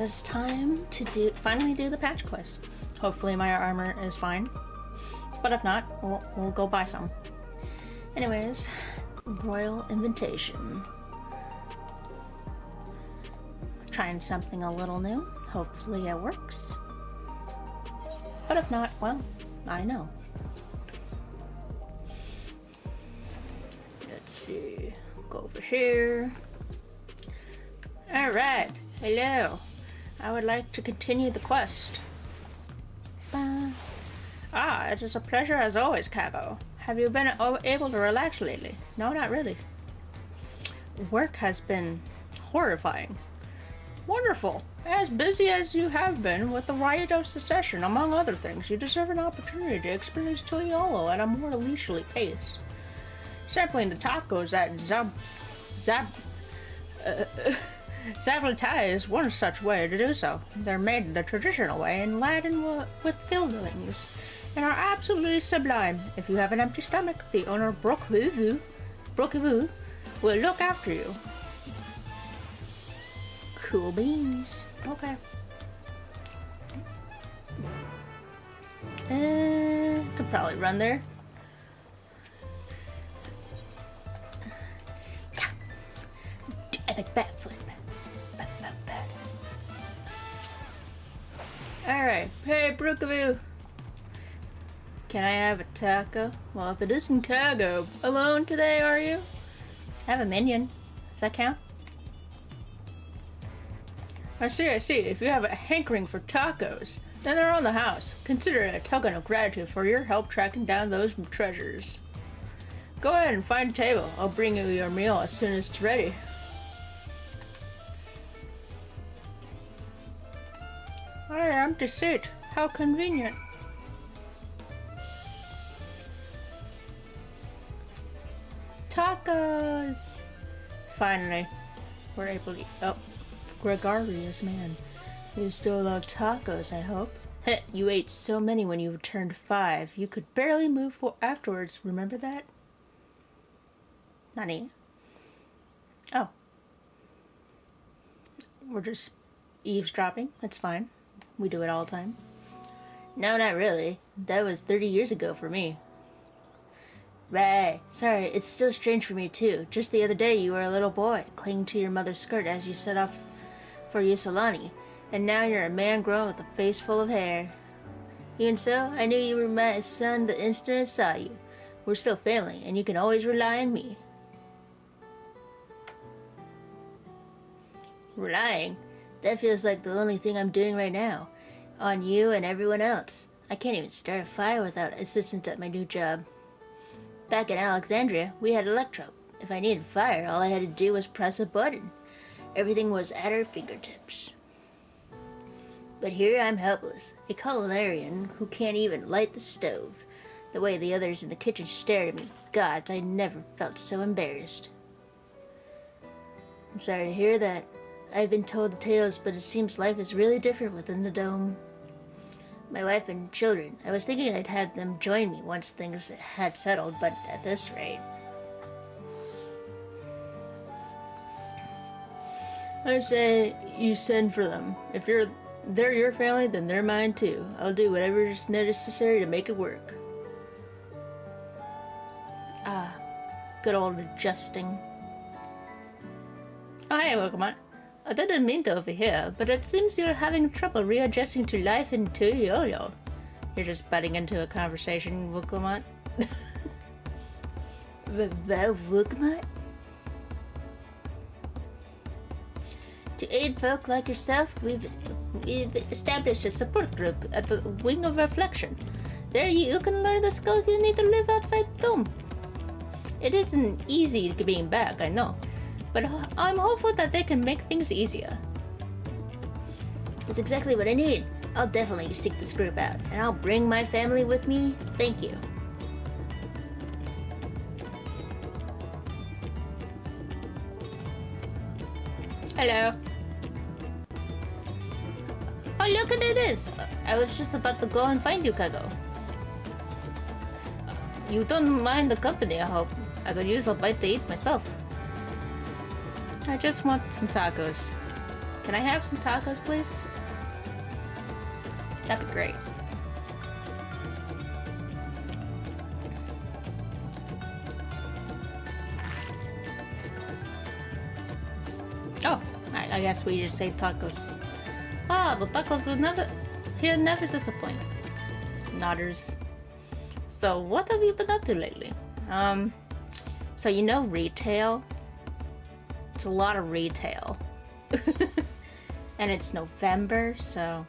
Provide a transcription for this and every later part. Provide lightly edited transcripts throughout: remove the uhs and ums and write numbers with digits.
is time to finally do the patch quest. Hopefully my armor is fine, but if not, we'll go buy some. Anyways, Royal Invitation. Trying something a little new. Hopefully it works. But if not, well, I know. Let's see. Go over here. Alright. Hello. I would like to continue the quest. It is a pleasure as always, Kago. Have you been able to relax lately? No, not really. Work has been horrifying. Wonderful. As busy as you have been with the Riot of Secession, among other things, you deserve an opportunity to experience Toyolo at a more leisurely pace. Sampling the tacos at Zablitai is one such way to do so. They're made the traditional way and laden with fillings, and are absolutely sublime. If you have an empty stomach, the owner Brokivu will look after you. Cool beans. Okay. Could probably run there. Epic backflip. Alright. Hey, Brookavoo. Can I have a taco? Well, if it isn't Kago. Alone today, are you? I have a minion. Does that count? I see. If you have a hankering for tacos, then they're on the house. Consider it a token of gratitude for your help tracking down those treasures. Go ahead and find a table. I'll bring you your meal as soon as it's ready. Alright, empty seat. How convenient. Tacos! Finally, we're able to eat. Oh, gregarious man. You still love tacos, I hope. Heh, you ate so many when you turned 5. You could barely move afterwards. Remember that? Nani? Oh. We're just eavesdropping. That's fine. We do it all the time. No, not really. That was 30 years ago for me. Right. Sorry, it's still strange for me too. Just the other day you were a little boy, clinging to your mother's skirt as you set off for Yusolani. And now you're a man grown with a face full of hair. Even so, I knew you were my son the instant I saw you. We're still family, and you can always rely on me. Relying? That feels like the only thing I'm doing right now. On you and everyone else. I can't even start a fire without assistance at my new job. Back in Alexandria, we had electro. If I needed fire, all I had to do was press a button. Everything was at our fingertips. But here I'm helpless, a culinarian who can't even light the stove. The way the others in the kitchen stared at me, gods, I never felt so embarrassed. I'm sorry to hear that. I've been told the tales, but it seems life is really different within the dome. My wife and children, I was thinking I'd had them join me once things had settled, but at this rate. I say you send for them. If they're your family, then they're mine too. I'll do whatever is necessary to make it work. Ah, good old adjusting. Oh, hey, welcome on. I didn't mean to overhear, but it seems you're having trouble readjusting to life in Toyolo. You're just butting into a conversation, Wooklamat. Wooklamat? To aid folk like yourself, we've established a support group at the Wing of Reflection. There you can learn the skills you need to live outside the dome. It isn't easy being back, I know. But I'm hopeful that they can make things easier. That's exactly what I need. I'll definitely seek this group out, and I'll bring my family with me. Thank you. Hello. Oh, look at this. I was just about to go and find you, Kago. You don't mind the company, I hope. I could use a bite to eat myself. I just want some tacos. Can I have some tacos, please? That'd be great. Oh, I guess we just say tacos. Ah, the tacos will never disappoint. Nodders. So, what have you been up to lately? So you know retail? It's a lot of retail. And it's November, so...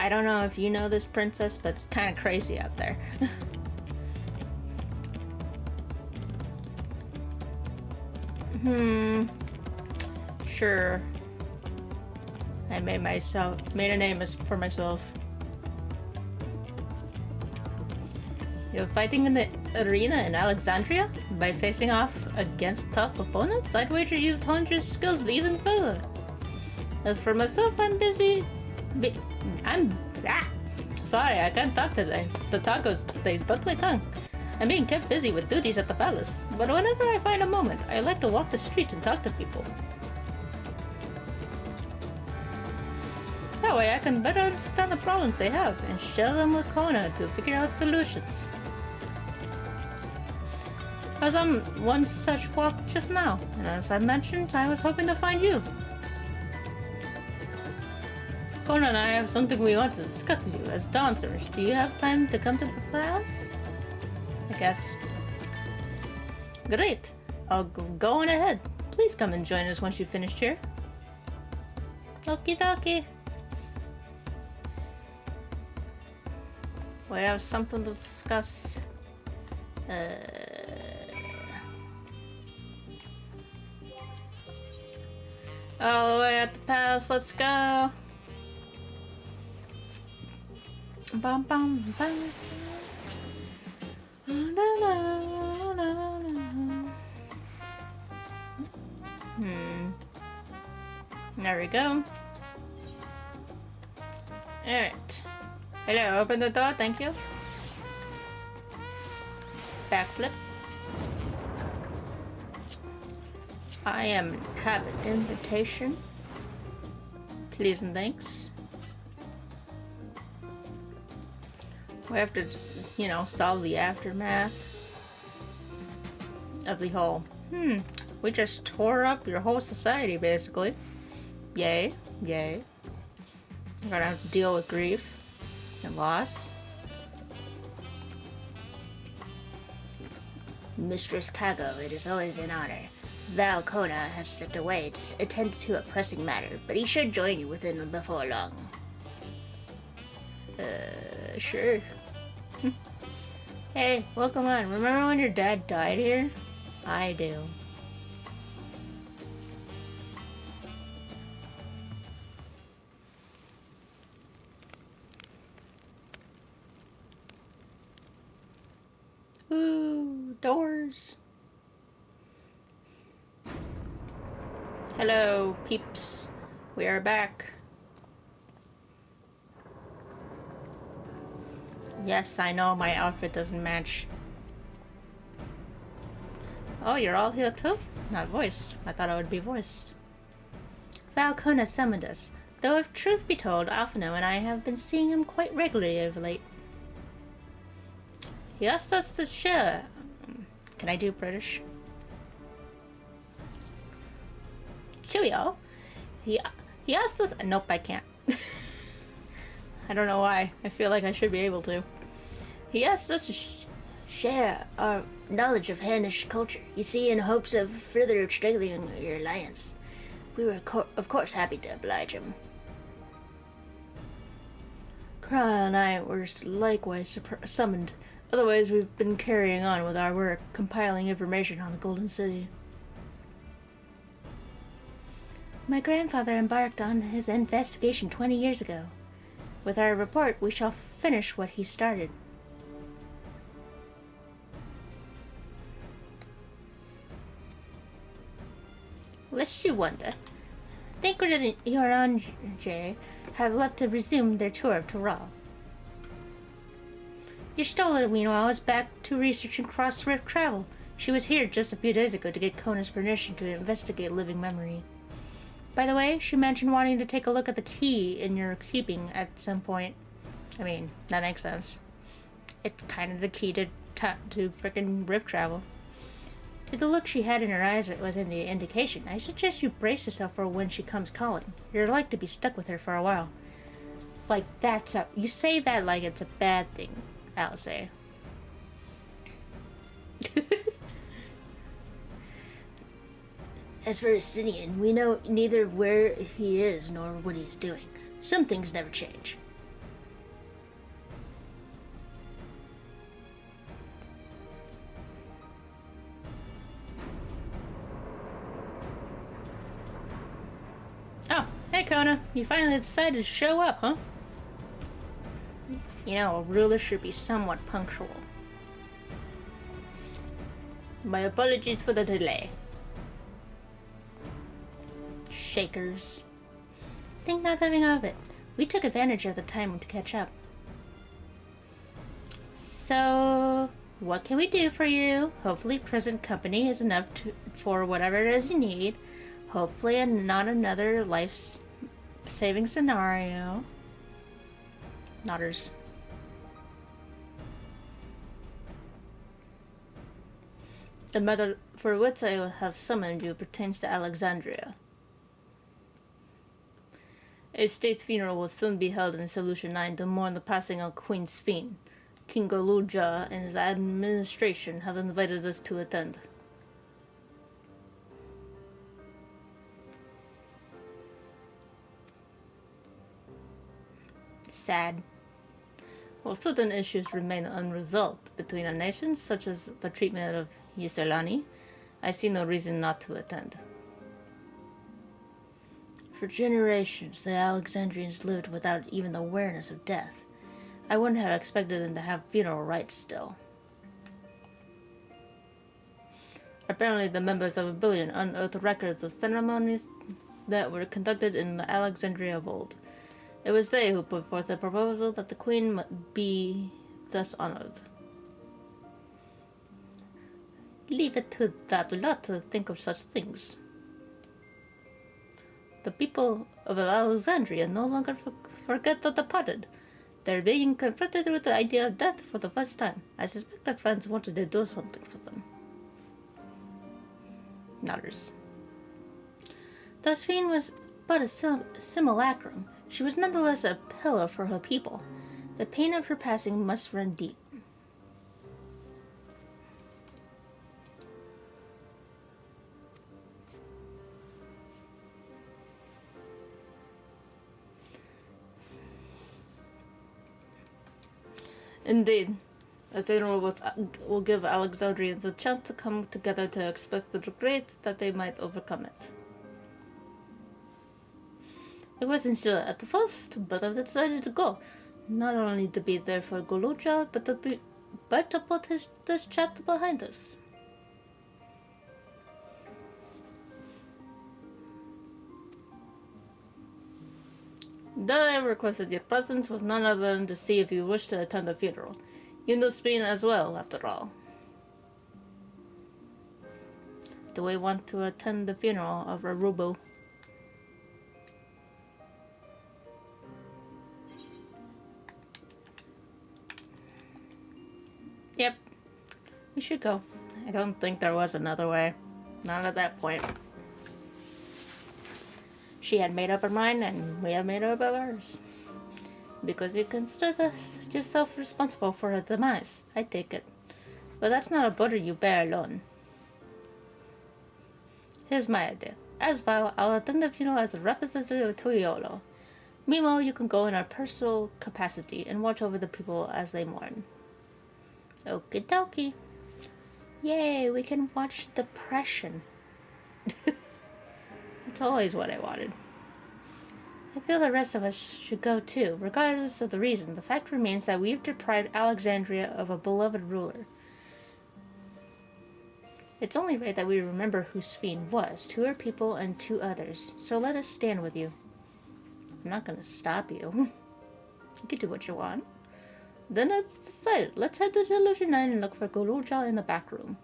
I don't know if you know this, princess, but it's kind of crazy out there. Sure. I made a name for myself. You're fighting in the arena in Alexandria? By facing off against tough opponents? I'd wager you've honed your skills even further. As for myself, I'm busy... Sorry, I can't talk today. The tacos, they butt my tongue. I'm being kept busy with duties at the palace, but whenever I find a moment, I like to walk the streets and talk to people. That way I can better understand the problems they have and share them with Kona to figure out solutions. I was on one such walk just now, and as I mentioned, I was hoping to find you. Kona and I have something we want to discuss with you as dancers. Do you have time to come to the palace? I guess. Great. I'll go on ahead. Please come and join us once you've finished here. Okie dokie. We have something to discuss. All the way at the palace, let's go. Bum, bum, bum. There we go. Alright. Hello, open the door, thank you. Backflip. I have an invitation. Please and thanks. We have to, you know, solve the aftermath of the whole. We just tore up your whole society, basically. Yay, yay. I'm gonna have to deal with grief and loss. Mistress Kago, it is always an honor. Val Kona has stepped away to attend to a pressing matter, but he should join you before long. Sure. Hey, welcome on. Remember when your dad died here? I do. Ooh, doors. Hello, peeps. We are back. Yes, I know my outfit doesn't match. Oh, you're all here too? Not voiced. I thought I would be voiced. Valkona summoned us, though if truth be told, Alphino and I have been seeing him quite regularly of late. He asked us to share... Can I do British? Cheerio. He asked us... Nope, I can't. I don't know why. I feel like I should be able to. He asked us to share our knowledge of Hannish culture, you see, in hopes of further strengthening your alliance. We were, of course, happy to oblige him. Kra and I were likewise summoned. Otherwise, we've been carrying on with our work, compiling information on the Golden City. My grandfather embarked on his investigation 20 years ago. With our report, we shall finish what he started. Lest you wonder, Thancred and Yoranjay have left to resume their tour of Toral. Your Stola, meanwhile, is back to researching cross-rift travel. She was here just a few days ago to get Kona's permission to investigate living memory. By the way, she mentioned wanting to take a look at the key in your keeping at some point. I mean, that makes sense. It's kind of the key to frickin' rift travel. If the look she had in her eyes was any indication, I suggest you brace yourself for when she comes calling. You're like to be stuck with her for a while. Like, that's up. You say that like it's a bad thing, I'll say. As for Justinian, we know neither where he is nor what he's doing. Some things never change. Oh, hey Kona, you finally decided to show up, huh? You know, a ruler should be somewhat punctual. My apologies for the delay. Shakers. Think nothing of it. We took advantage of the time to catch up. So, what can we do for you? Hopefully present company is enough for whatever it is you need. Hopefully not another life-saving scenario. Nodders. The matter for which I have summoned you pertains to Alexandria. A state funeral will soon be held in Solution 9 to mourn the passing of Queen Sphene. King Goluja and his administration have invited us to attend. Sad. While certain issues remain unresolved between our nations, such as the treatment of Yselani, I see no reason not to attend. For generations, the Alexandrians lived without even the awareness of death. I wouldn't have expected them to have funeral rites still. Apparently, the members of Rebellion unearthed records of ceremonies that were conducted in Alexandria of old. It was they who put forth the proposal that the queen be thus honored. Leave it to that lot to think of such things. The people of Alexandria no longer forget the departed. They're being confronted with the idea of death for the first time. I suspect their friends wanted to do something for them. Nodders. The Sphene was but a simulacrum. She was nonetheless a pillar for her people. The pain of her passing must run deep. Indeed, a funeral will give Alexandrians a chance to come together to express the regrets that they might overcome it. It wasn't sure at the first, but I've decided to go. Not only to be there for Goluja, but to put this chapter behind us. That I requested your presence was none other than to see if you wish to attend the funeral. You know Spain as well, after all. Do we want to attend the funeral of Arubo? Yep. We should go. I don't think there was another way. Not at that point. She had made up her mind, and we have made up ours. Because you consider yourself responsible for her demise. I take it. But that's not a burden you bear alone. Here's my idea. As vow, I'll attend the funeral as a representative of Toyolo. Meanwhile, you can go in our personal capacity and watch over the people as they mourn. Okie dokie. Yay, we can watch depression. That's always what I wanted. I feel the rest of us should go too. Regardless of the reason, the fact remains that we've deprived Alexandria of a beloved ruler. It's only right that we remember who Sphene was, to her people and to others. So let us stand with you. I'm not going to stop you. You can do what you want. Then it's decided. Let's head to Solution 9 and look for Goluja in the back room.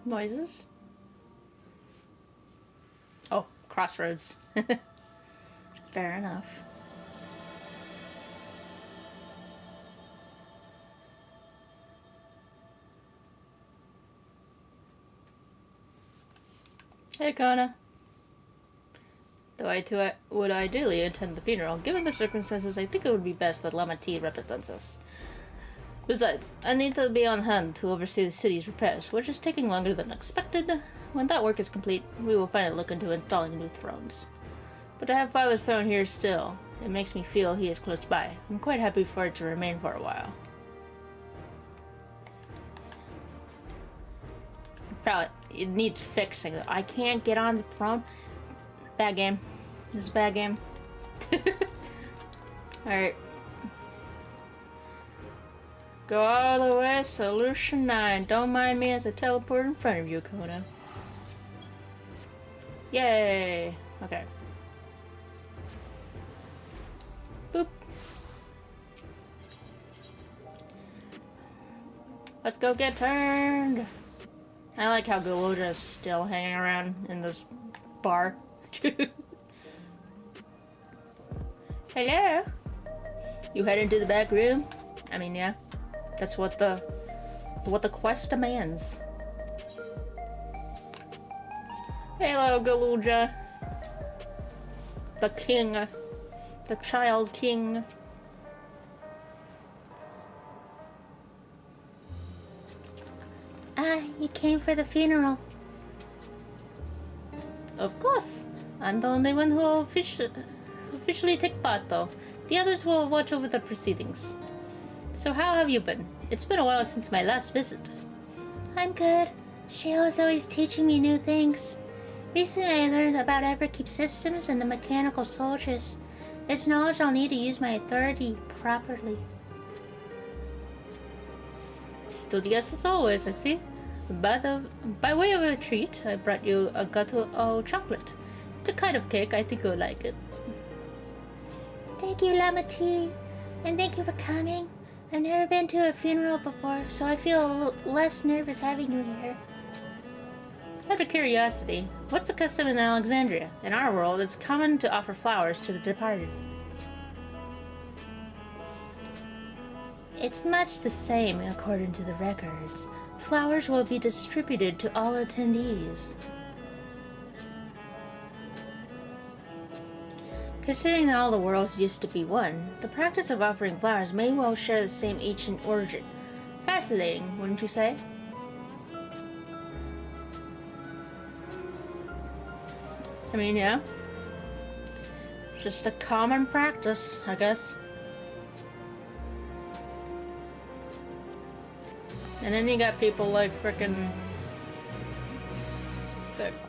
noises. Oh, crossroads. Fair enough. Hey, Kona. Though I too would ideally attend the funeral, given the circumstances, I think it would be best that Lama T represents us. Besides, I need to be on hand to oversee the city's repairs, which is taking longer than expected. When that work is complete, we will finally look into installing new thrones. But to have Father's throne here still, it makes me feel he is close by. I'm quite happy for it to remain for a while. Probably, it needs fixing. I can't get on the throne. Bad game. This is a bad game. Alright. Go all the way, solution 9. Don't mind me as I teleport in front of you, Kona. Yay! Okay. Boop. Let's go get turned! I like how Galuja is still hanging around in this bar. Hello? You head into the back room? I mean, yeah. That's what the quest demands. Hello, Galuja. The king. The child king. Ah, you came for the funeral. Of course. I'm the only one who will officially take part, though. The others will watch over the proceedings. So how have you been? It's been a while since my last visit. I'm good. Shale is always teaching me new things. Recently I learned about Everkeep systems and the mechanical soldiers. It's knowledge I'll need to use my authority properly. Studious as always, I see. By way of a treat, I brought you a gateau chocolate. It's a kind of cake, I think you'll like it. Thank you, Lama T. And thank you for coming. I've never been to a funeral before, so I feel less nervous having you here. Out of curiosity, what's the custom in Alexandria? In our world, it's common to offer flowers to the departed. It's much the same according to the records. Flowers will be distributed to all attendees. Considering that all the worlds used to be one, the practice of offering flowers may well share the same ancient origin. Fascinating, wouldn't you say? I mean, yeah. Just a common practice, I guess. And then you got people like frickin'...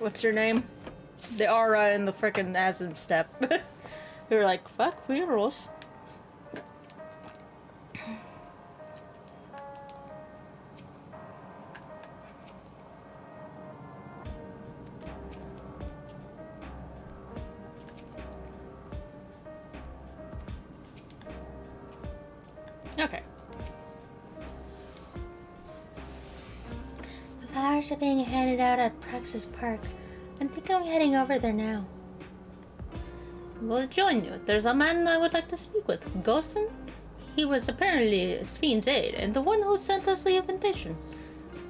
what's her name? The Aura in the frickin' Azim step. Who were like, fuck funerals. Okay. The flowers are being handed out at Praxis Park. I'm thinking of heading over there now. We'll join you. There's a man I would like to speak with. Gosen? He was apparently Sven's aide, and the one who sent us the invitation.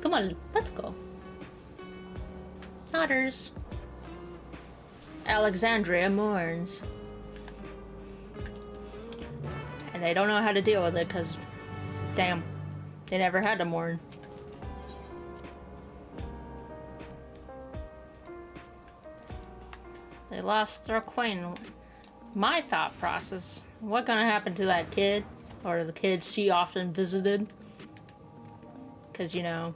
Come on, let's go. Otters. Alexandria mourns. And they don't know how to deal with it, because, damn, they never had to mourn. They lost their queen. My thought process, what gonna happen to that kid? Or the kids she often visited? Because, you know,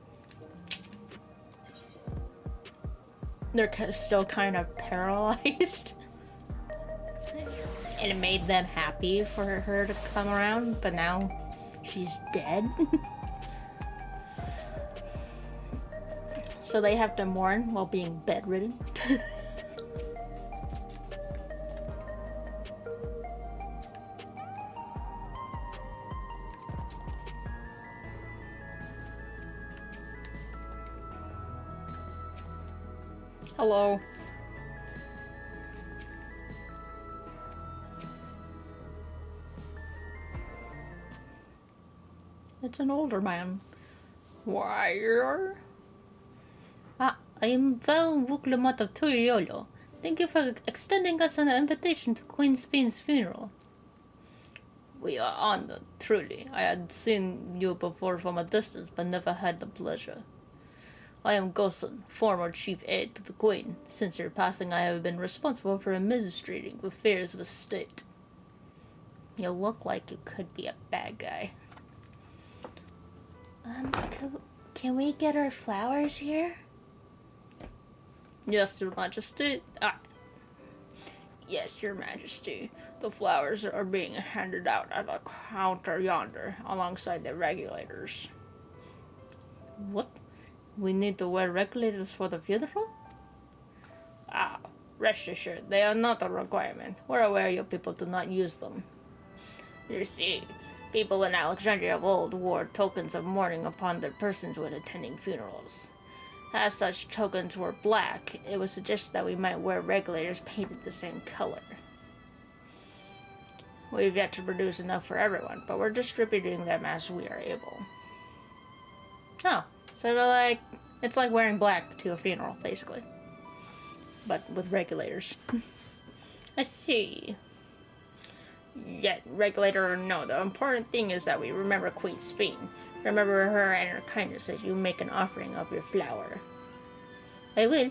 they're still kind of paralyzed. And it made them happy for her to come around, but now she's dead. So they have to mourn while being bedridden. Hello. It's an older man. Why? I am Val Wuklamat of Turiolo. Thank you for extending us an invitation to Queen Spin's funeral. We are honored, truly. I had seen you before from a distance, but never had the pleasure. I am Gosen, former chief aide to the Queen. Since her passing, I have been responsible for administrating the affairs of the state. You look like you could be a bad guy. Can we get our flowers here? Yes, Your Majesty. Yes, Your Majesty. The flowers are being handed out at a counter yonder, alongside the regulators. What? We need to wear regulators for the funeral? Rest assured, they are not a requirement. We're aware your people do not use them. You see, people in Alexandria of old wore tokens of mourning upon their persons when attending funerals. As such tokens were black, it was suggested that we might wear regulators painted the same color. We've yet to produce enough for everyone, but we're distributing them as we are able. Oh, so it's like wearing black to a funeral, basically. But with regulators. I see. Yet, regulator or no, the important thing is that we remember Queen Spin. Remember her and her kindness as you make an offering of your flower. I will.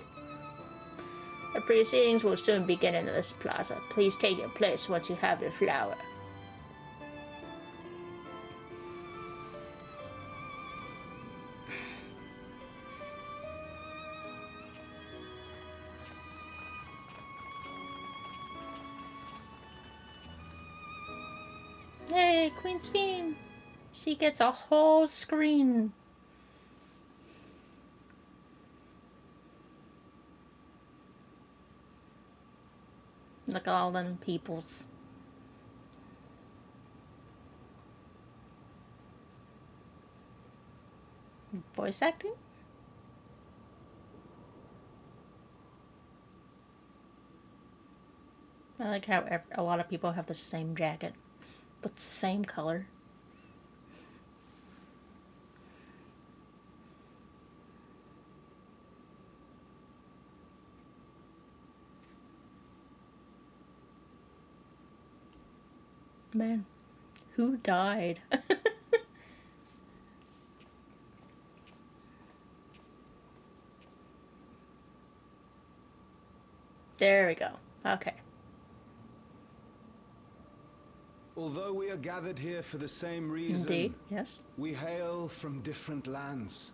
The proceedings will soon begin in this plaza. Please take your place once you have your flower. Hey, Queen Spin! She gets a whole screen. Look at all them peoples. Voice acting? I like how a lot of people have the same jacket, but the same color. Man, who died? There we go. Okay. Although we are gathered here for the same reason, Indeed, yes. we hail from different lands.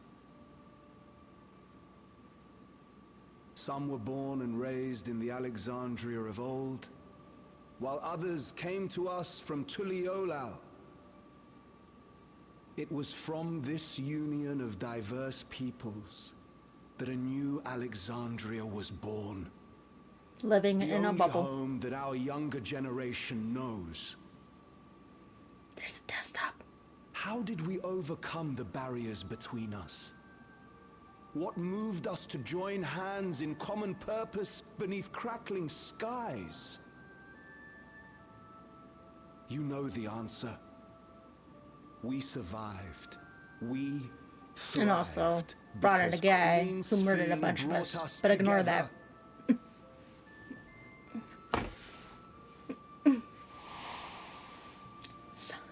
Some were born and raised in the Alexandria of old, while others came to us from Tuliolal. It was from this union of diverse peoples that a new Alexandria was born. Living The in a only bubble. home that our younger generation knows. There's a desktop. How did we overcome the barriers between us? What moved us to join hands in common purpose beneath crackling skies? You know the answer. We survived. We thrived. And also brought in a because guy Queen who murdered a Spin bunch of brought us. But ignore together. that.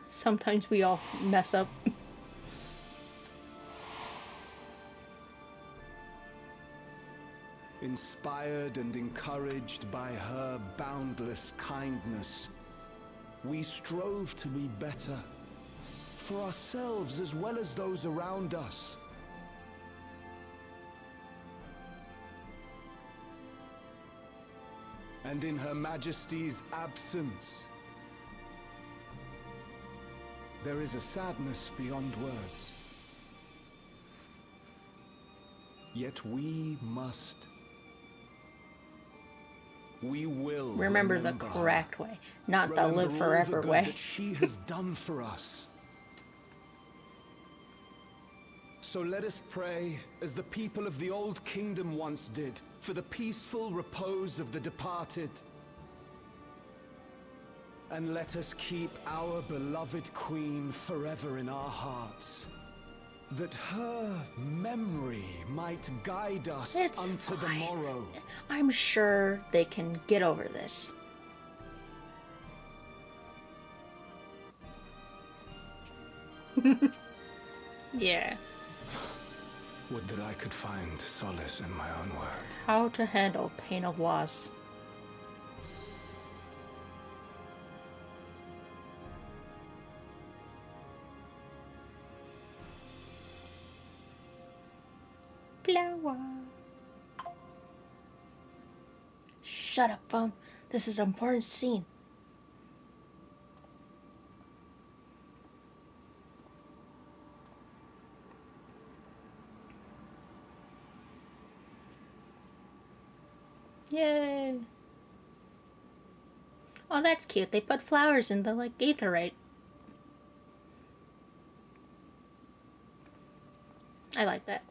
Sometimes we all mess up. Inspired and encouraged by her boundless kindness, we strove to be better, for ourselves as well as those around us. And in Her Majesty's absence, there is a sadness beyond words. Yet we must. We will Remember the her. correct way, not the Remember live all forever the good way. that she has done for us. So let us pray, as the people of the Old Kingdom once did, for the peaceful repose of the departed. And let us keep our beloved Queen forever in our hearts, that her memory might guide us It's unto the fine. morrow. I'm sure they can get over this. Yeah. Would that I could find solace in my own words. How to handle pain of loss. Flower. Shut up, phone. This is an important scene. Yay. Oh, that's cute. They put flowers in the, like, aetherite. I like that.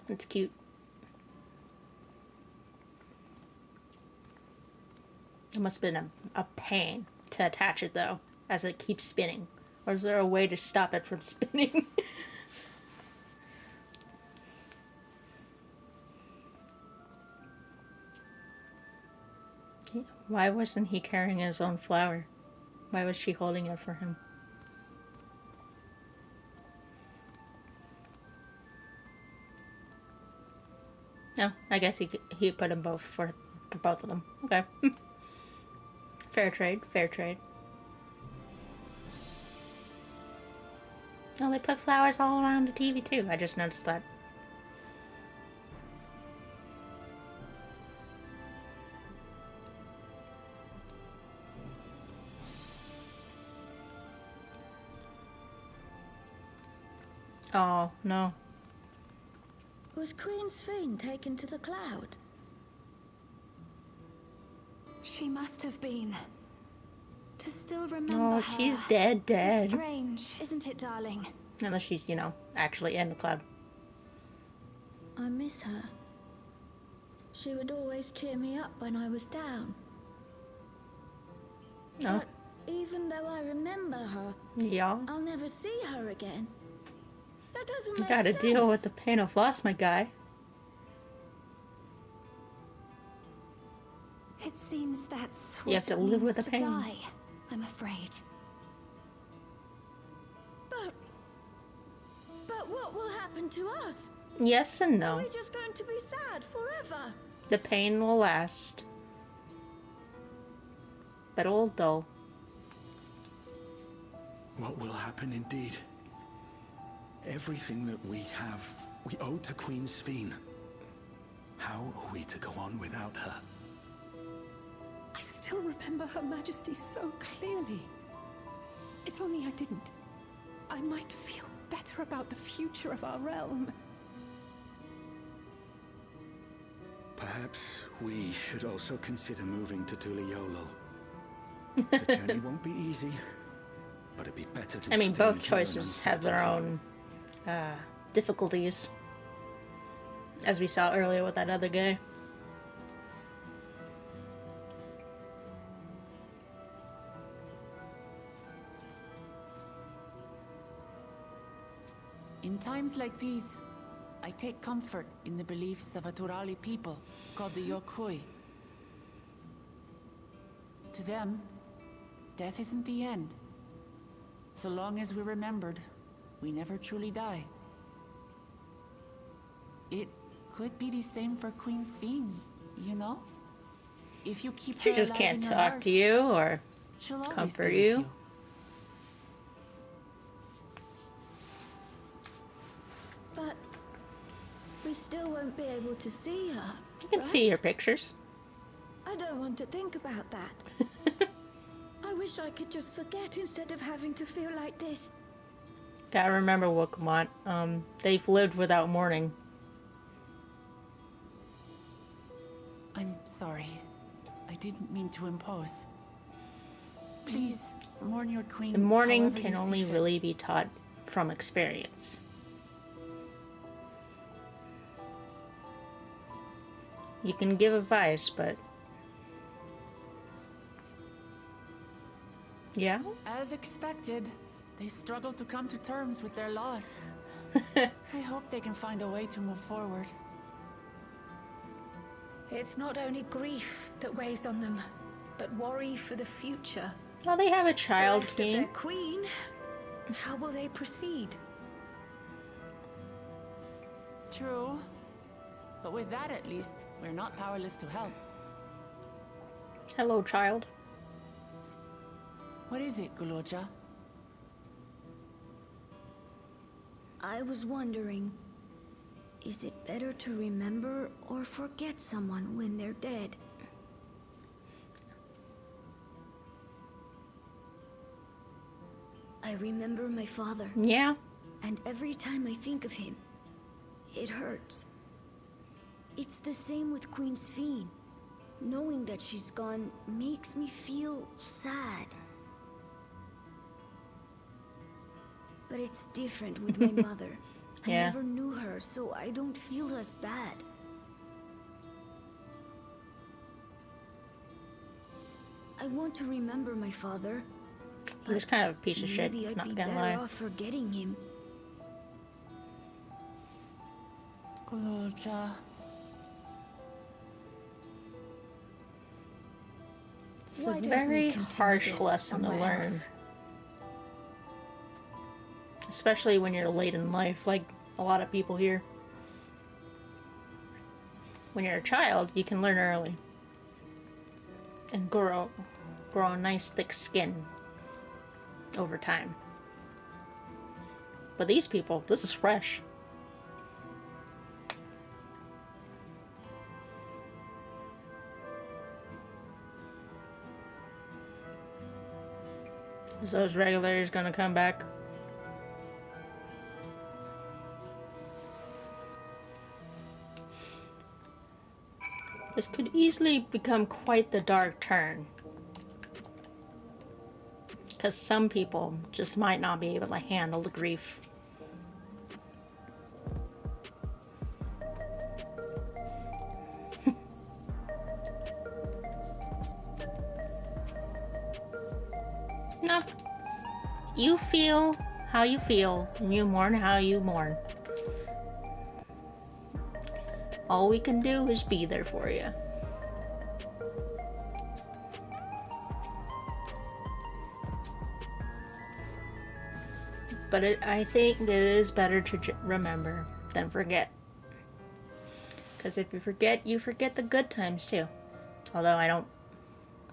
It's cute. It must have been a pain to attach it, though, as it keeps spinning. Or is there a way to stop it from spinning? Why wasn't he carrying his own flower? Why was she holding it for him? No, I guess he put them both for both of them. Okay. Fair trade, fair trade. Oh, they put flowers all around the TV too. I just noticed that. Oh, no. Was Queen Sphene taken to the cloud? She must have been. To still remember Oh, her she's dead, is dead. strange, isn't it, darling? Unless she's, you know, actually in the cloud. I miss her. She would always cheer me up when I was down. Oh, But even though I remember her, yeah. I'll never see her again. That doesn't You make gotta sense. deal with the pain of loss, my guy. It seems that's You have what to it live with means the to pain. die, I'm afraid. But what will happen to us? Yes and Are no. we just going to be sad forever? The pain will last. But it'll dull. What will happen indeed? Everything that we have, we owe to Queen Sphene. How are we to go on without her? I still remember Her Majesty so clearly. If only I didn't, I might feel better about the future of our realm. Perhaps we should also consider moving to Tuliolo. The journey won't be easy, but it'd be better to I mean, stay both here in choices have their uncertainty. own difficulties. As we saw earlier with that other guy. In times like these, I take comfort in the beliefs of a Turali people called the Yokui. To them, death isn't the end. So long as we're remembered, we never truly die. It could be the same for Queen Sphene, you know? If you keep She her just alive can't in your talk hearts, to you or she'll always comfort be with you. But we still won't be able to see her. You can right? see your pictures. I don't want to think about that. I wish I could just forget instead of having to feel like this. Gotta remember, Wokamont, they've lived without mourning. I'm sorry. I didn't mean to impose. Please, mourn your queen. And mourning however can you see only fit. really be taught from experience. You can give advice, but... Yeah? As expected, they struggle to come to terms with their loss. I hope they can find a way to move forward. It's not only grief that weighs on them, but worry for the future. Well, they have a child Bereft of their king. queen, how will they proceed? True. But with that at least, we're not powerless to help. Hello, child. What is it, Guloja? I was wondering, is it better to remember or forget someone when they're dead? I remember my father, Yeah? and every time I think of him, it hurts. It's the same with Queen Sphene. Knowing that she's gone makes me feel sad. But it's different with my mother. I Yeah. never knew her, so I don't feel as bad. I want to remember my father. He was kind of a piece of shit, Maybe I'd not be gonna better lie. off forgetting him. Guloja. It's Why a don't we very continue harsh this lesson to somewhere learn. else? Especially when you're late in life, like a lot of people here. When you're a child, you can learn early. And grow a nice thick skin over time. But these people, this is fresh. Is those regulars gonna come back? This could easily become quite the dark turn. Because some people just might not be able to handle the grief. No. You feel how you feel, and you mourn how you mourn. All we can do is be there for you. But I think that it is better to remember than forget. Because if you forget the good times too. Although I don't,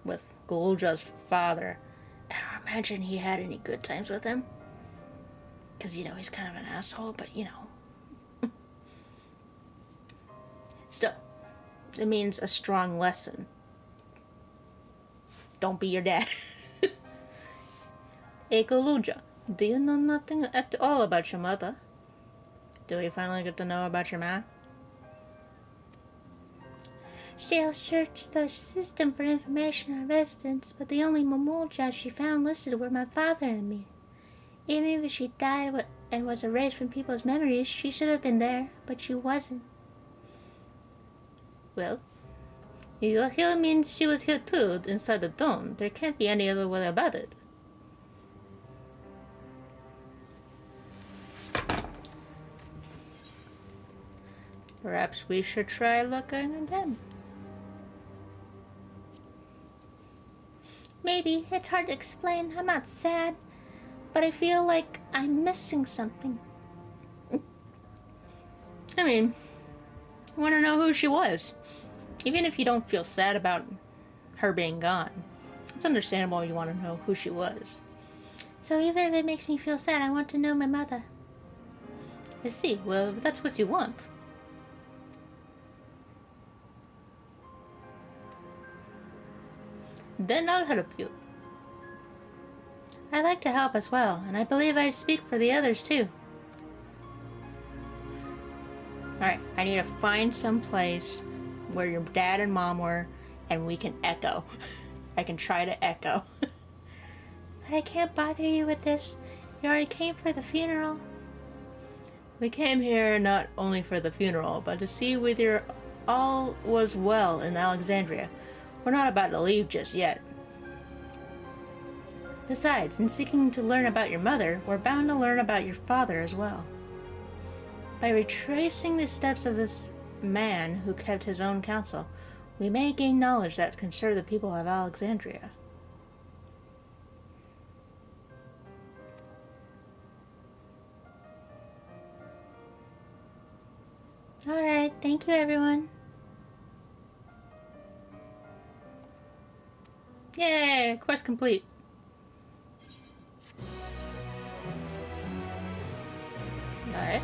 with Gulja's father, I don't imagine he had any good times with him. Because, you know, he's kind of an asshole, but, you know. Still, it means a strong lesson. Don't be your dad. Hey, Guluja, do you know nothing at all about your mother? Do we finally get to know about your ma? She'll search the system for information on residents, but the only Mamulja she found listed were my father and me. Even if she died and was erased from people's memories, she should have been there, but she wasn't. Well, you here means she was here too, inside the dome. There can't be any other way about it. Perhaps we should try looking again. Maybe. It's hard to explain. I'm not sad, but I feel like I'm missing something. I mean, I want to know who she was. Even if you don't feel sad about her being gone, it's understandable you want to know who she was. So even if it makes me feel sad, I want to know my mother. I see. Well, if that's what you want. Then I'll help you. I like to help as well, and I believe I speak for the others too. Alright, I need to find some place where your dad and mom were, and we can echo. I can try to echo. But I can't bother you with this. You already came for the funeral. We came here not only for the funeral, but to see with your all was well in Alexandria. We're not about to leave just yet. Besides, in seeking to learn about your mother, we're bound to learn about your father as well. By retracing the steps of this man who kept his own counsel, we may gain knowledge that can serve the people of Alexandria. Alright, thank you everyone. Yay, quest complete. Alright.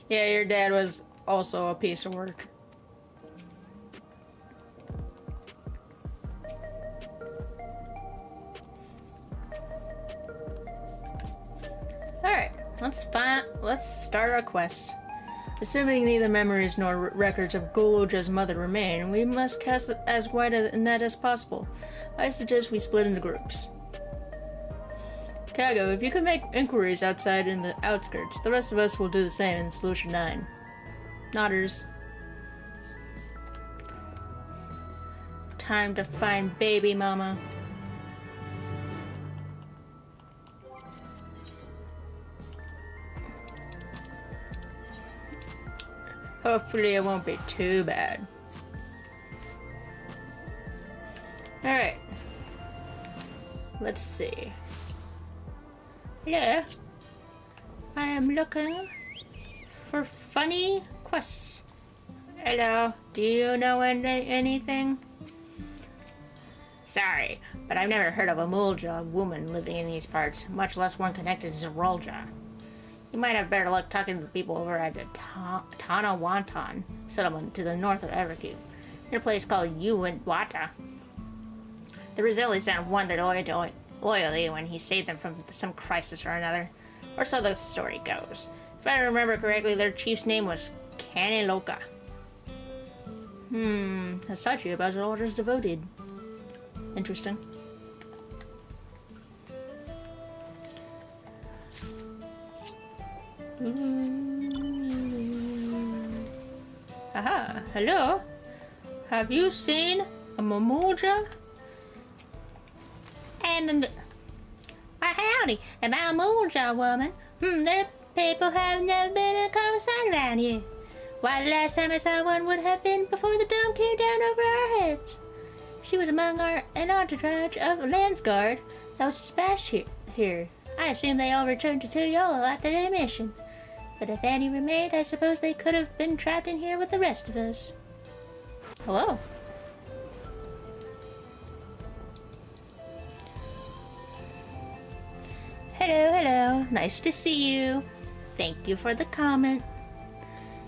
Yeah, your dad was also a piece of work. Alright, let's start our quest. Assuming neither memories nor records of Goloja's mother remain, we must cast as wide a net as possible. I suggest we split into groups. Kago, if you could make inquiries outside in the outskirts, the rest of us will do the same in Solution 9. Nodders. Time to find baby mama. Hopefully it won't be too bad. Alright. Let's see. Hello. I am looking for funny quests. Hello. Do you know anything? Sorry, but I've never heard of a Mulja woman living in these parts, much less one connected to Zerolja. You might have better luck talking to the people over at the Tanawantan settlement to the north of Everkeep, in a place called Uwantwata. The Rizeli sound wondered loyally when he saved them from some crisis or another, or so the story goes. If I remember correctly, their chief's name was Kaniloka. That's touchy about Zerolja's devoted. Interesting. Aha, hello. Have you seen a Mamulja? Howdy, am I a Mulja woman? There people have never been in a common sight around here. Why, the last time I saw one would have been before the dome came down over our heads. She was among an entourage of Landsguard that was dispatched here. I assume they all returned to Tuyolo after their mission. But if any remained, I suppose they could have been trapped in here with the rest of us. Hello. Hello. Nice to see you. Thank you for the comment.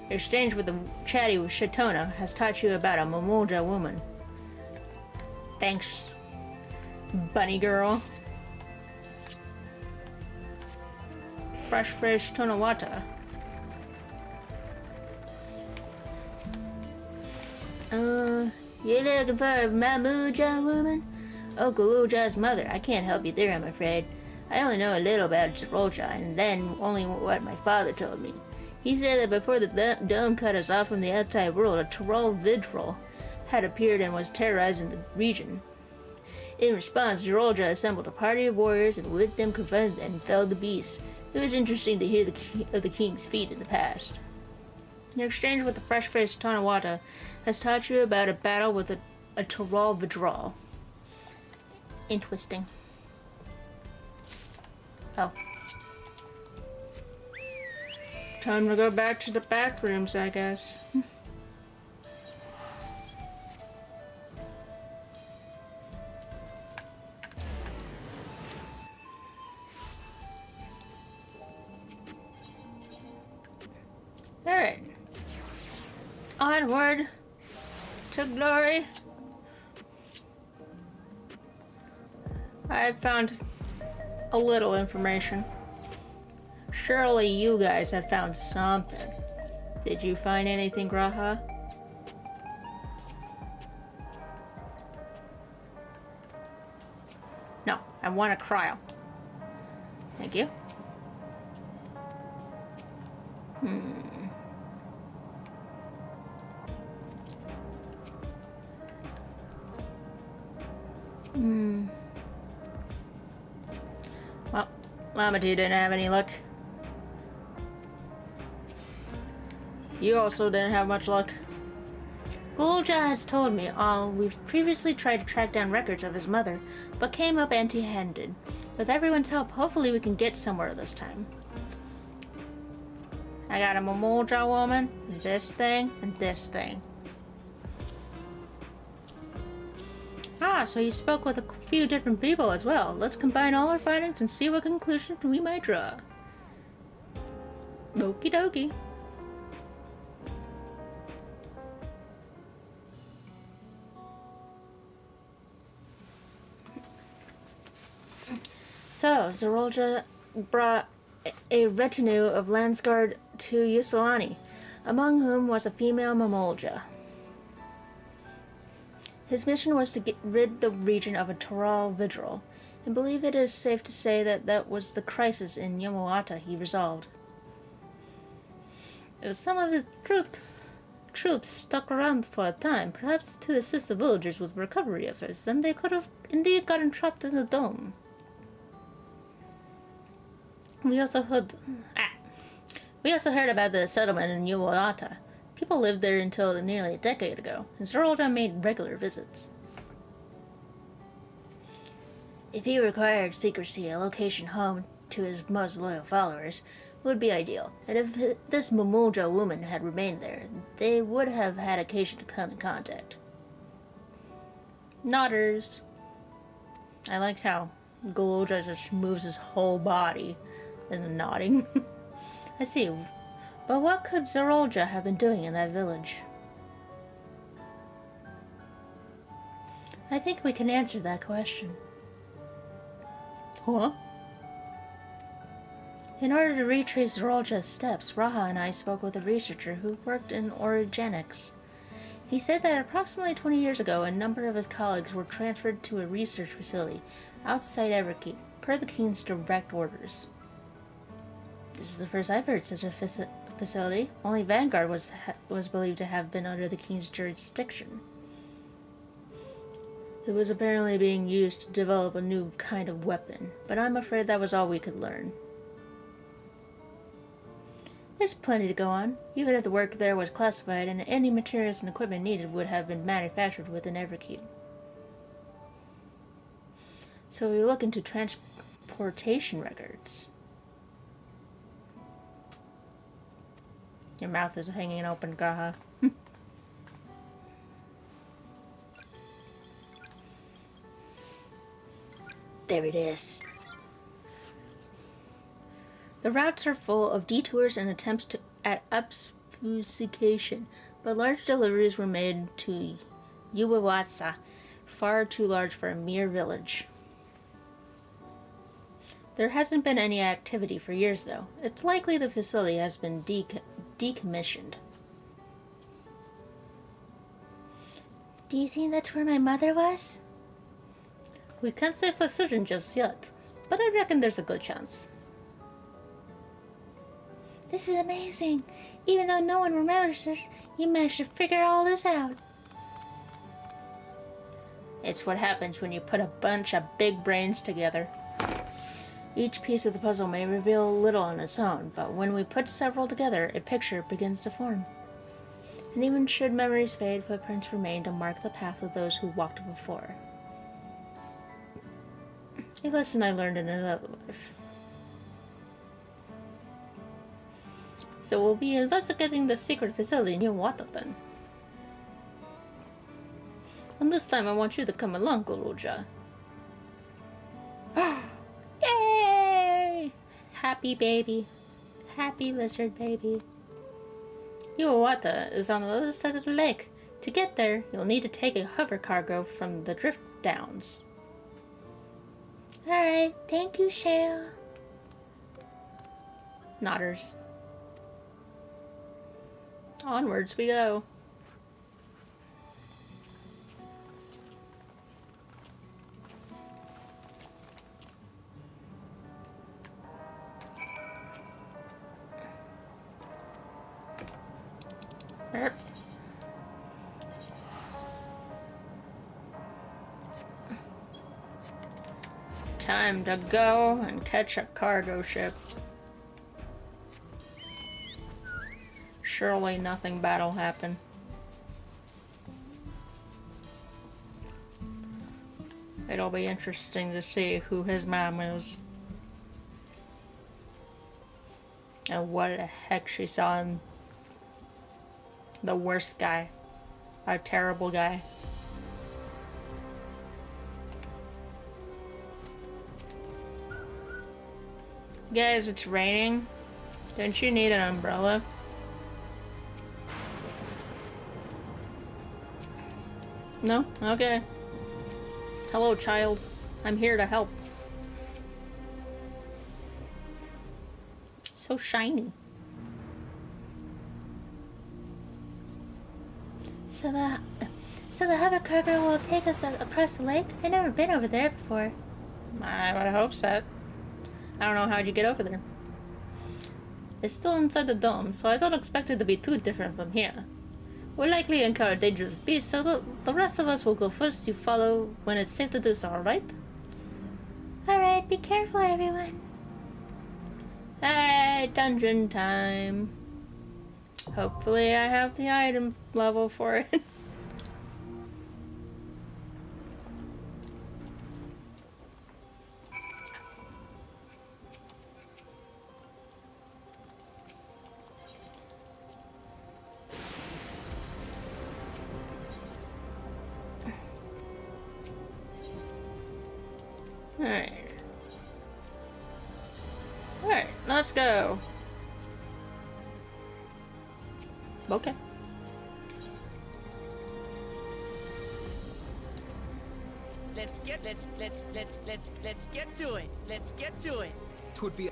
Your exchange with the chatty Shatona has taught you about a Momolja woman. Thanks, bunny girl. Fresh Tonawata. You looking for a Mamuja woman? Oh, Guluja's mother. I can't help you there, I'm afraid. I only know a little about Zerolja, and then only what my father told me. He said that before the dome cut us off from the outside world, a Troll Vidrol had appeared and was terrorizing the region. In response, Zerolja assembled a party of warriors and with them confronted and felled the beast. It was interesting to hear of the king's feat in the past. Your exchange with the fresh-faced Tanawata has taught you about a battle with a Troll Vidrol. Interesting. Oh. Time to go back to the back rooms, I guess. Alright. Onward to glory. I found a little information. Surely you guys have found something. Did you find anything, Graha? No, I want a cryo. Thank you. Well, Lamity didn't have any luck. You also didn't have much luck. Gulja has told me all we've previously tried to track down records of his mother, but came up empty-handed. With everyone's help, hopefully we can get somewhere this time. I got a Momolja woman, this thing, and this thing. Ah, so you spoke with a few different people as well. Let's combine all our findings and see what conclusions we might draw. Okie dokie. So, Zerolja brought a retinue of Landsguard to Yusilani, among whom was a female Momolja. His mission was to rid the region of a Toral vigil, and believe it is safe to say that that was the crisis in Yamawata he resolved. If some of his troops stuck around for a time, perhaps to assist the villagers with recovery efforts, then they could have indeed gotten trapped in the dome. We also heard about the settlement in Yamawata. People lived there until nearly a decade ago, and Zerolja made regular visits. If he required secrecy, a location home to his most loyal followers would be ideal, and if this Momolja woman had remained there, they would have had occasion to come in contact. Nodders. I like how Gulja just moves his whole body in nodding. I see. But what could Zerolja have been doing in that village? I think we can answer that question. Huh? In order to retrace Zerolja's steps, Raha and I spoke with a researcher who worked in orogenics. He said that approximately 20 years ago, a number of his colleagues were transferred to a research facility outside Everkeep, per the King's direct orders. This is the first I've heard such a facility. Only Vanguard was believed to have been under the King's jurisdiction. It was apparently being used to develop a new kind of weapon, but I'm afraid that was all we could learn. There's plenty to go on, even if the work there was classified and any materials and equipment needed would have been manufactured within Everkeep. So we look into transportation records. Your mouth is hanging open, Gaha. There it is. The routes are full of detours and attempts at obfuscation, but large deliveries were made to Yuwawasa, far too large for a mere village. There hasn't been any activity for years, though. It's likely the facility has been decommissioned. Do you think that's where my mother was? We can't say for certain just yet, but I reckon there's a good chance. This is amazing. Even though no one remembers her, you managed to figure all this out. It's what happens when you put a bunch of big brains together. Each piece of the puzzle may reveal little on its own, but when we put several together, a picture begins to form. And even should memories fade, footprints remain to mark the path of those who walked before. A lesson I learned in another life. So we'll be investigating the secret facility near Watatan. And this time I want you to come along, Gulja. Yay! Happy baby. Happy lizard baby. Yuwawata is on the other side of the lake. To get there, you'll need to take a hover cargo from the drift downs. Alright, thank you, Shale. Nodders. Onwards we go. Time to go and catch a cargo ship. Surely nothing bad will happen. It'll be interesting to see who his mom is. And what the heck she saw in the worst guy. A terrible guy. Guys, it's raining. Don't you need an umbrella? No? Okay. Hello, child. I'm here to help. So shiny. So the hover cargo will take us across the lake? I've never been over there before. I would hope so. I don't know how'd you get over there. It's still inside the dome, so I don't expect it to be too different from here. We'll likely encounter dangerous beasts, so the rest of us will go first. You follow when it's safe to do so, alright? Alright, be careful, everyone. Hey, dungeon time. Hopefully I have the item level for it. Alright. Alright, let's go. Okay. Let's get to it. Let's get to it. Twould be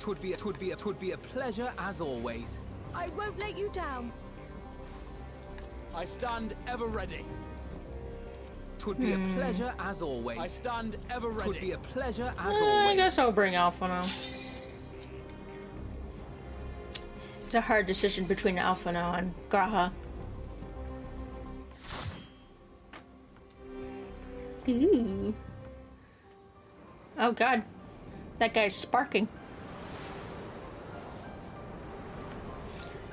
a pleasure as always. I won't let you down. I stand ever ready. Twould be a pleasure as always. I stand ever ready. Twould be a pleasure as always. I guess I'll bring Alpha now. It's a hard decision between Alpha now and Graha. Ooh. Oh god. That guy's sparking.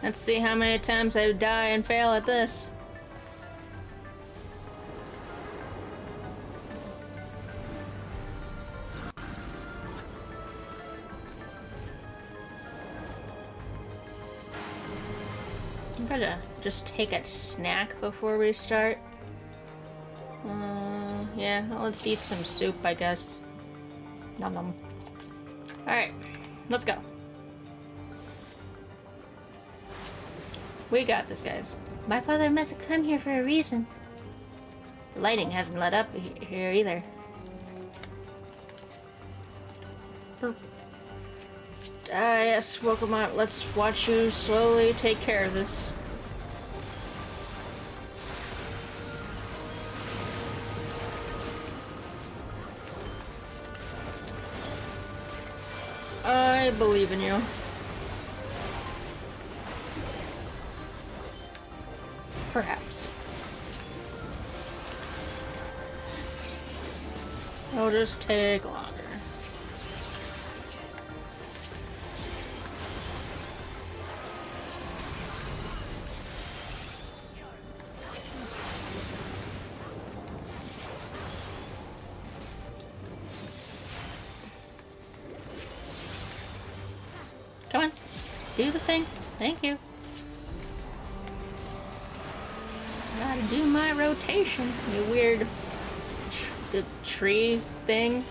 Let's see how many times I die and fail at this. I'm gonna just take a snack before we start. Yeah, let's eat some soup, I guess. Nom nom. Alright, let's go. We got this, guys. My father must have come here for a reason. The lighting hasn't let up here either. Yes, welcome out. Let's watch you slowly take care of this. I believe in you. Perhaps. It'll just take longer. Come on, do the thing. Thank you. Gotta do my rotation. You weird the tree thing.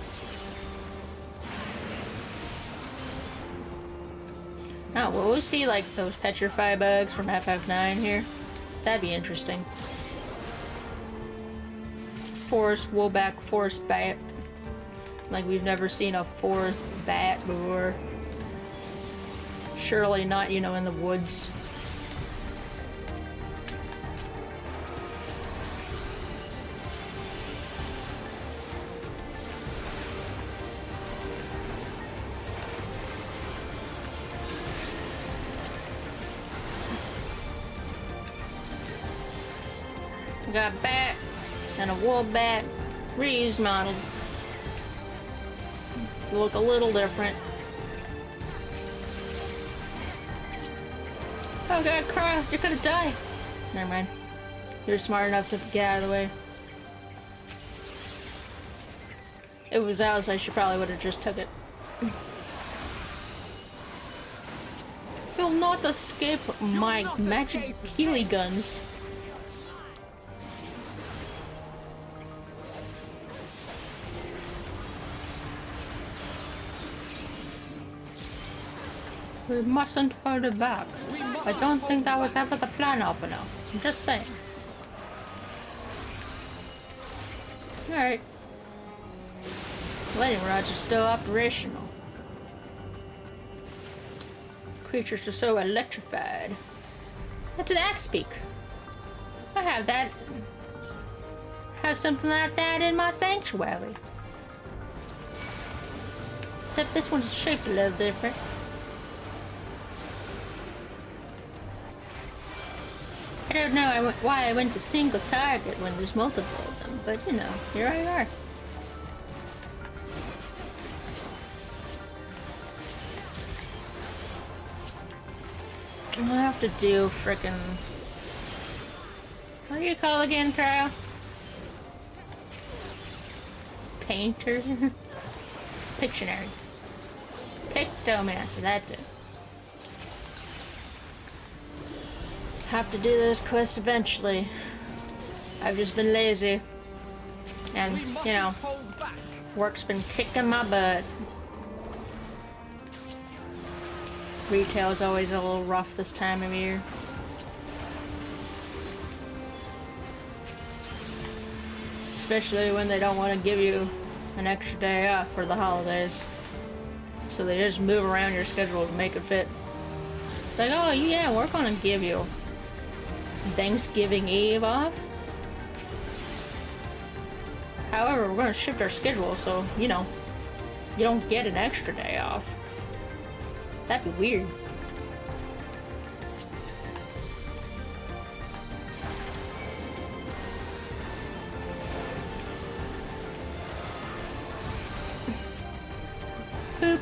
Oh, will we see like those petrify bugs from FF9 here? That'd be interesting. Forest woolback, forest bat. Like we've never seen a forest bat before. Surely not, you know, in the woods. We got a bat and a wool bat. Reused models. look a little different. Oh god, Kara, you're gonna die! Never mind. You're smart enough to get out of the way. If it was ours, I should probably would have just took it. You'll not escape my magic Healy guns. We mustn't hold it back. I don't think that was ever the plan, Alphino. I'm just saying. Alright. Lightning rods are still operational. Creatures are so electrified. That's an axe beak. I have that. Have something like that in my sanctuary. Except this one's shaped a little different. I don't know why I went to single target when there's multiple of them, but you know, here I are. I have to do frickin'... What do you call again, Kyle? Painter? Pictionary. Pictomancer, that's it. Have to do those quests eventually. I've just been lazy. And, you know, work's been kicking my butt. Retail's always a little rough this time of year. Especially when they don't want to give you an extra day off for the holidays. So they just move around your schedule to make it fit. It's like, oh yeah, we're gonna give you Thanksgiving Eve off. However, we're gonna shift our schedule so, you know, you don't get an extra day off. That'd be weird. Boop.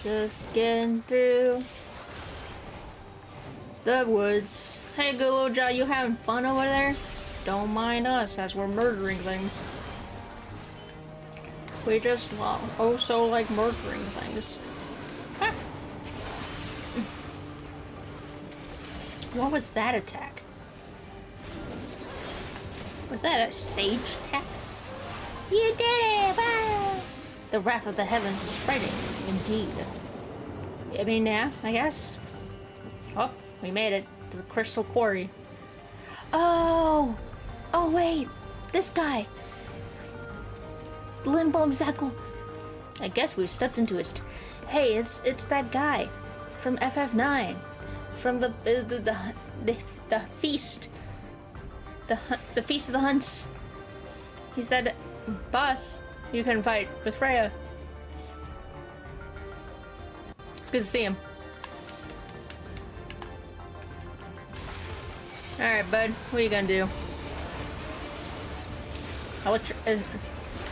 Just getting through the woods. Hey, good little Joe, you having fun over there? Don't mind us as we're murdering things. We just also like murdering things. Ah. What was that attack? Was that a sage attack? You did it! Wow! The wrath of the heavens is spreading, indeed. I mean, yeah, I guess. Oh, we made it to the crystal quarry. Oh! Oh, wait! This guy! Lindblom Zackle! I guess we've stepped into his... Hey, it's that guy from FF9. From the feast. The Feast of the Hunts. He said, boss, you can fight with Freya. It's good to see him. Alright, bud. What are you gonna do?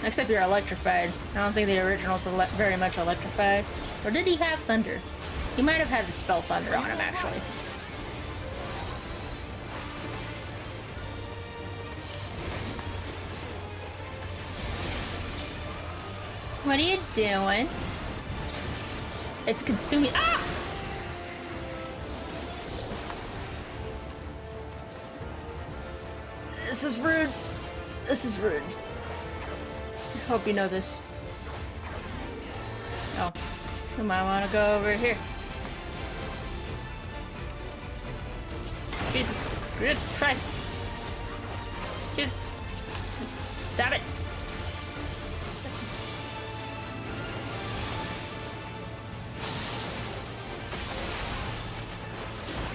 Except you're electrified. I don't think the original's very much electrified. Or did he have thunder? He might have had the spell thunder on him, actually. What are you doing? It's consuming. Ah! This is rude. This is rude. I hope you know this. Oh, you might want to go over here. Jesus, good Christ. Just stop it.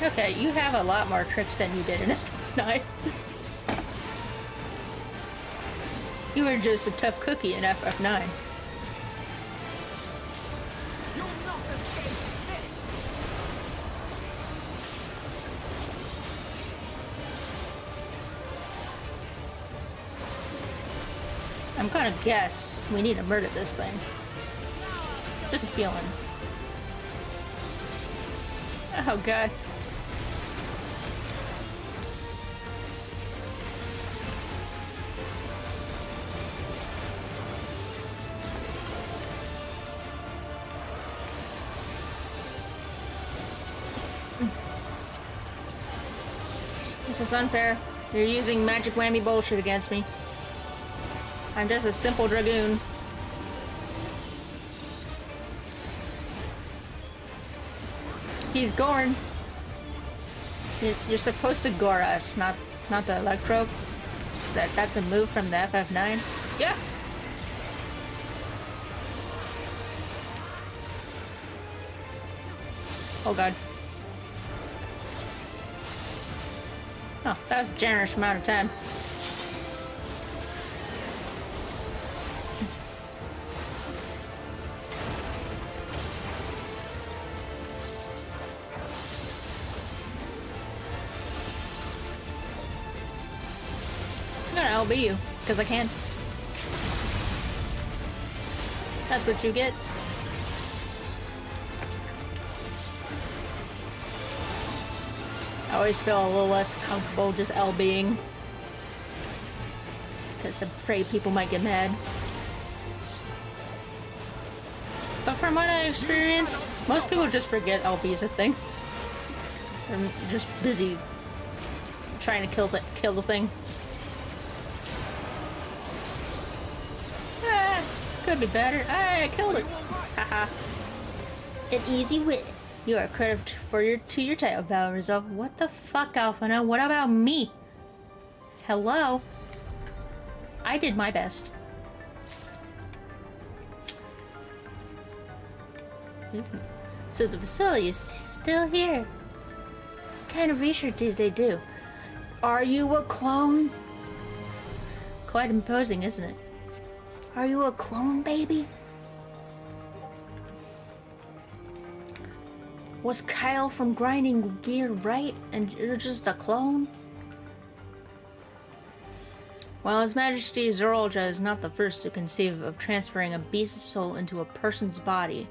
Okay, you have a lot more tricks than you did in FF9. You were just a tough cookie in FF9. You'll not escape. I'm gonna guess we need to murder this thing. Just a feeling. Oh god. This is unfair. You're using magic whammy bullshit against me. I'm just a simple dragoon. He's goring. You're supposed to gore us, not the electro. That's a move from the FF9. Yeah. Oh god. Oh, that was a generous amount of time. I'm gonna LB you, because I can. That's what you get. I always feel a little less comfortable just LBing. Because I'm afraid people might get mad. But from what I experience, most people just forget LB is a thing. They're just busy trying to kill the thing. Ah, could be better. Ah, I killed it. Haha. An easy win. You are credited to your title battle result. What the fuck, Alphana? What about me? Hello? I did my best. So the facility is still here. What kind of research did they do? Are you a clone? Quite imposing, isn't it? Are you a clone, baby? Was Kyle from Grinding Gear right, and you're just a clone? While His Majesty Zorolja is not the first to conceive of transferring a beast's soul into a person's body,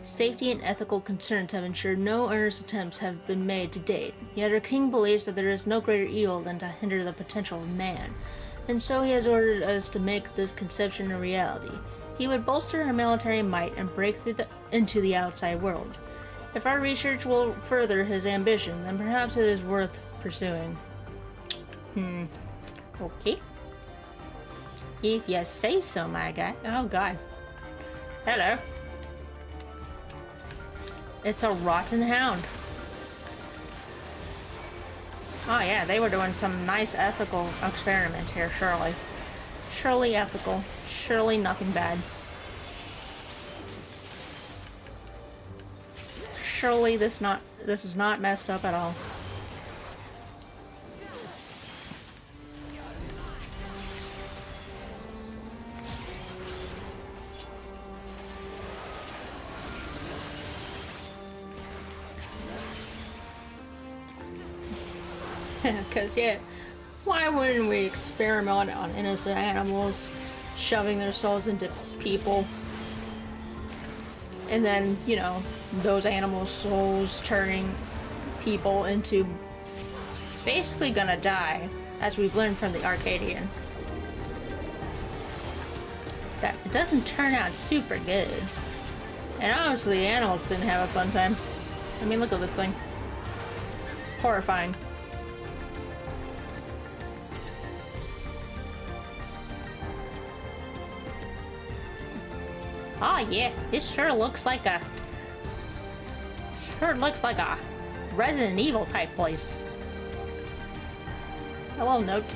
safety and ethical concerns have ensured no earnest attempts have been made to date. Yet our king believes that there is no greater evil than to hinder the potential of man, and so he has ordered us to make this conception a reality. He would bolster our military might and break through into the outside world. If our research will further his ambition, then perhaps it is worth pursuing. Okay. If you say so, my guy. Oh god. Hello. It's a rotten hound. Oh yeah, they were doing some nice ethical experiments here, surely. Surely ethical. Surely nothing bad. Surely this is not messed up at all. Because, yeah, why wouldn't we experiment on innocent animals, shoving their souls into people? And then, you know, those animal souls turning people into basically gonna die, as we've learned from the Arcadian. That it doesn't turn out super good. And obviously the animals didn't have a fun time. I mean, look at this thing. Horrifying. Oh yeah, this sure looks like a Resident Evil type place. Hello, note.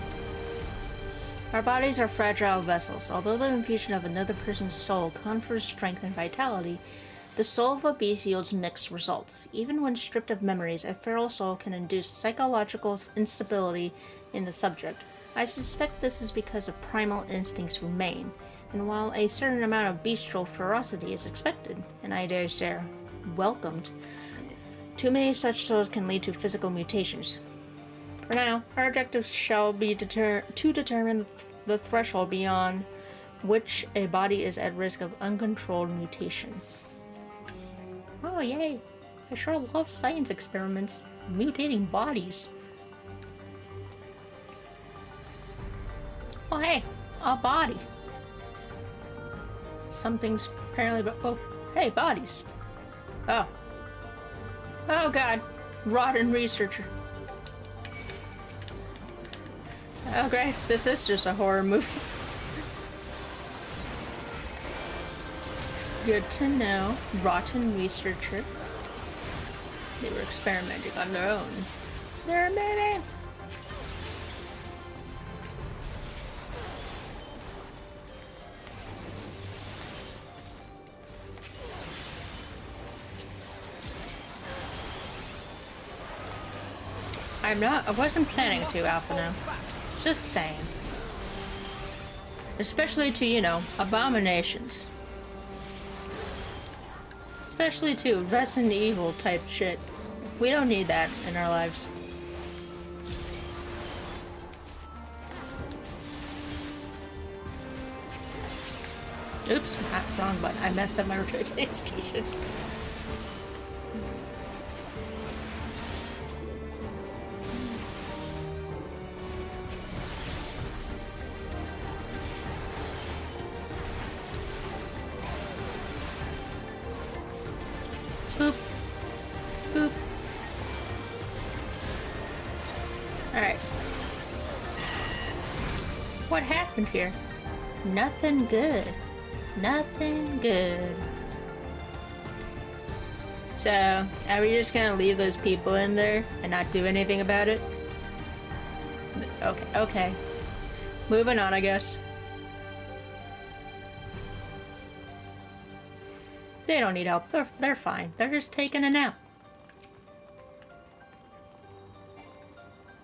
Our bodies are fragile vessels. Although the infusion of another person's soul confers strength and vitality, the soul of a beast yields mixed results. Even when stripped of memories, a feral soul can induce psychological instability in the subject. I suspect this is because of primal instincts remain, and while a certain amount of bestial ferocity is expected, and I dare say welcomed, too many such souls can lead to physical mutations. For now, our objective shall be to determine the threshold beyond which a body is at risk of uncontrolled mutation. Oh, yay. I sure love science experiments. Mutating bodies. Oh, hey. A body. Something's apparently... Oh, hey, bodies. Oh. Oh, God. Rotten researcher. Oh, great. This is just a horror movie. Good to know. Rotten researcher. They were experimenting on their own. They're a baby! I wasn't planning to, Alpha now. Just saying. Especially to, you know, abominations. Especially to Resident Evil type shit. We don't need that in our lives. Oops, wrong button. I messed up my rotation. Boop. Boop. Alright. What happened here? Nothing good. Nothing good. So, are we just gonna leave those people in there and not do anything about it? Okay, okay. Moving on, I guess. They don't need help. They're fine. They're just taking a nap.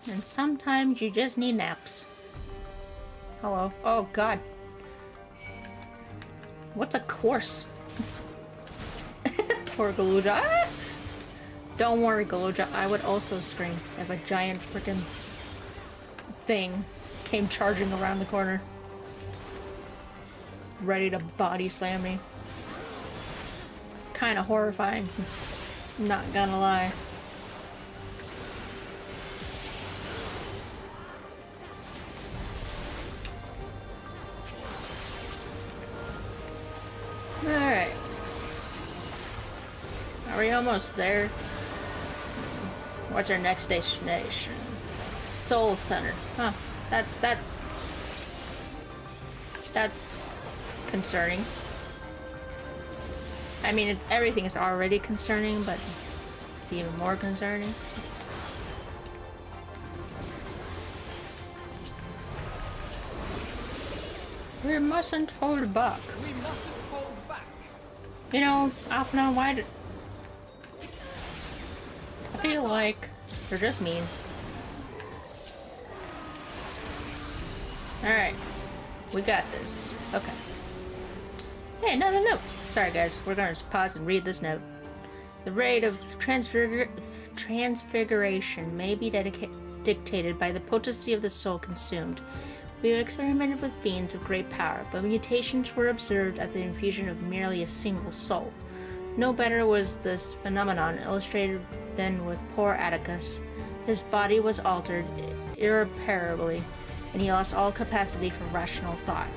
And sometimes you just need naps. Hello. Oh, God. What's a course? Poor Galuja. Ah! Don't worry, Galuja. I would also scream if a giant freaking thing came charging around the corner. Ready to body slam me. Kind of horrifying. Not gonna lie. Alright. Are we almost there? What's our next destination? Soul Center. Huh. That's concerning. I mean, everything is already concerning, but it's even more concerning. We mustn't hold back. We mustn't hold back. You know, Alpha, why did... I feel like they're just mean. Alright. We got this. Okay. Hey, another note! Sorry guys, we're gonna pause and read this note. The rate of transfiguration may be dictated by the potency of the soul consumed. We have experimented with beings of great power, but mutations were observed at the infusion of merely a single soul. No better was this phenomenon illustrated than with poor Atticus. His body was altered irreparably, and he lost all capacity for rational thought.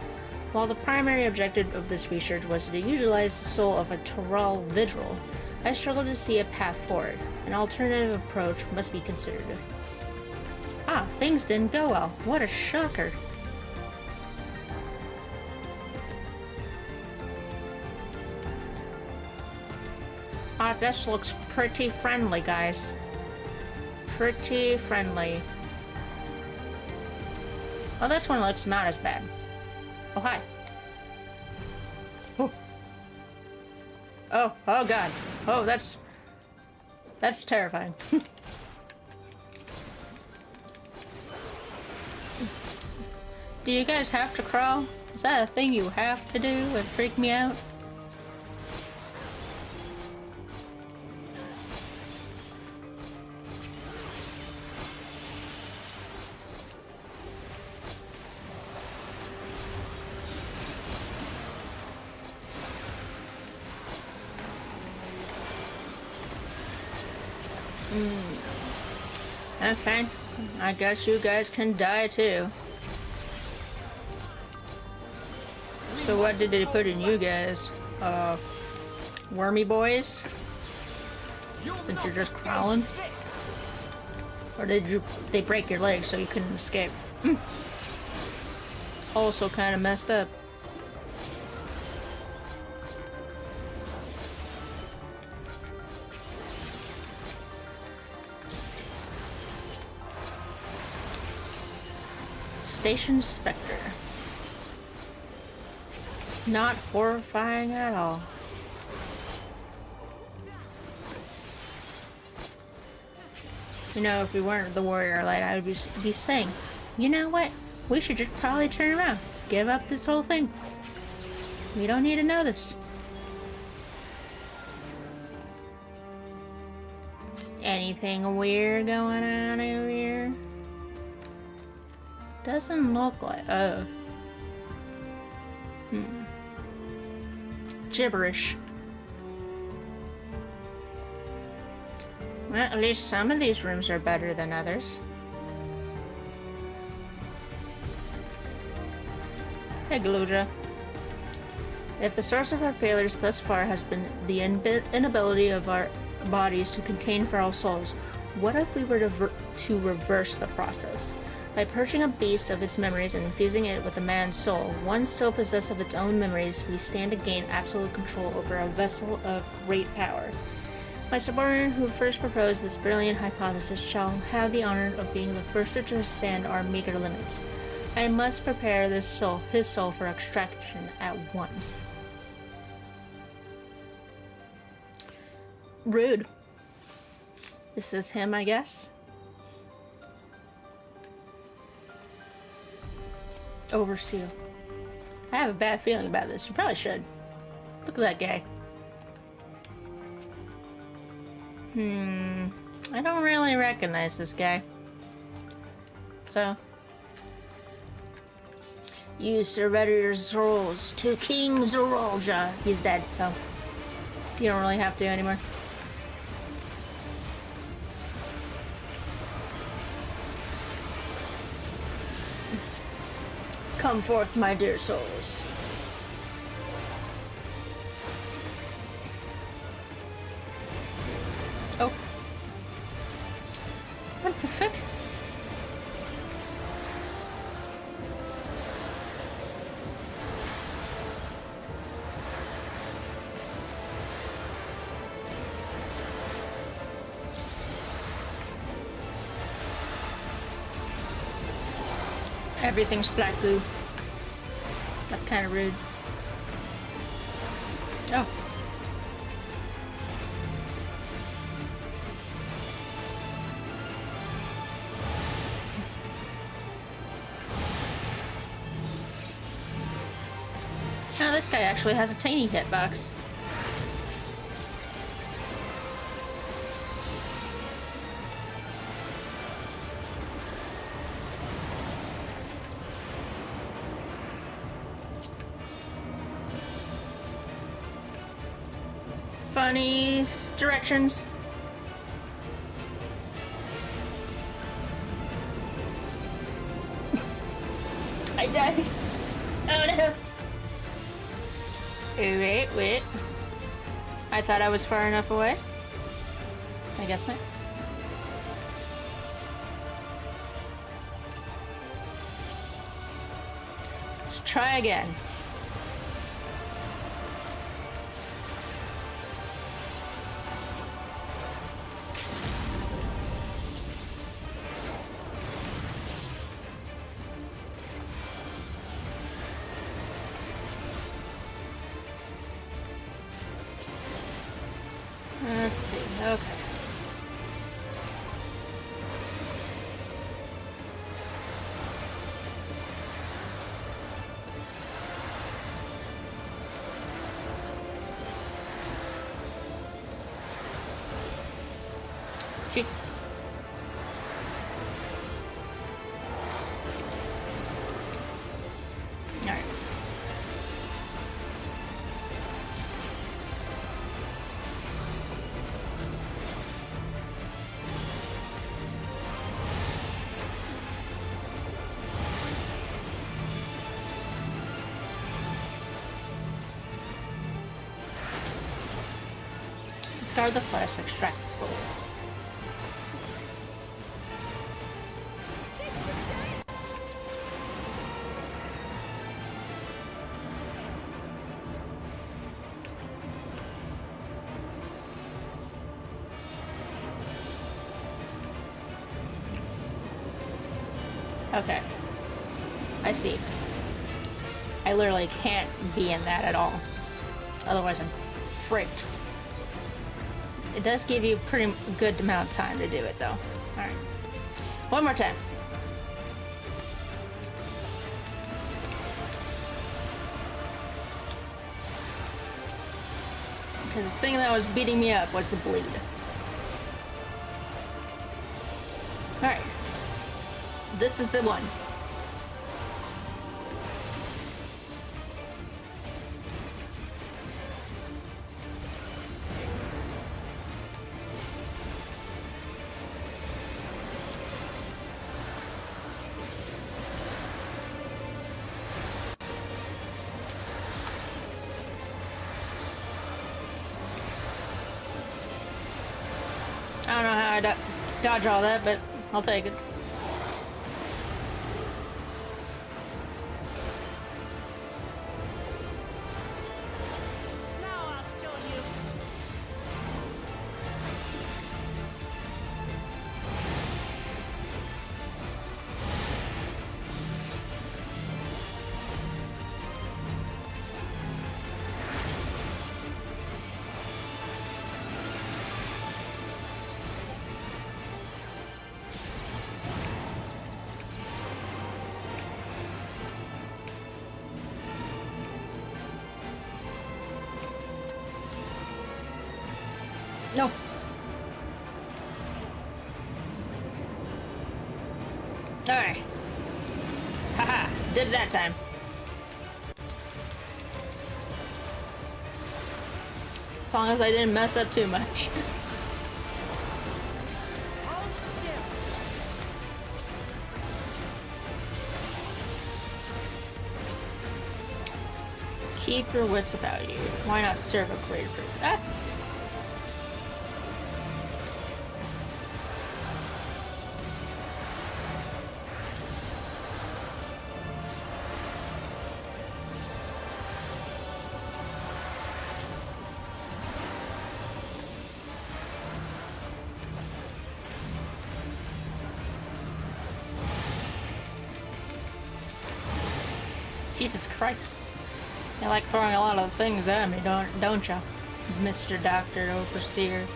While the primary objective of this research was to utilize the soul of a Tyrell Vigil, I struggled to see a path forward. An alternative approach must be considered. Ah, things didn't go well. What a shocker. Ah, this looks pretty friendly, guys. Pretty friendly. Oh, this one looks not as bad. Oh, hi. Oh. Oh, oh God. Oh, that's terrifying. Do you guys have to crawl? Is that a thing you have to do? It freaked me out. That's fine. I guess you guys can die too. So what did they put in you guys? Wormy boys? Since you're just crawling? Or did they break your legs so you couldn't escape? Also kind of messed up. Station Spectre. Not horrifying at all. You know, if we weren't the warrior light, I would be saying, you know what? We should just probably turn around. Give up this whole thing. We don't need to know this. Anything weird going on over here? Doesn't look like... oh. Gibberish. Well, at least some of these rooms are better than others. Hey, Galuja. If the source of our failures thus far has been the inability of our bodies to contain feral souls, what if we were to reverse the process? By purging a beast of its memories and infusing it with a man's soul, one still possessed of its own memories, we stand to gain absolute control over a vessel of great power. My subordinate who first proposed this brilliant hypothesis shall have the honor of being the first to transcend our meager limits. I must prepare his soul for extraction at once. Rude. This is him, I guess. Overseer. I have a bad feeling about this. You probably should. Look at that guy. I don't really recognize this guy. So. You surrender your souls to King Zorolja. He's dead, so you don't really have to anymore. Come forth, my dear souls. Oh. What the fuck? Everything's black goo. That's kind of rude. Oh. Now this guy actually has a tiny hitbox. Funny directions. I died. Oh no. Wait. I thought I was far enough away. I guess not. Let's try again. Let's see, okay. Jesus. Alright. Discard the flesh, extract the soul. Okay. I see. I literally can't be in that at all. Otherwise I'm fricked. It does give you a pretty good amount of time to do it though. Alright. One more time. Because the thing that was beating me up was the bleed. Alright. This is the one. I don't know how I dodge all that, but I'll take it. Now I'll show you. No. Alright. Haha, did it that time. As long as I didn't mess up too much. Hold still. Keep your wits about you. Why not serve a greater purpose? Ah! Jesus Christ. You like throwing a lot of things at me, don't ya? Mr. Doctor Overseer.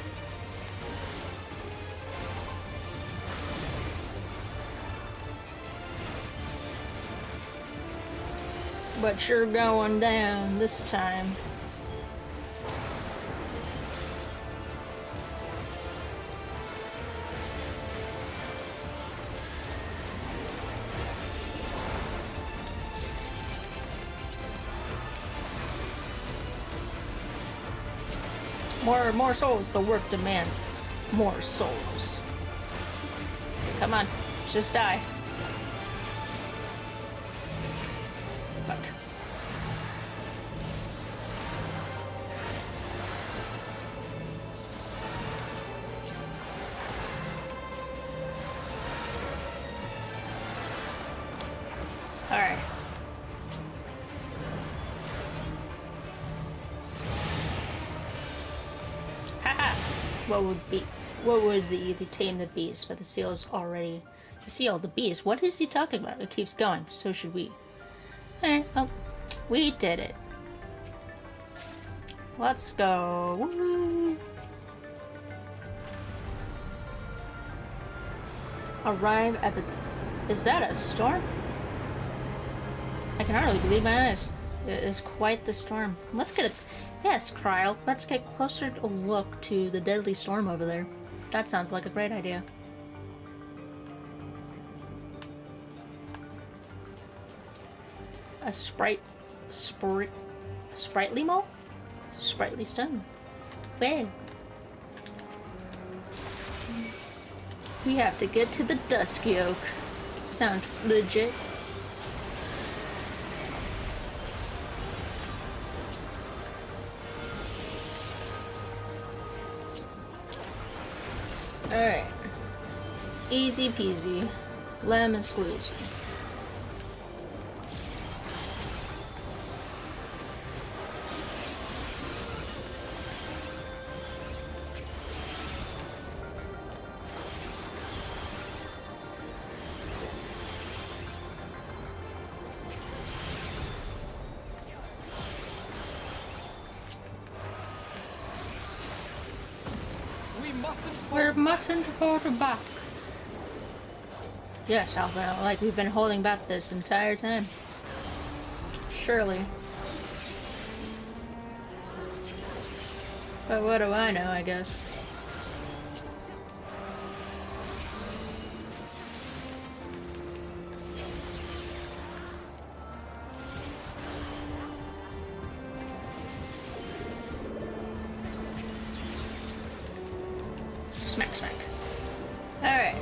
But you're going down this time. More souls. The work demands more souls. Come on, just die. Fuck. All right. What would be the tame the beast, but the seal's already the seal, the beast. What is he talking about? It keeps going. So should we. Alright, well, we did it. Let's go. Woo. Arrive at the. Is that a storm? I can hardly believe my eyes. It is quite the storm. Let's get a. Yes, Kryle. Let's get closer to look to the deadly storm over there. That sounds like a great idea. A sprightly mole? Sprightly stone. Whoa. We have to get to the Dusky Oak. Sounds legit. Alright. Easy peasy. Lemon squeezy. We mustn't hold back. Yes, Alvaro, like we've been holding back this entire time. Surely. But what do I know, I guess. Smack, smack. Alright.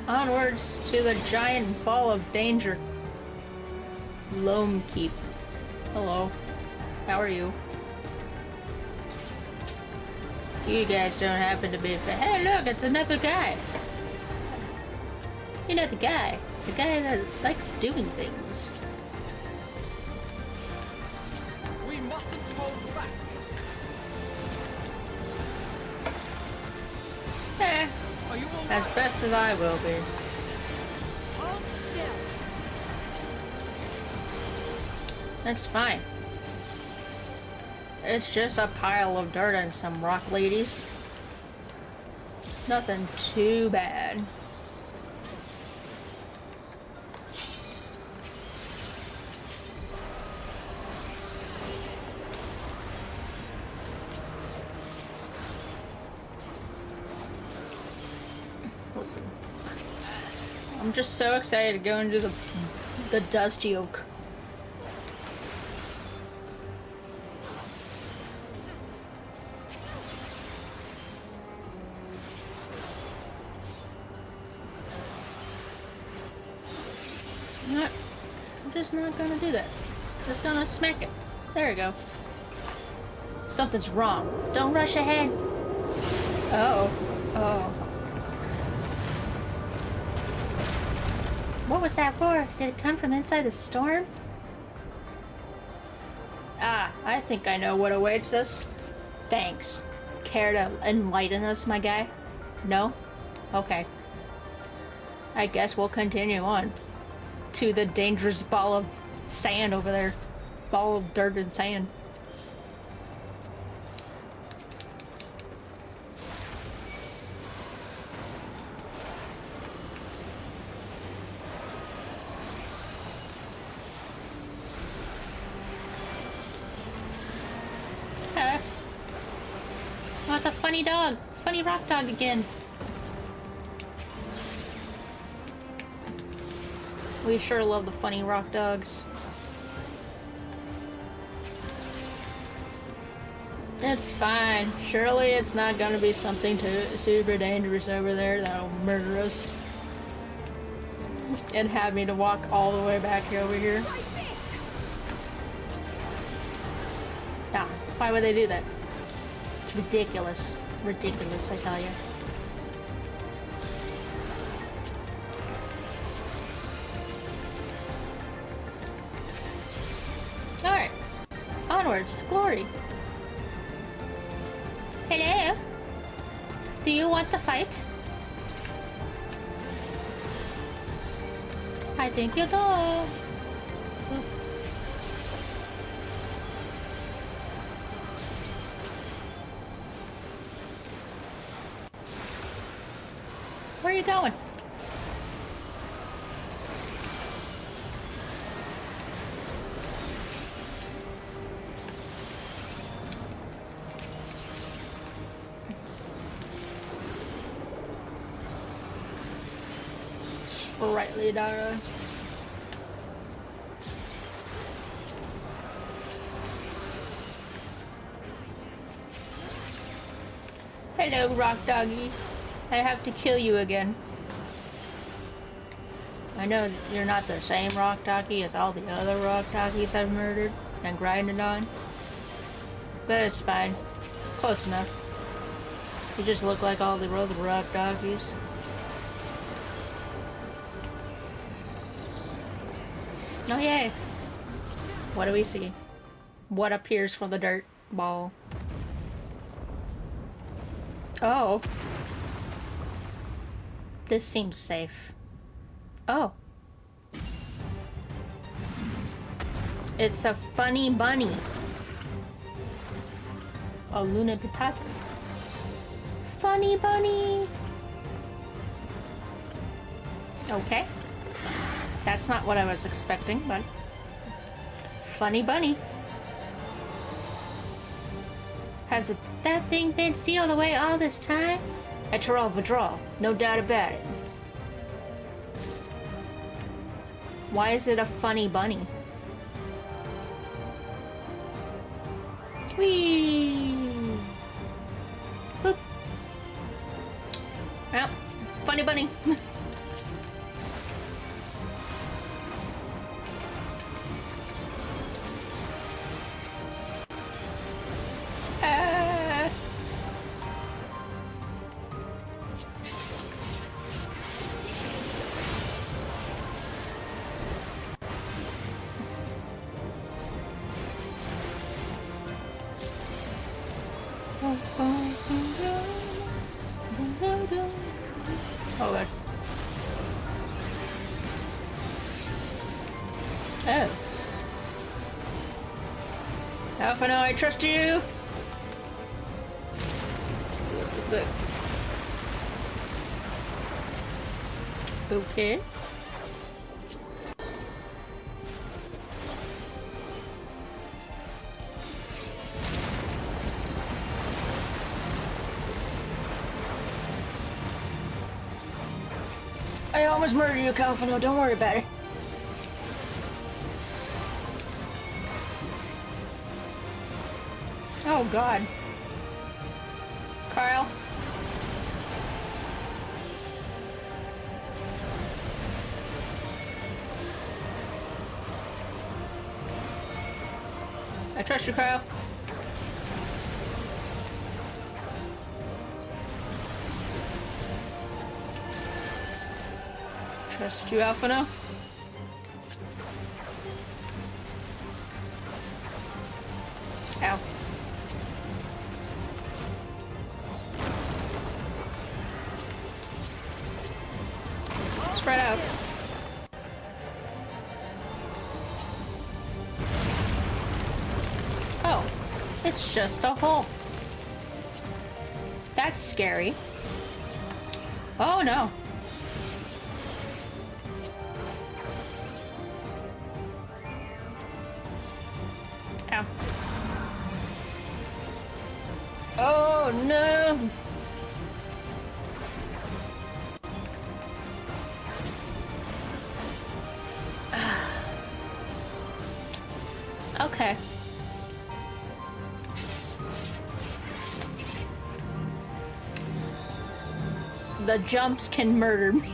Onwards to the giant ball of danger. Loam Keep. Hello. How are you? You guys don't happen to be hey look, it's another guy. You know the guy that likes doing things. We mustn't hold back. Eh, Are you all as best as I will be. Hold still. That's fine. It's just a pile of dirt and some rock ladies. Nothing too bad. Listen. I'm just so excited to go into the dusty oak. Not, I'm just not gonna do that. Just gonna smack it. There we go. Something's wrong. Don't rush ahead. Uh-oh. Oh. What was that roar? Did it come from inside the storm? Ah, I think I know what awaits us. Thanks. Care to enlighten us, my guy? No? Okay. I guess we'll continue on to the dangerous ball of sand over there. Ball of dirt and sand. Oh, it's a funny dog. Funny rock dog again. We sure love the funny rock dogs. It's fine. Surely it's not gonna be something too super dangerous over there that'll murder us. And have me to walk all the way back over here. Yeah, why would they do that? It's ridiculous. Ridiculous, I tell you. Alright. Onwards to glory. Hello? Do you want to fight? I think you do. Oop. Where are you going? Sprightly Dara. Hello, rock doggy. I have to kill you again. I know you're not the same rock doggy as all the other rock doggies I've murdered and grinded on, but it's fine. Close enough. You just look like all the other rock doggies. Oh yay! What do we see? What appears from the dirt ball? Oh. This seems safe. Oh. It's a funny bunny. A Luna Potato. Funny bunny. Okay. That's not what I was expecting, but funny bunny. Has that thing been sealed away all this time? A Terrell withdrawal, no doubt about it. Why is it a funny bunny? Whee! Boop. Well, funny bunny. Oh god. Oh. Alpha, no, I trust you. What the fuck? Okay. I almost murdered you, Calvino. Don't worry about it. Oh, God. Kyle. I trust you, Kyle. Trust you, Alphino. Ow. Spread out. Oh, it's just a hole. That's scary. Oh no. Ow. Oh no. Okay. The jumps can murder me.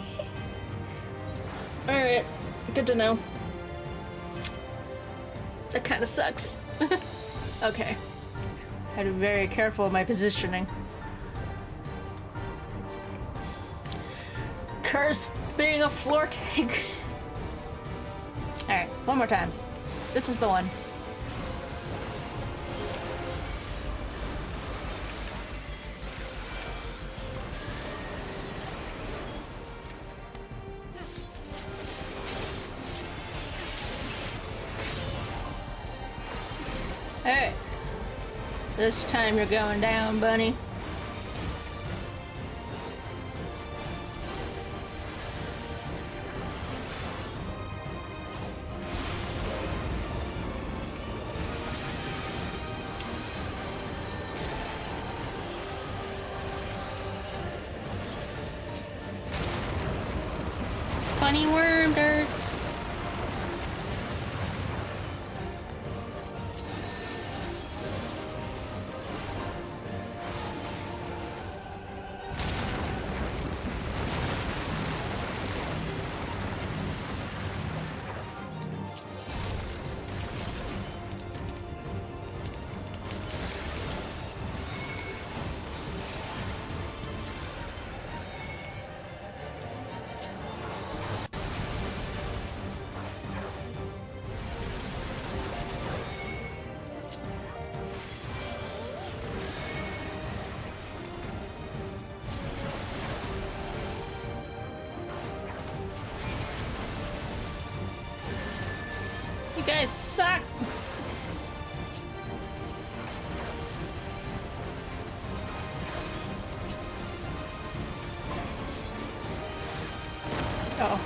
Alright, good to know. That kind of sucks. Okay. I had to be very careful of my positioning. Curse being a floor tank. Alright, one more time. This is the one. Alright. This time you're going down, bunny. Funny worm darts. guys suck. Oh.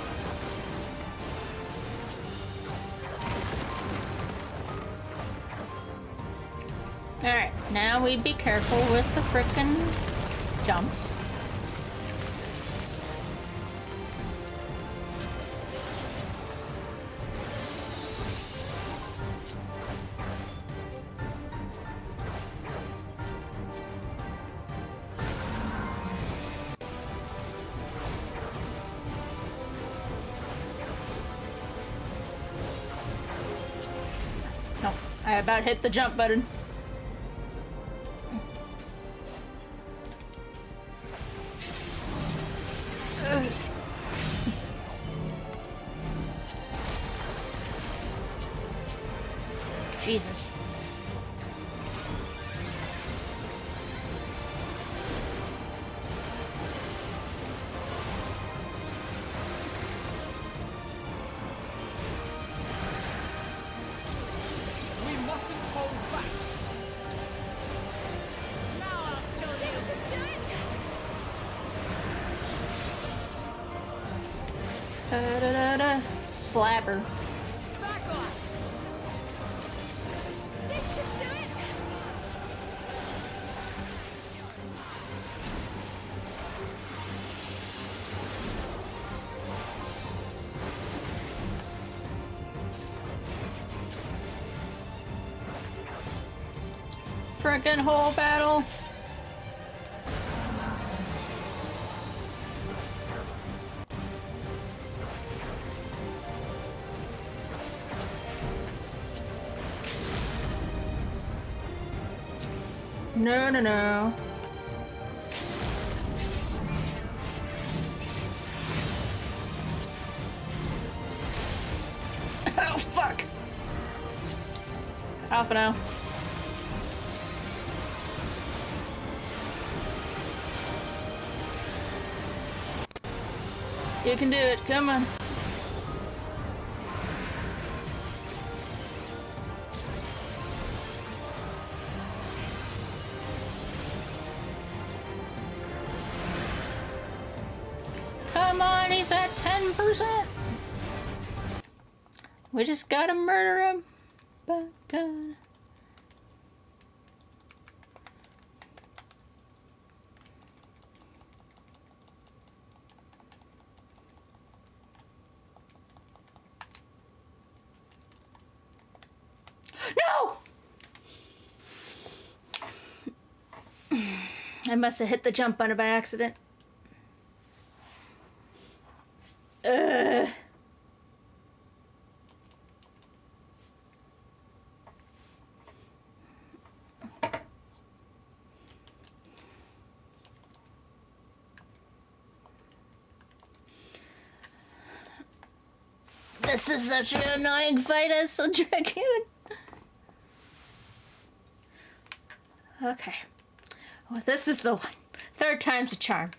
Alright, now we be careful with the frickin' jumps. No, I about hit the jump button. Jesus. We mustn't hold back. Now I'll show you. This should do it. Da-da-da-da. Slapper. Back off. This should do it. Frickin' whole battle. No, no, no. Oh, fuck. Alpha now. You can do it. Come on. Come on, he's at 10%. We just gotta murder him. Ba-da. No! I must have hit the jump button by accident. Ugh. This is such an annoying fight as a dragoon. Okay. Well, this is the one. Third time's a charm.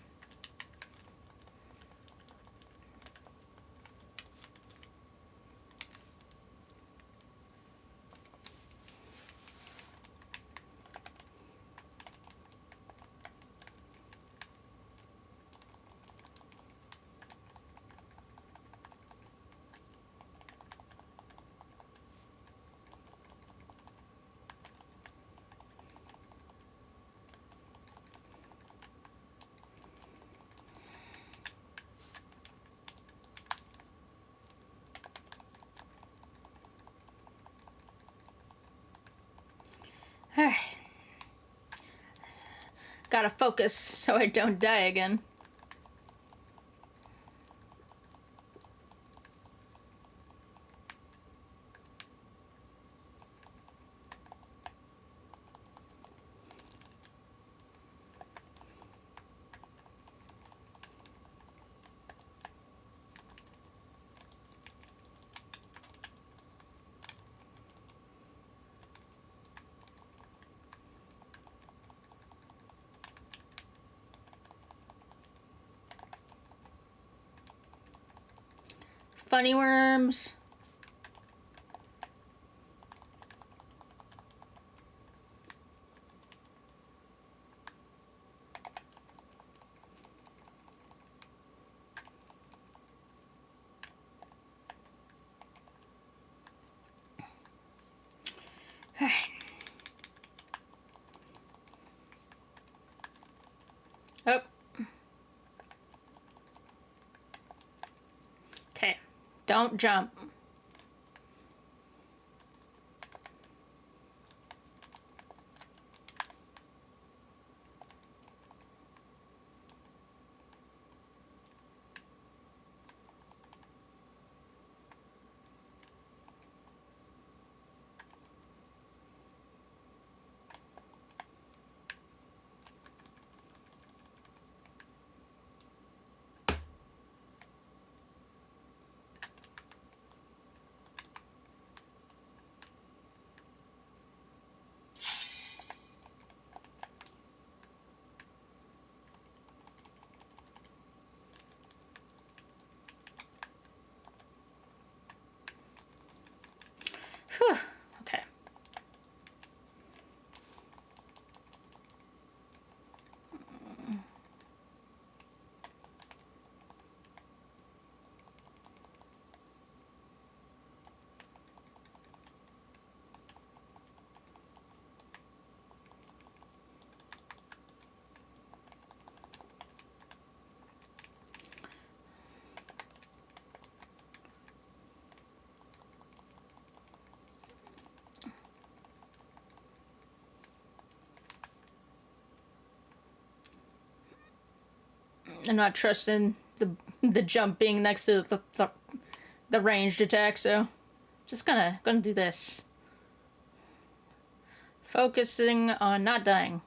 Alright. Gotta focus so I don't die again. Funny worms. Oh. Okay. Don't jump. Whew. Okay. I'm not trusting the jump being next to the ranged attack, so just gonna do this. Focusing on not dying.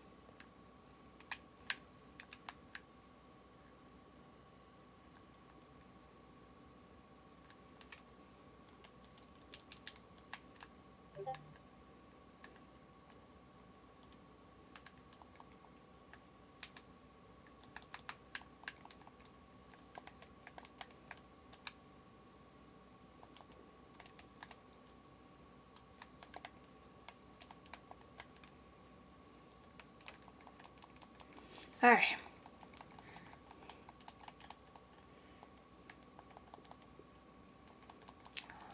Alright.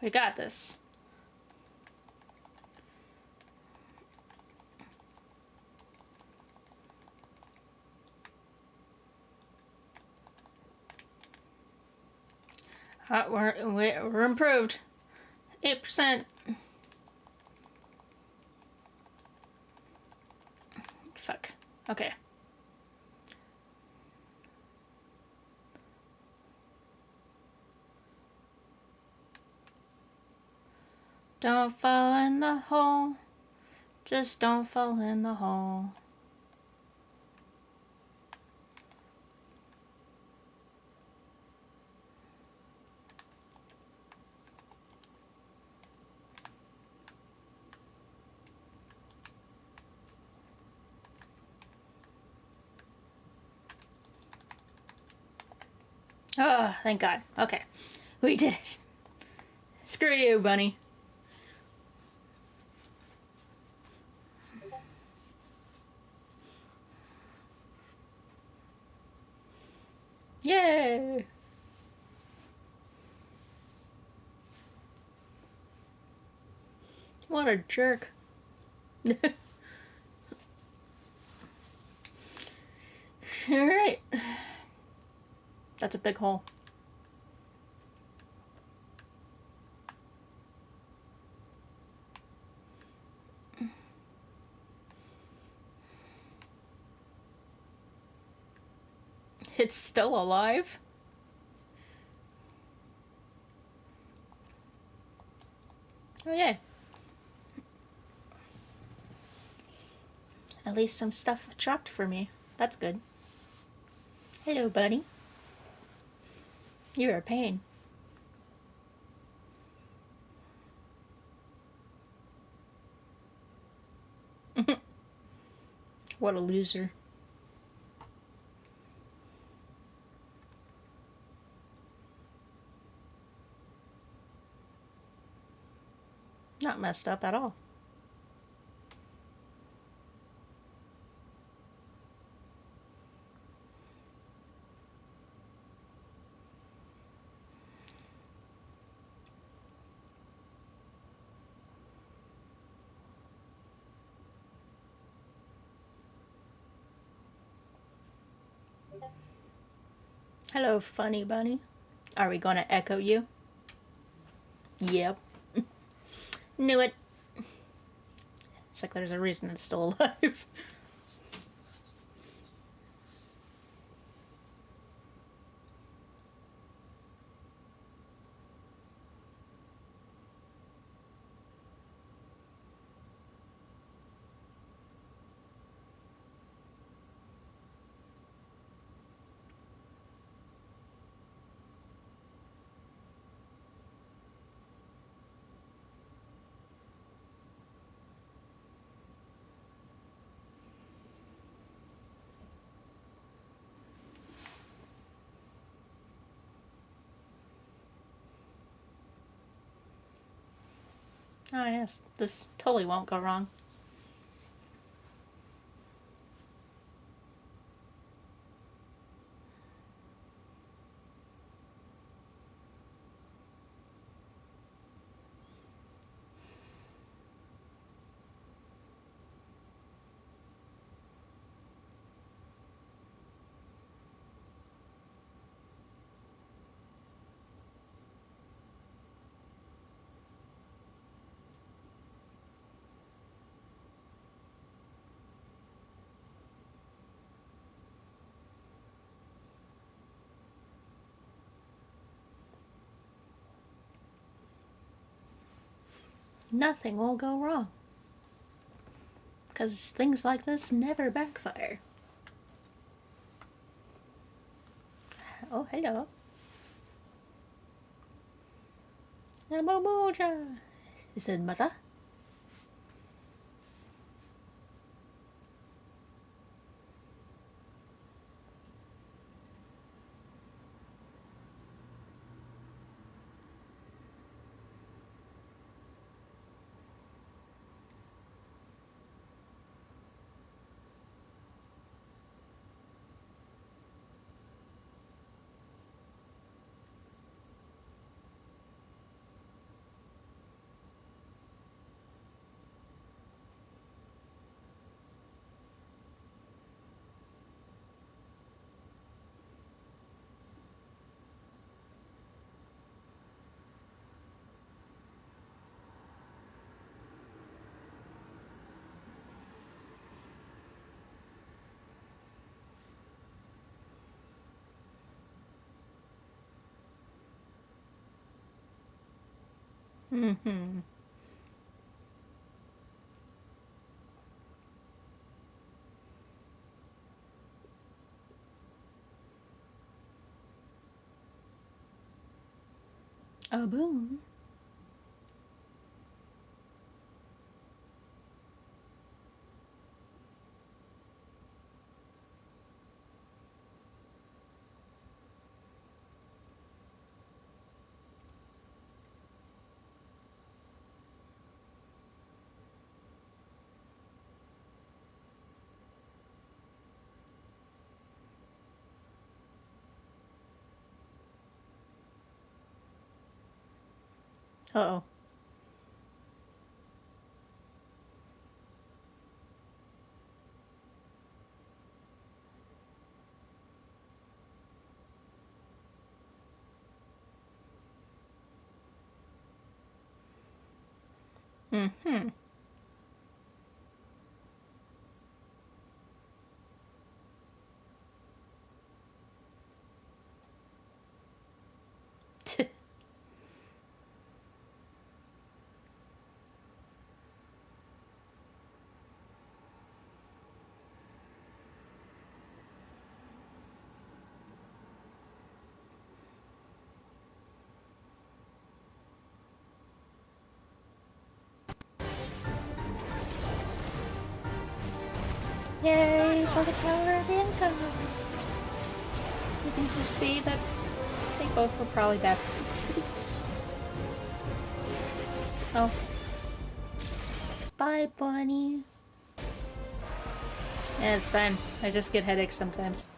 We got this. We're improved. 8%. Fuck. Okay. Don't fall in the hole. Just don't fall in the hole. Oh, thank God. Okay. We did it. Screw you, bunny. Yay! What a jerk. Alright. That's a big hole. It's still alive? Oh, yeah. At least some stuff dropped for me. That's good. Hello, buddy. You're a pain. What a loser. Not messed up at all. Hello, funny bunny. Are we gonna echo you? Yep. Knew it. It's like there's a reason it's still alive. Oh yes, this totally won't go wrong. Nothing will go wrong. Because things like this never backfire. Oh, hello. Namomoja. Is it mother? Mm-hmm. A boom. Uh-oh. Mm-hmm. Yay for the power of income! You can just see that they both were probably bad. Oh. Bye, bunny. Yeah, it's fine. I just get headaches sometimes.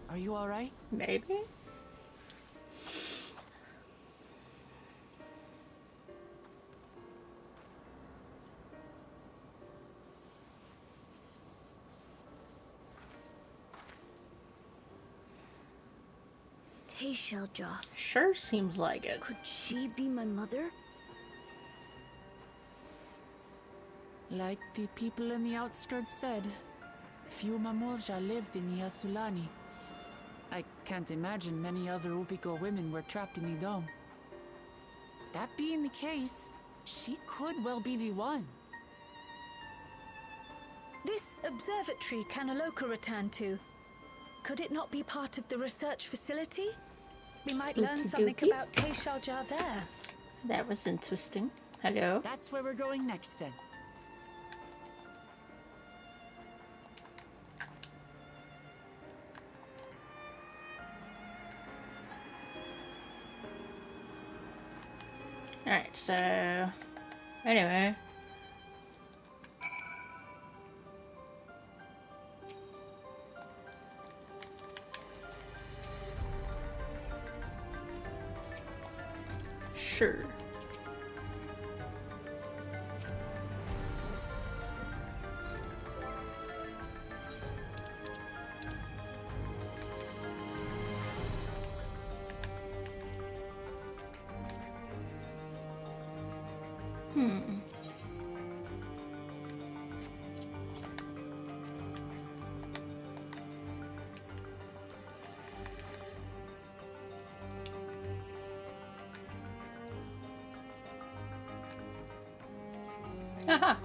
Are you alright? Maybe? Tayshelja. Sure seems like it. Could she be my mother? Like the people in the outskirts said, few Mamulja lived in the Yasulani. I can't imagine many other Upico women were trapped in the dome. That being the case, she could well be the one. This observatory Kanaloka returned to, could it not be part of the research facility? We might learn Okie something dokie. about Tayshelja there. That was interesting. Hello? That's where we're going next then. Alright, so... Anyway. Sure. Aha!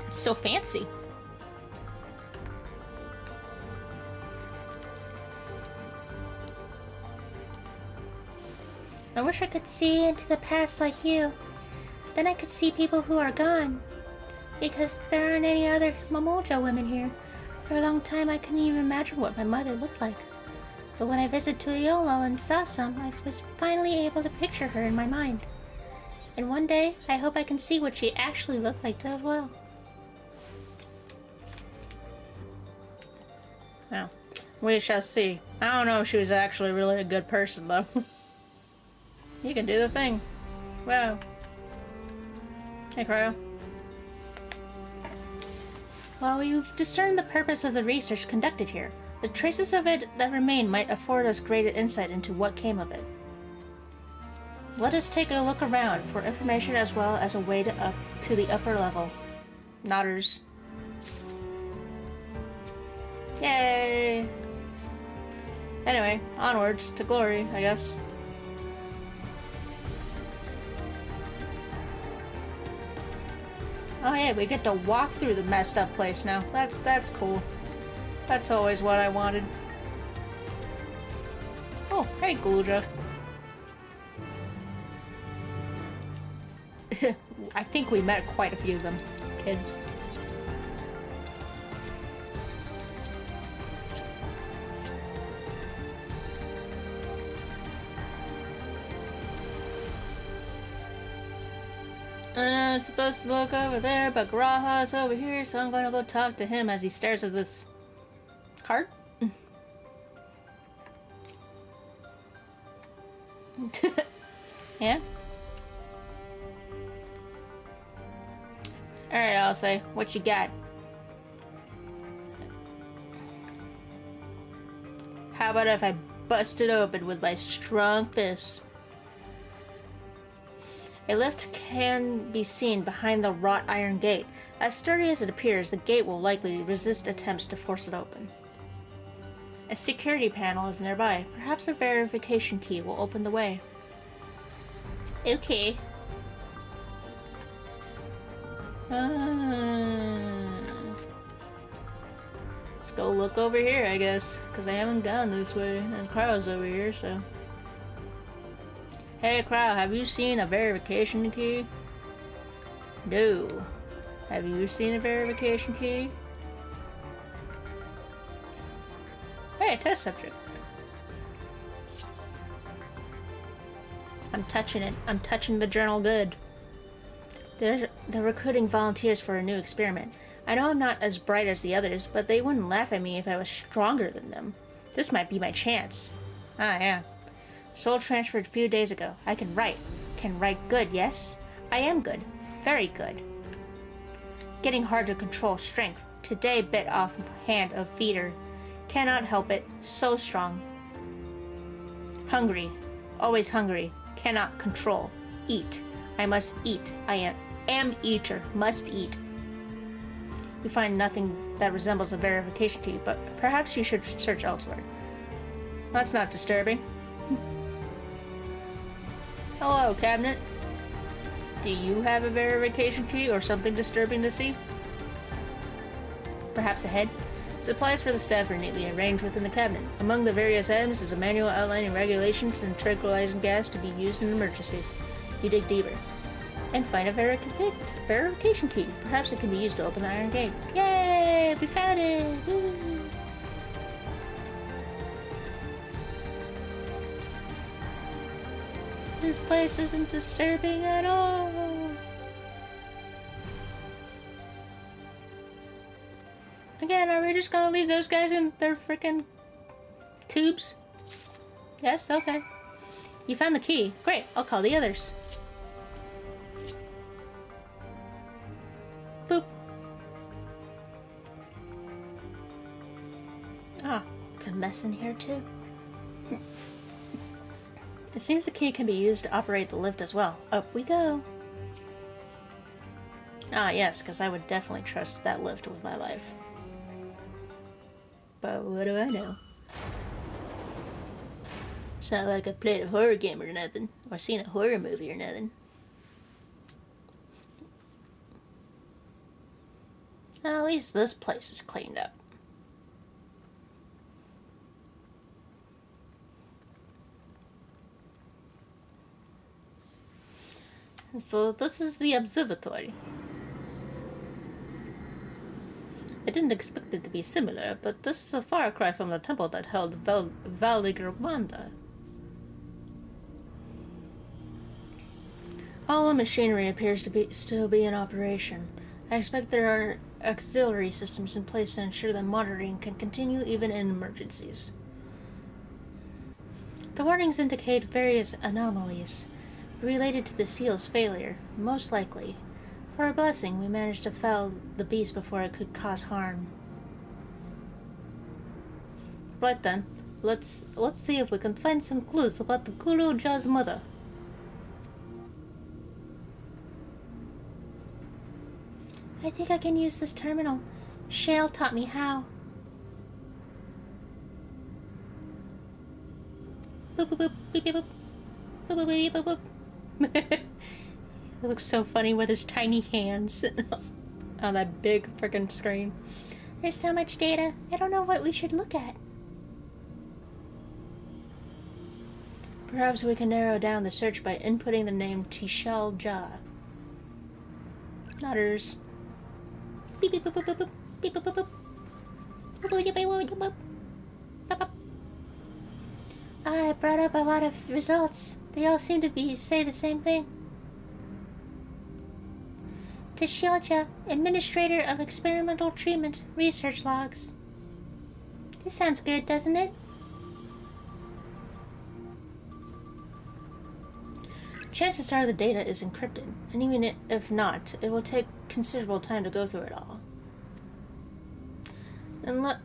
It's so fancy. I wish I could see into the past like you. Then I could see people who are gone. Because there aren't any other Mamulja women here. For a long time I couldn't even imagine what my mother looked like. But when I visited Tuiolo and saw some, I was finally able to picture her in my mind. And one day, I hope I can see what she actually looked like as well. Well, we shall see. I don't know if she was actually really a good person, though. You can do the thing. Wow. Hey, Cryo. While we've discerned the purpose of the research conducted here, the traces of it that remain might afford us greater insight into what came of it. Let us take a look around for information as well as a way to the upper level. Nodders. Yay! Anyway, onwards to glory, I guess. Oh yeah, we get to walk through the messed up place now. That's cool. That's always what I wanted. Oh, hey Gluja. I think we met quite a few of them, kid. I'm supposed to look over there, but Garaha's over here, so I'm gonna go talk to him as he stares at this card. Yeah? Alright, I'll say, what you got? How about if I bust it open with my strong fists? A lift can be seen behind the wrought iron gate. As sturdy as it appears, the gate will likely resist attempts to force it open. A security panel is nearby. Perhaps a verification key will open the way. Okay. Let's go look over here, I guess. Because I haven't gone this way. And Crow's over here, so... Hey, Crow, have you seen a verification key? No. Have you seen a verification key? Hey, test subject. I'm touching it. I'm touching the journal good. They're recruiting volunteers for a new experiment. I know I'm not as bright as the others, but they wouldn't laugh at me if I was stronger than them. This might be my chance. Ah, yeah. Soul transferred a few days ago. I can write. Can write good, yes? I am good. Very good. Getting hard to control strength. Today bit off hand of feeder. Cannot help it. So strong. Hungry. Always hungry. Cannot control. Eat. I must eat. I am eater. Must eat. You find nothing that resembles a verification key, but perhaps you should search elsewhere. That's not disturbing. Hello, cabinet. Do you have a verification key or something disturbing to see? Perhaps ahead? Supplies for the staff are neatly arranged within the cabinet. Among the various items is a manual outlining regulations and tranquilizing gas to be used in emergencies. You dig deeper and find a verification key. Perhaps it can be used to open the iron gate. Yay! We found it! Woo. This place isn't disturbing at all. Again, are we just gonna leave those guys in their freaking tubes? Yes, okay. You found the key. Great, I'll call the others. Boop. Ah, it's a mess in here too. It seems the key can be used to operate the lift as well. Up we go. Ah, yes, because I would definitely trust that lift with my life. But what do I know? It's not like I've played a horror game or nothing, or seen a horror movie or nothing. Well, at least this place is cleaned up. So this is the observatory. I didn't expect it to be similar, but this is a far cry from the temple that held Valigravanda. All the machinery appears to still be in operation. I expect there are auxiliary systems in place to ensure that monitoring can continue even in emergencies. The warnings indicate various anomalies related to the seal's failure, most likely. For a blessing, we managed to fell the beast before it could cause harm. Right then, let's see if we can find some clues about the Guru Ja's mother. I think I can use this terminal. Shale taught me how. Boop boop boop beep beep boop. Boop boop beep boop boop. It looks so funny with his tiny hands on that big frickin' screen. There's so much data. I don't know what we should look at. Perhaps we can narrow down the search by inputting the name Tishal Ja. Nodders. Beep beep boop boop boop boop. Beep boop boop boop. Boop boop boop boop boop boop. Boop boop. I brought up a lot of results. They all seem to say the same thing. Tishilja, Administrator of Experimental Treatment, Research Logs. This sounds good, doesn't it? Chances are the data is encrypted, and even if not, it will take considerable time to go through it all. Then let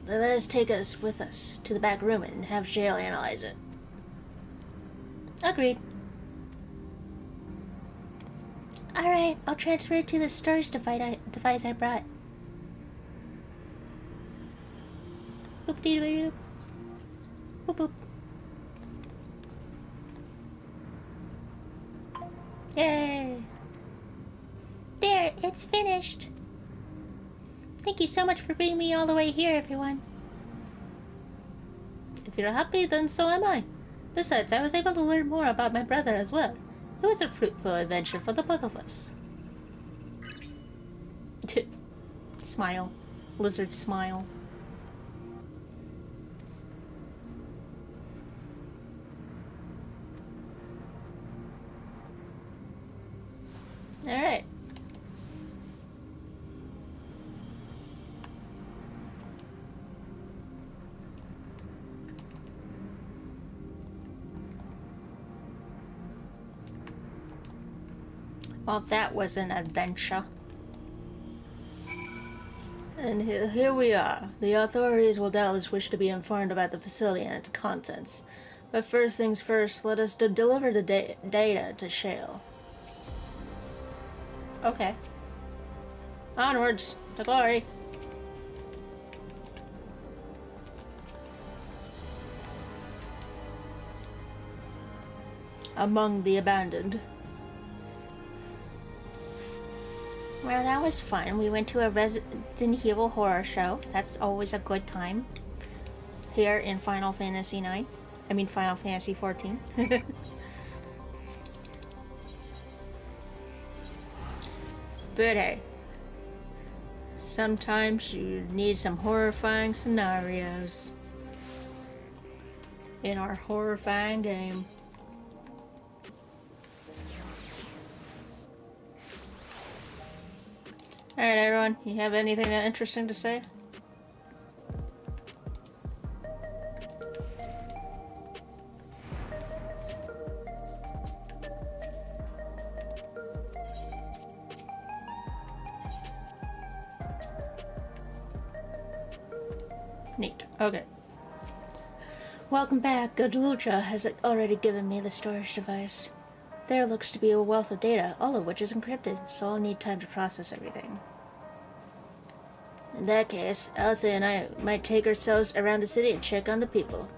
us take us with us to the back room and have Jail analyze it. Agreed. Alright, I'll transfer it to the storage device I brought. Boop dee doo. Boop boop. Yay! There, it's finished. Thank you so much for bringing me all the way here, everyone. If you're happy, then so am I. Besides, I was able to learn more about my brother as well. It was a fruitful adventure for the both of us. Smile. Lizard smile. Alright. Well, that was an adventure. And here we are. The authorities will doubtless wish to be informed about the facility and its contents. But first things first, let us deliver the data to Shale. Okay. Onwards to glory. Among the abandoned. Well, that was fun. We went to a Resident Evil horror show. That's always a good time. Here in Final Fantasy 9. I mean Final Fantasy 14. But hey, sometimes you need some horrifying scenarios in our horrifying game. Alright everyone, you have anything interesting to say? Neat. Okay. Welcome back. Good Lucha has already given me the storage device. There looks to be a wealth of data, all of which is encrypted, so I'll need time to process everything. In that case, Elsa and I might take ourselves around the city and check on the people.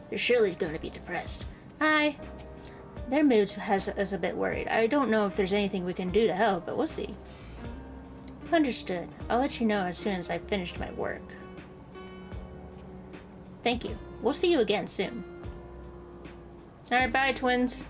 They're surely going to be depressed. Their mood has us a bit worried. I don't know if there's anything we can do to help, but we'll see. Understood. I'll let you know as soon as I've finished my work. Thank you. We'll see you again soon. Alright, bye, twins.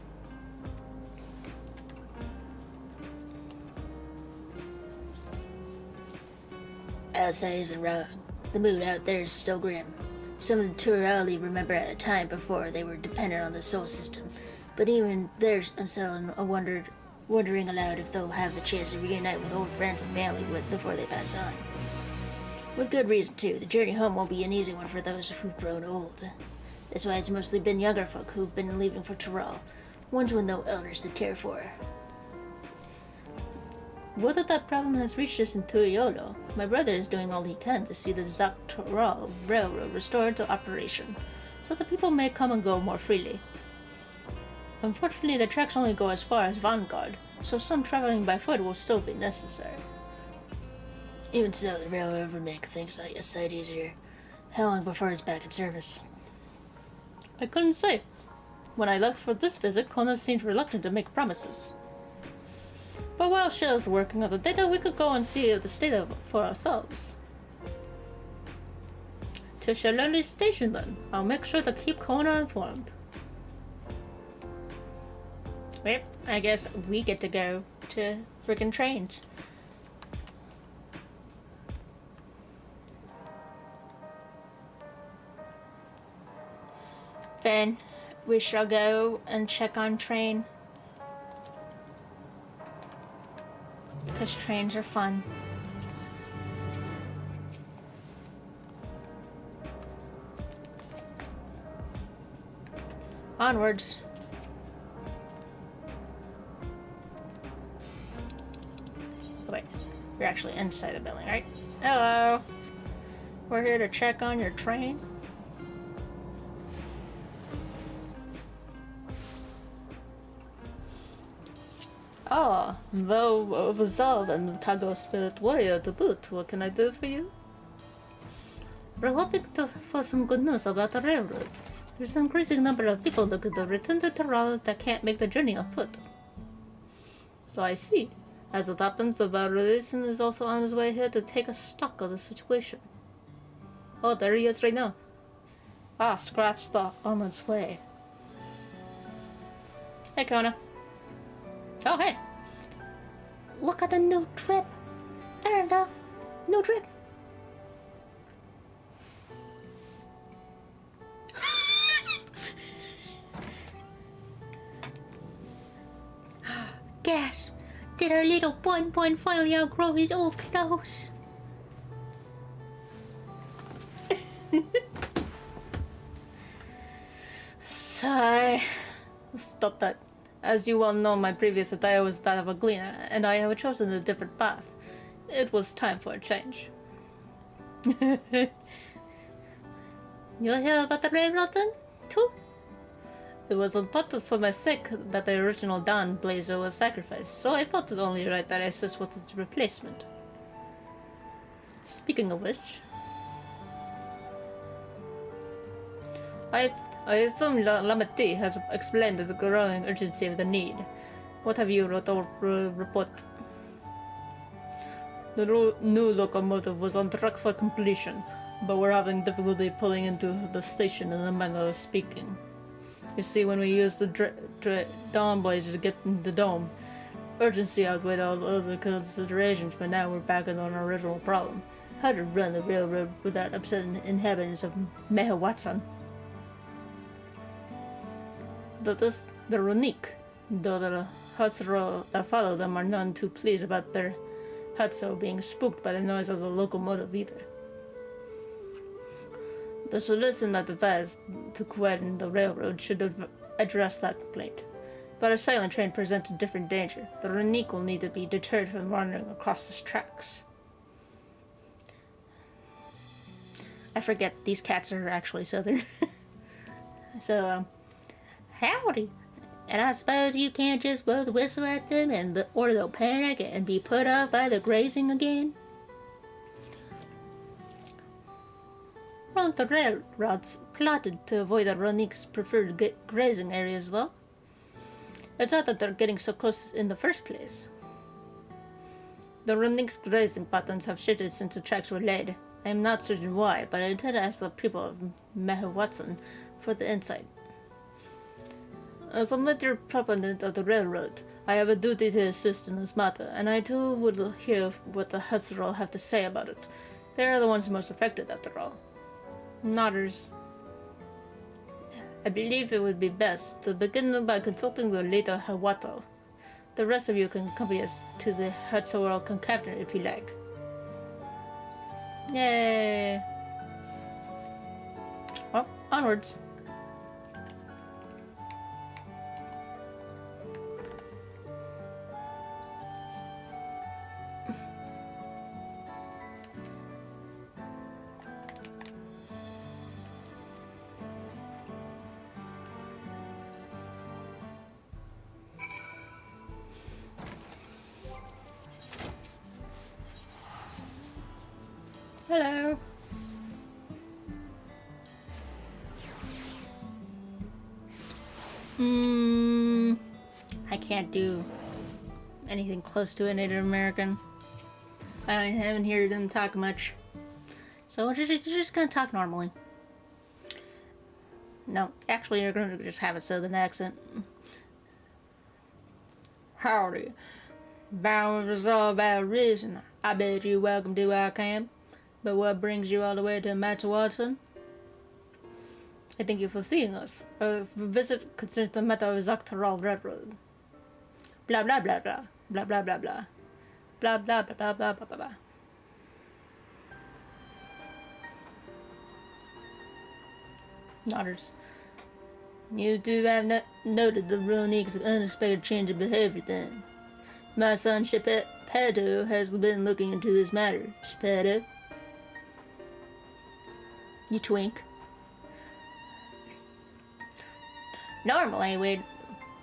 Elsa isn't wrong. The mood out there is still grim. Some of the Turali remember at a time before they were dependent on the soul system, but even they're unsettled and wondering aloud if they'll have the chance to reunite with old friends and family before they pass on. With good reason, too. The journey home won't be an easy one for those who've grown old. That's why it's mostly been younger folk who've been leaving for Tural, ones with no elders to care for. Whether that problem has reached us in Turiolo, my brother is doing all he can to see the Tural Railroad restored to operation, so the people may come and go more freely. Unfortunately, the tracks only go as far as Vanguard, so some traveling by foot will still be necessary. Even so, the railroad would make things like a sight easier. How long before it's back in service? I couldn't say. When I left for this visit, Kona seemed reluctant to make promises. But while Shell's working on the data, we could go and see the state of it for ourselves. To Shalali Station then. I'll make sure to keep Kona informed. Yep, I guess we get to go to friggin' trains. Then we shall go and check on train. Because trains are fun. Onwards. Oh, wait, you're actually inside the building, right? Hello. We're here to check on your train. Ah, though Vazal and Kago Spirit Warrior to boot, what can I do for you? We're hoping for some good news about the railroad. There's an increasing number of people looking to return to Terral that can't make the journey on foot. So I see. As it happens, the Valrelation is also on his way here to take a stock of the situation. Oh, there he is right now. Ah, Scratch on its way. Hey, Kona. Oh, hey. Look at the new trip. Arendelle, new trip. Gasp! Did our little Bun finally outgrow his old clothes? Sigh. Stop that. As you well know, my previous attire was that of a gleaner, and I have chosen a different path. It was time for a change. You hear about the railroad then, too? It was important for my sake that the original Dawn Blazer was sacrificed, so I felt it only right that I assist with its replacement. Speaking of which, I assume Lamati has explained the growing urgency of the need. What have you wrote or report? The new locomotive was on track for completion, but we're having difficulty pulling into the station in the manner of speaking. You see, when we used the Dawn Blazer to get in the dome, urgency outweighed all other considerations, but now we're back on our original problem. How to run the railroad without upsetting the inhabitants of Mehawatson. The Runique, though the Hutso that follow them are none too pleased about their Hutso being spooked by the noise of the locomotive either. The solution that devised to quieten the railroad should address that complaint. But a silent train presents a different danger. The Runique will need to be deterred from wandering across the tracks. I forget these cats are actually southern. So, howdy. And I suppose you can't just blow the whistle at them or they'll panic and be put off by the grazing again? Weren't the railroads plotted to avoid the Runique's preferred grazing areas, though? It's not that they're getting so close in the first place. The Runique's grazing patterns have shifted since the tracks were laid. I am not certain why, but I intend to ask the people of Mehawatson for the insight. As a major proponent of the railroad, I have a duty to assist in this matter, and I too would hear what the Hutso have to say about it. They are the ones most affected, after all. Nodders. I believe it would be best to begin by consulting the later Hawato. The rest of you can accompany us to the Hutso Concatenator if you like. Yay! Well, onwards. Hello. I can't do anything close to a Native American. I haven't heard them talk much. So we're just gonna talk normally. No, actually you're gonna just have a southern accent. Howdy. Bound was all about reason. I bet you're welcome to our camp. But what brings you all the way to Mehawatson? I thank you for seeing us. Our visit concerns the matter of Zaktaral Railroad. Blah blah blah blah. Blah blah blah blah. Blah blah blah blah blah blah blah. Nodders. You do have noted the Runique's unexpected change of behavior then. My son Shepetto has been looking into this matter. Shepetto? You twink. Normally, we'd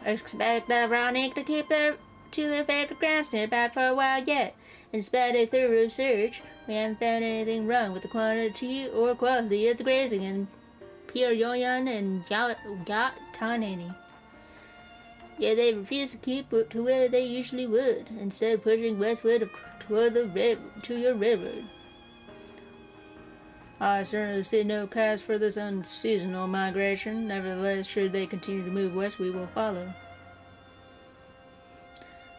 expect the Runique to keep their favorite grounds nearby for a while yet. In spite of thorough search, we haven't found anything wrong with the quantity or quality of the grazing in Pyongyang and Yatanani. Yet they refuse to keep to where they usually would, instead pushing westward toward to your railroad. I certainly see no cause for this unseasonal migration. Nevertheless, should they continue to move west, we will follow.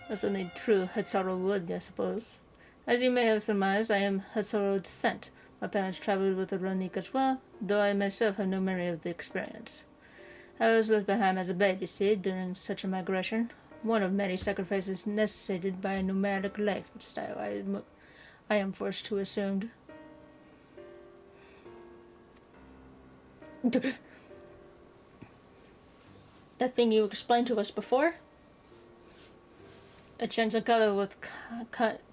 That's only true Hutso would, I suppose. As you may have surmised, I am Hutso descent. My parents traveled with the Runique as well, though I myself have no memory of the experience. I was left behind as a baby seed during such a migration. one of many sacrifices necessitated by a nomadic lifestyle, I am forced to assume. That thing you explained to us before? A change of color with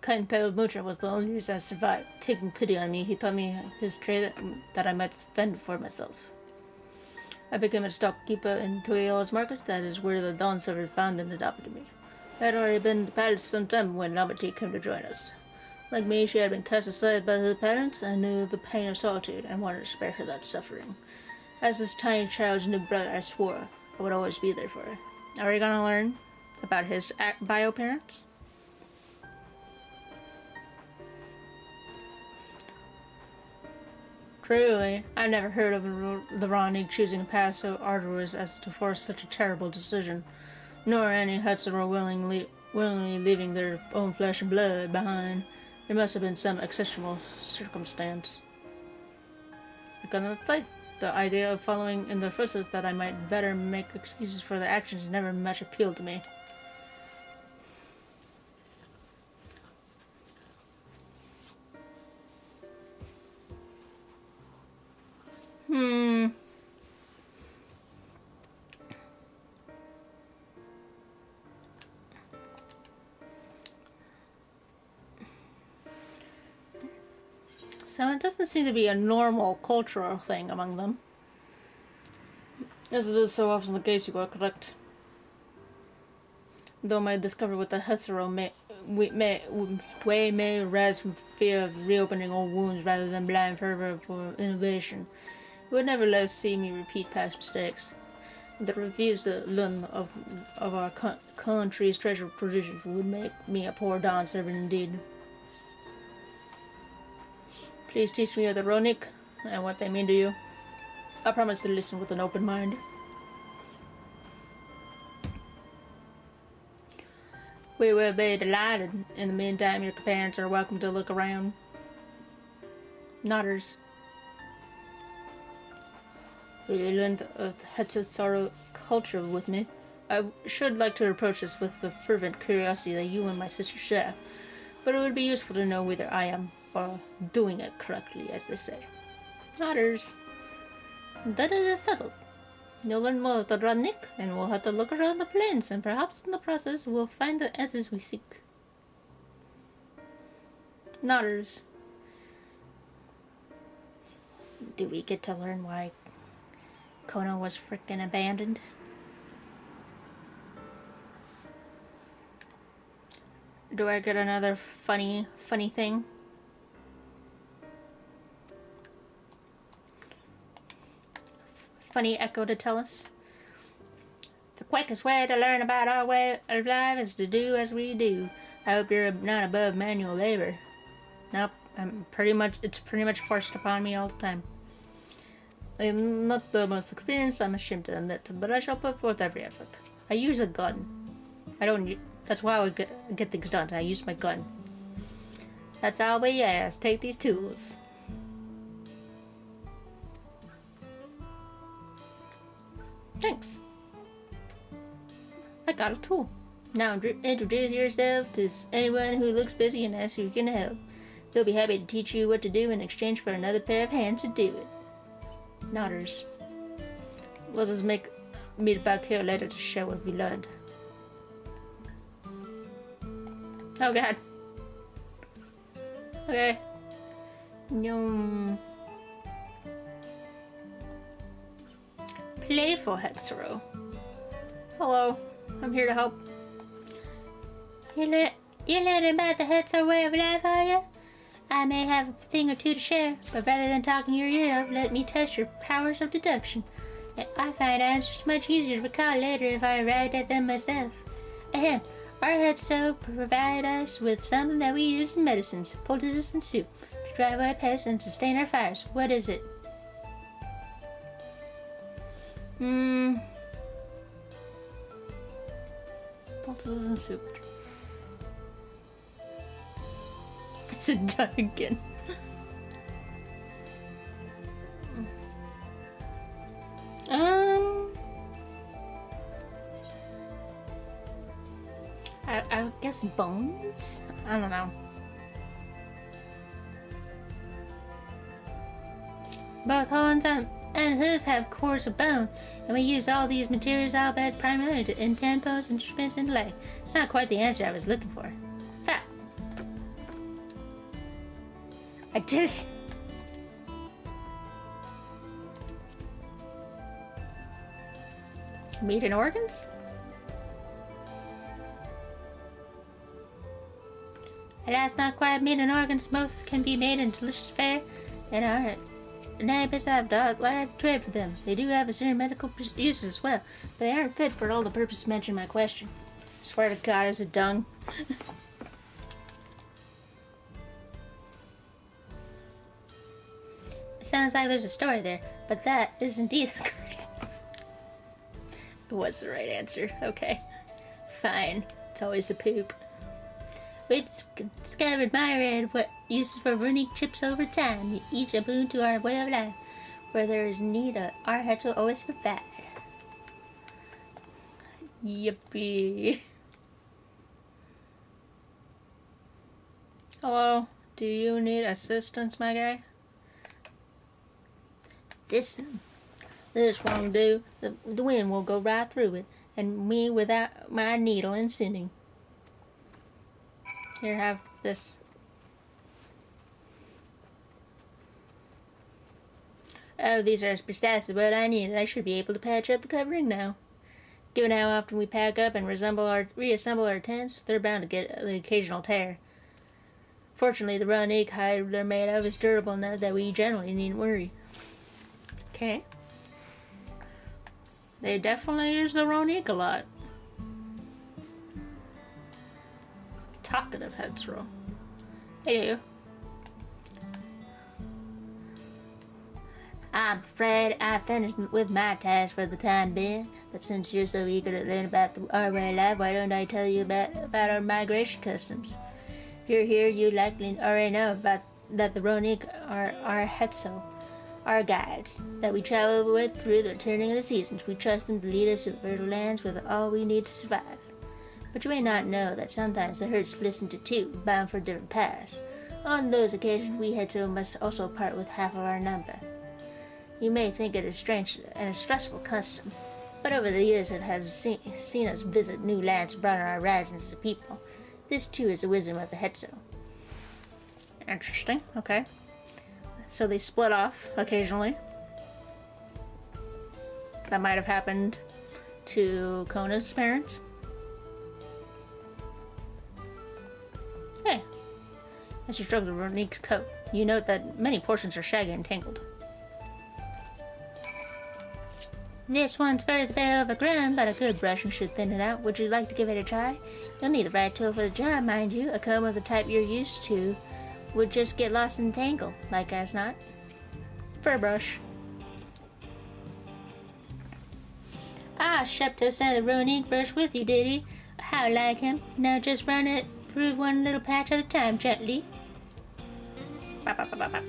kind pale moocher was the only reason I survived. Taking pity on me, he taught me his trade that I might fend for myself. I became a stockkeeper in Tuiol's market. That is where the Dawn server found and adopted me. I had already been in the palace some time when Novelty came to join us. Like me, she had been cast aside by her parents. I knew the pain of solitude and wanted to spare her that suffering. As this tiny child's new brother, I swore I would always be there for her. Are we gonna learn about his bio parents? Truly, I've never heard of the Rani choosing a path so arduous as to force such a terrible decision, nor any Hutsuro willingly leaving their own flesh and blood behind. There must have been some exceptional circumstance. I cannot say. The idea of following in their footsteps that I might better make excuses for their actions never much appealed to me. So it doesn't seem to be a normal cultural thing among them. As it is so often the case, you are correct. Though my discovery with the Hesero may arise from fear of reopening old wounds rather than blind fervor for innovation, it would nevertheless see me repeat past mistakes. The refuse to learn of our country's treasured traditions would make me a poor Dawn servant indeed. Please teach me of the Ronik and what they mean to you. I promise to listen with an open mind. We will be delighted. In the meantime, your companions are welcome to look around. Nodders. Will you learn the Hetsasaro culture with me? I should like to approach this with the fervent curiosity that you and my sister share, but it would be useful to know whether I am doing it correctly, as they say. Nodders. That is settled. You'll learn more of the Rodnik, and we'll have to look around the plains, and perhaps in the process we'll find the answers we seek. Nodders. Do we get to learn why Kono was frickin' abandoned? Do I get another funny thing? Funny echo to tell us? The quickest way to learn about our way of life is to do as we do. I hope you're not above manual labor. Nope, it's pretty much forced upon me all the time. I'm not the most experienced, I'm ashamed to admit, but I shall put forth every effort. I use a gun. That's why I would get things done. I use my gun. That's all we ask. Take these tools. Thanks. I got a tool. Now introduce yourself to anyone who looks busy and ask who can help. They'll be happy to teach you what to do in exchange for another pair of hands to do it. Nodders. Let us meet back here later to show what we learned. Oh god. Okay. Yum. Playful Hetsuro. Hello. I'm here to help. You're learning about the Hetsuro way of life, are you? I may have a thing or two to share, but rather than talking your ear off, let me test your powers of deduction. I find answers much easier to recall later if I arrived at them myself. Ahem. Our Hetso provide us with something that we use in medicines, poultices and soup, to drive away pests and sustain our fires. What is it? Poultices and soup. Is it done again? I guess bones? I don't know. Both horns and hooves have cores of bone, and we use all these materials albeit primarily to intend pose instruments and delay. It's not quite the answer I was looking for. Fact. I did it. Meat and organs? Alas, not quite meat and organs. Both can be made in delicious fare and are neighbors have glad trade for them. They do have a certain medical uses as well, but they aren't fit for all the purposes mentioned in my question. Swear to God, is it dung? It sounds like there's a story there, but that is indeed the correct. It was the right answer. Okay. Fine. It's always a poop. We discovered myriad what uses for runic chips over time, each a boon to our way of life. Where there is need, our heads will always provide. Yippee. Hello, do you need assistance, my guy? This won't do. The wind will go right through it, and me without my needle and sending. Here, have this. Oh, these are precisely what I needed. I should be able to patch up the covering now. Given how often we pack up and reassemble our tents, they're bound to get the occasional tear. Fortunately, the raw egg hide they're made of is durable enough that we generally needn't worry. Okay. They definitely use the raw egg a lot. Talkative headsroll. Hey, I'm afraid I finished with my task for the time being, but since you're so eager to learn about our way of life, why don't I tell you about our migration customs? If you're here, you likely already know about that the Ronik are our Hetzel, our guides, that we travel with through the turning of the seasons. We trust them to lead us to the fertile lands with all we need to survive. But you may not know that sometimes the herd splits into two, bound for different paths. On those occasions, we Hetzel must also part with half of our number. You may think it is strange and a stressful custom, but over the years it has seen us visit new lands and broaden our horizons as a people. This too is the wisdom of the Hetzel. Interesting, okay. So they split off occasionally. That might have happened to Kona's parents. Hey, as you stroke the Ronik's coat, you note that many portions are shaggy and tangled. This one's fur is a bit overgrown, but a good brushing should thin it out. Would you like to give it a try? You'll need the right tool for the job, mind you. A comb of the type you're used to would just get lost in the tangle, like as not. Fur brush. Ah, Shepto sent a Ronik brush with you, did he? How like him. Now just run it through one little patch at a time, gently. Bop, bop, bop, bop, bop.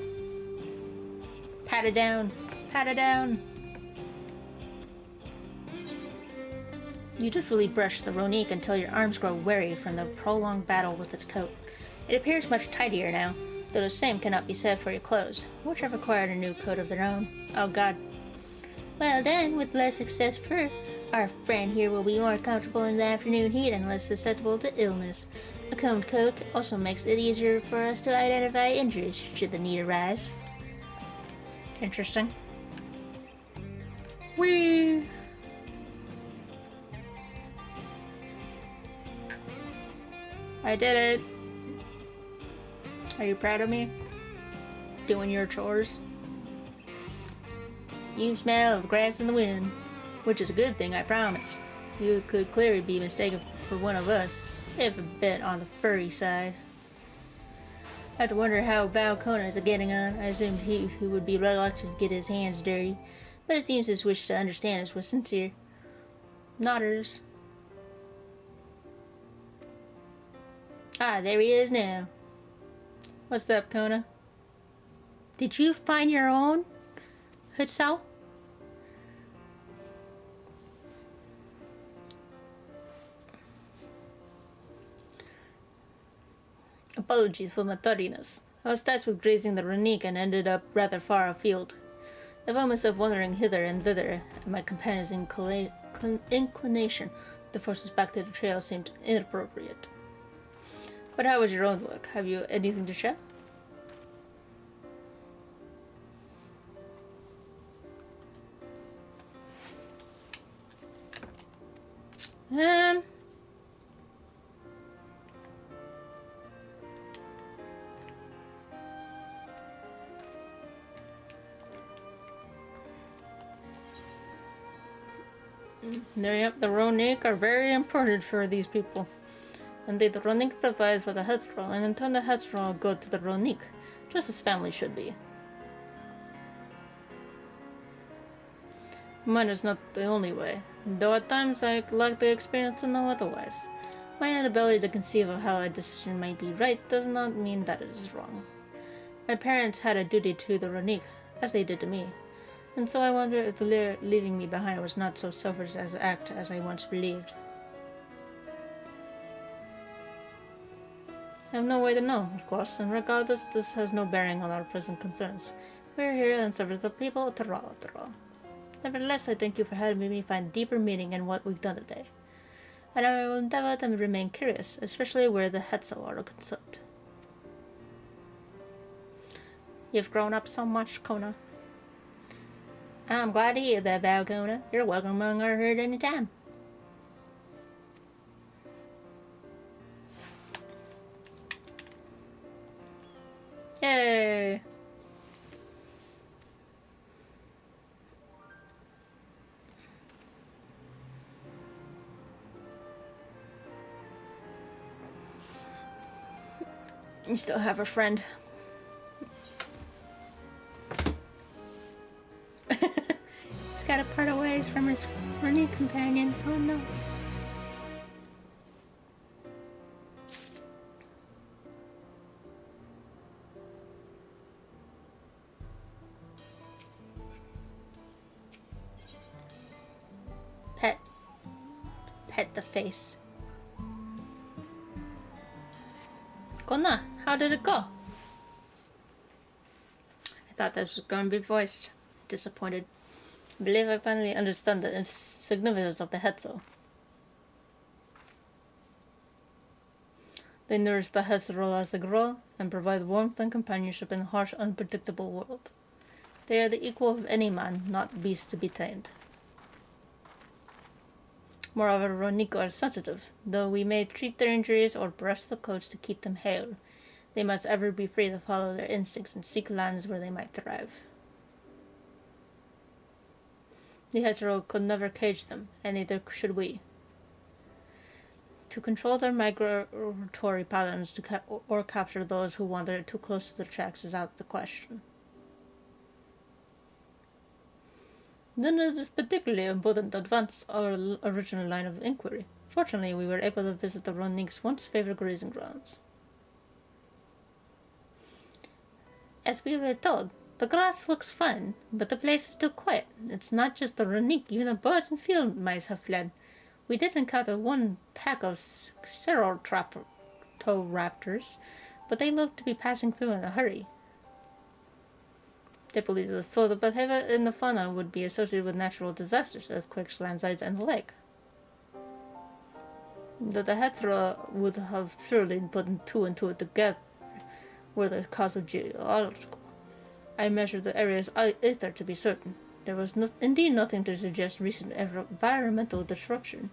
Pat it down. Pat it down. You dutifully brush the Ronik until your arms grow weary from the prolonged battle with its coat. It appears much tidier now, though the same cannot be said for your clothes, which have acquired a new coat of their own. Oh God. Well done, with less excess fur. Our friend here will be more comfortable in the afternoon heat and less susceptible to illness. A combed coat also makes it easier for us to identify injuries should the need arise. Interesting. Whee! I did it. Are you proud of me? Doing your chores? You smell of grass in the wind, which is a good thing, I promise. You could clearly be mistaken for one of us, if a bit on the furry side. I have to wonder how Val Kona is getting on. I assumed he would be reluctant to get his hands dirty, but it seems his wish to understand us was sincere. Nodders. Ah, there he is now. What's up, Kona? Did you find your own Hutsal? Apologies for my tardiness. I was tasked with grazing the Ronique and ended up rather far afield. I found myself wandering hither and thither, and my companion's inclination to force us back to the trail seemed inappropriate. But how was your own work? Have you anything to share? The Ronique are very important for these people. Indeed, the Ronique provides for the headstrong, and in turn the headstrong go to the Ronique, just as family should be. Mine is not the only way, though at times I lack the experience to know otherwise. My inability to conceive of how a decision might be right does not mean that it is wrong. My parents had a duty to the Ronique, as they did to me, and so I wonder if leaving me behind was not so selfish as an act as I once believed. I have no way to know, of course, and regardless, this has no bearing on our present concerns. We are here in service of the people of Terral, after all. Nevertheless, I thank you for helping me find deeper meaning in what we've done today. And I will endeavor to remain curious, especially where the Hetzel are concerned. You've grown up so much, Kona. I'm glad to hear that, Valkona. You're welcome among our herd any time. Yay! You still have a friend. He's got to part ways from his running companion. Oh no. Pet the face. Kona, how did it go? I thought this was going to be voiced. Disappointed. I believe I finally understand the significance of the Hetzel. They nourish the Hetzel as they grow and provide warmth and companionship in a harsh, unpredictable world. They are the equal of any man, not beast to be tamed. Moreover, Ronique are sensitive. Though we may treat their injuries or brush the coats to keep them hale, they must ever be free to follow their instincts and seek lands where they might thrive. The Hetero could never cage them, and neither should we. To control their migratory patterns or capture those who wander too close to the tracks is out of the question. Then it is particularly important to advance our original line of inquiry. Fortunately, we were able to visit the Ronique's once favorite grazing grounds. As we were told, the grass looks fine, but the place is too quiet. It's not just the Ronique, even the birds and field mice have fled. We did encounter one pack of Ceratopraptors, but they looked to be passing through in a hurry. They believe the sort of behavior in the fauna would be associated with natural disasters, earthquakes, landslides, and the like. Though the Hethra would have surely put two and two together were the cause of geological. I measured the area's ether to be certain. There was indeed nothing to suggest recent environmental disruption,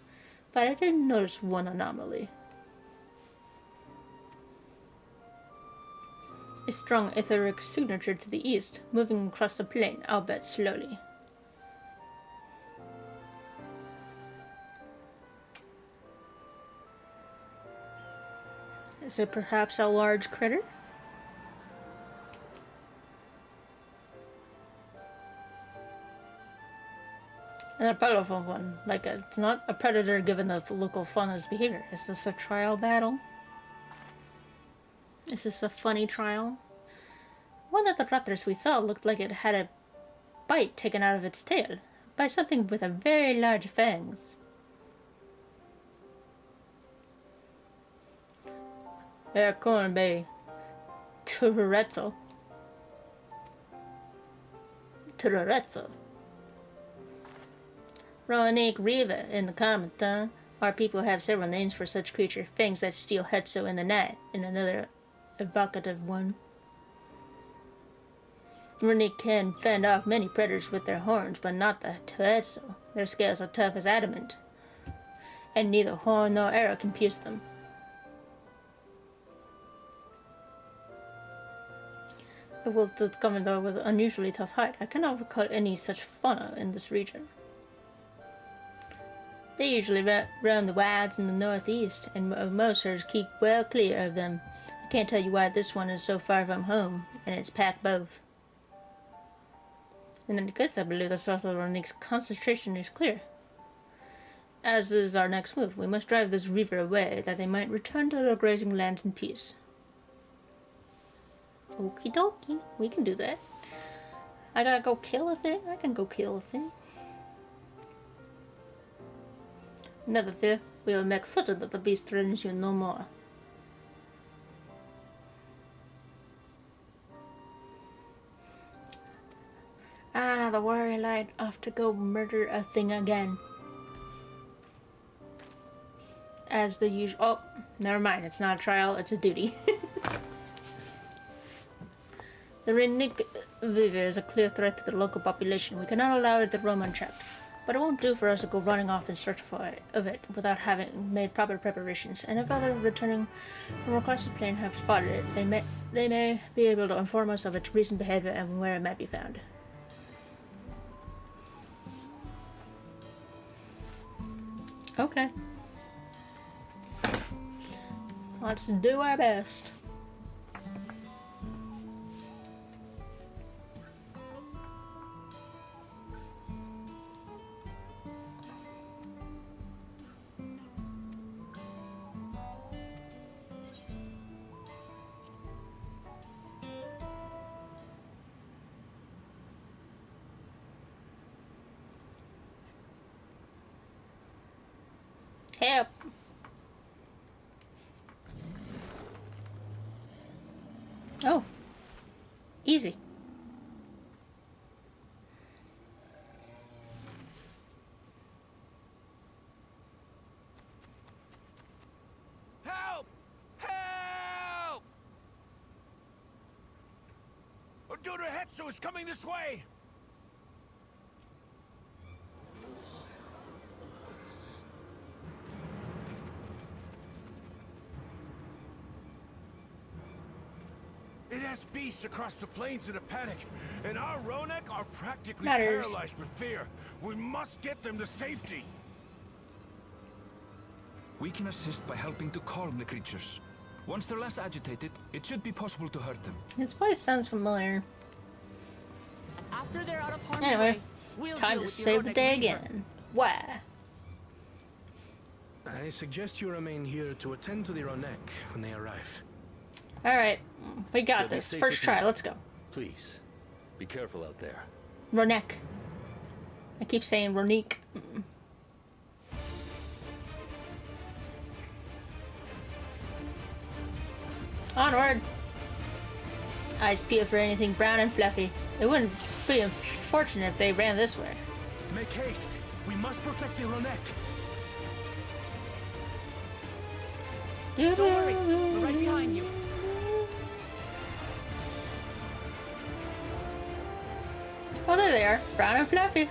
but I did notice one anomaly. A strong etheric signature to the east, moving across the plain, albeit slowly. Is it perhaps a large critter? And a powerful one. Like, it's not a predator given the local fauna's behavior. Is this a trial battle? Is this a funny trial? One of the raptors we saw looked like it had a bite taken out of its tail by something with a very large fangs. Yeah, corn bay. Turretzo. Turretzo. Ronique Riva in the common tongue. Our people have several names for such creature. Fangs that steal Hetzo in the night, and another evocative one. Ronique can fend off many predators with their horns, but not the Tuetzo. Their scales are tough as adamant, and neither horn nor arrow can pierce them. A wolf-toothed commodore with an unusually tough hide. I cannot recall any such fauna in this region. They usually roam the wilds in the northeast, and most herds keep well clear of them. I can't tell you why this one is so far from home, and it's packed both. In any case, I believe the source of Ronique's concentration is clear. As is our next move, we must drive this reaver away, that they might return to their grazing lands in peace. Okie dokie, we can do that. I gotta go kill a thing? I can go kill a thing. Never fear, we will make certain that the beast threatens you no more. Ah, the warrior light off to go murder a thing again. As the usual. Oh, never mind, it's not a trial, it's a duty. The Renick Viver is a clear threat to the local population. We cannot allow it to roam unchecked. But it won't do for us to go running off in search of it without having made proper preparations. And if others returning from across the plain have spotted it, they may be able to inform us of its recent behavior and where it might be found. Okay. Let's do our best. Help! Oh. Easy. Help! Help! Odura Hetsu is coming this way! It has beasts across the plains in a panic, and our Ronek are practically paralyzed with fear. We must get them to safety. We can assist by helping to calm the creatures. Once they're less agitated, it should be possible to hurt them. His voice sounds familiar. After they're out of harm's Anyway, way, we'll time deal to with save the Ronick day Reaver. again. Why? I suggest you remain here to attend to the Ronek when they arrive. Alright, we got You'll be this. safe First with try, me. let's go. Please, be careful out there. Ronek. I keep saying Ronique. Onward! Eyes peeled for anything brown and fluffy. It wouldn't be unfortunate if they ran this way. Make haste. We must protect the Ronek. Don't worry, we're right behind you. Oh, there they are. Brown and fluffy.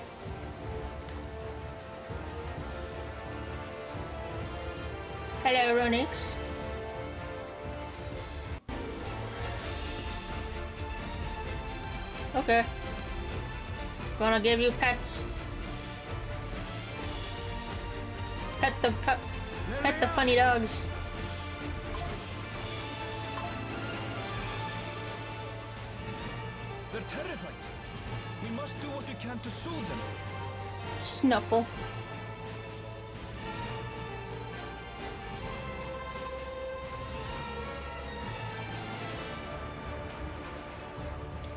Hello, Ronix. Okay. Gonna give you pets. Pet the funny dogs. They're terrified. We must do what we can to soothe them. Snuffle.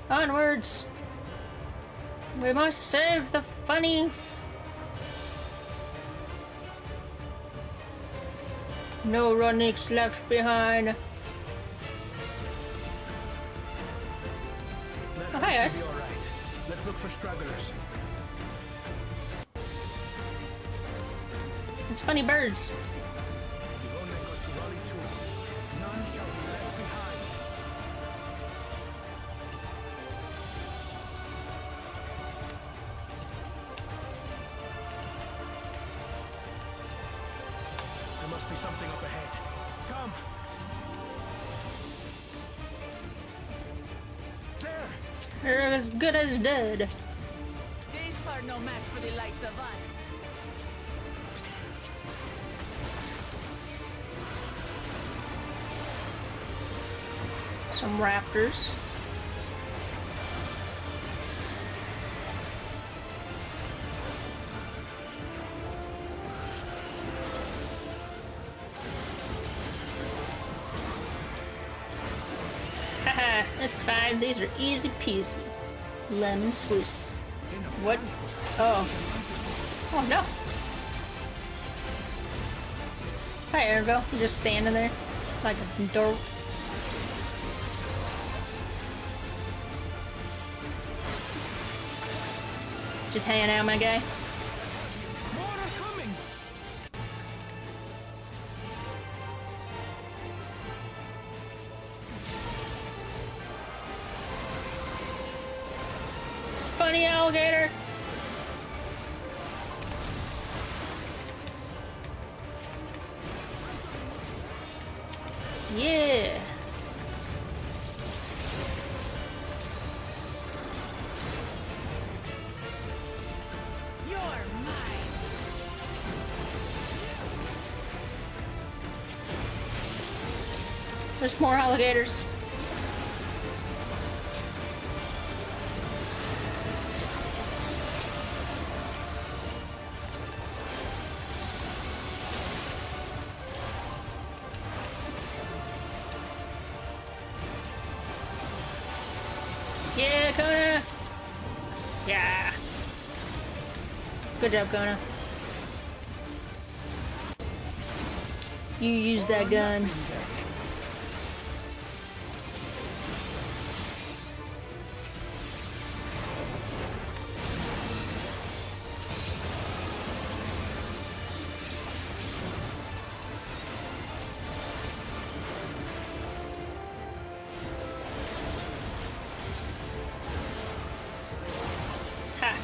Onwards. We must save the funny. No Ronix left behind. Everything guys. should be all right. Let's look for stragglers. It's funny birds. The only got to rally to. None shall be left behind. There must be something up ahead. Come. There. They're as good as dead. These are no match for the likes of us. Some raptors. Haha, it's fine. These are easy peasy. Lemon squeeze. What? Oh. Oh no. Hi, Ergo. You're just standing there like a dork. Just hanging out, my guy. More are coming! Funny alligator. Yeah. You're mine. There's more alligators. Yeah, Kona! Yeah! Good job, Kona. You use that gun. Ha!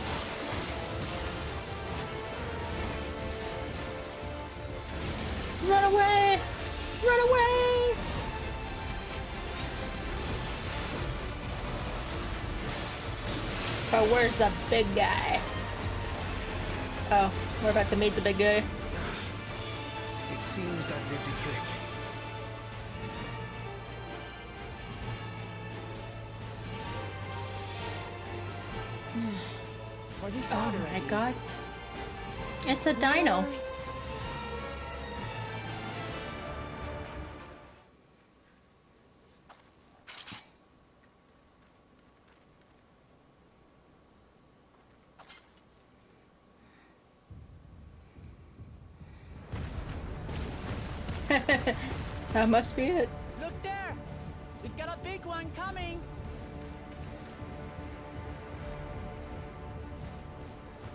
Run away! Run away! Oh, where's the big guy? Oh, we're about to meet the big guy. It seems that did the trick. Oh my god. It's a dino. That must be it. Look there! We've got a big one coming!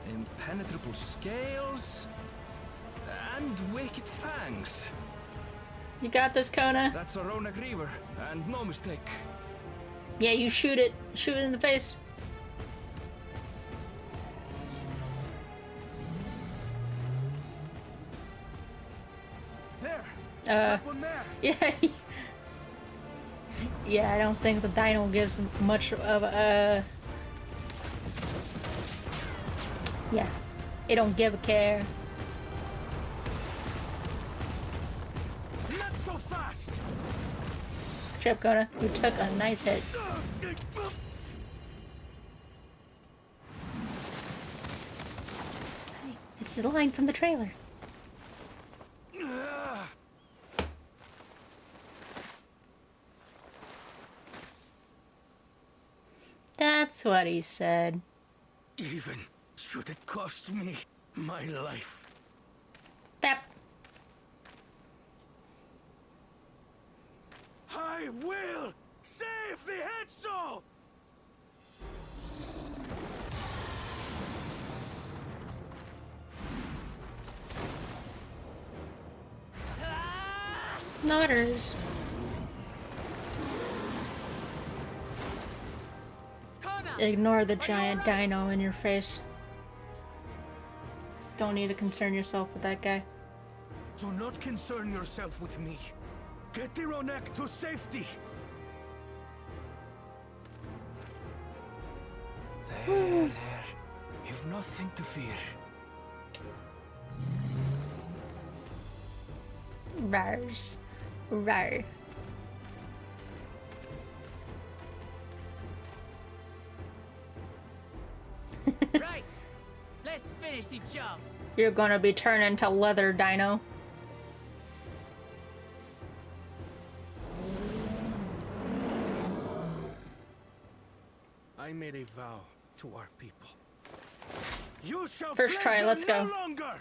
Impenetrable scales and wicked fangs. You got this, Kona. That's a Rona Griever, and no mistake. Yeah, you shoot it. Shoot it in the face. There. Uh, That one there. yeah. Yeah, I don't think the dino gives much of a... Yeah, it don't give a care. Not so fast. Chip Kona, you took a nice hit. Hey, it's the line from the trailer. That's what he said. Even should it cost me my life. Bap. I will save the head soul. Nutters. Ignore the giant dino in your face. Don't need to concern yourself with that guy. Do not concern yourself with me. Get the Ronek to safety. There. You've nothing to fear. Rars. Rar. Right. Let's finish the job. You're gonna be turned into leather, dino. I made a vow to our people. You shall First try, plague let's them go. no longer.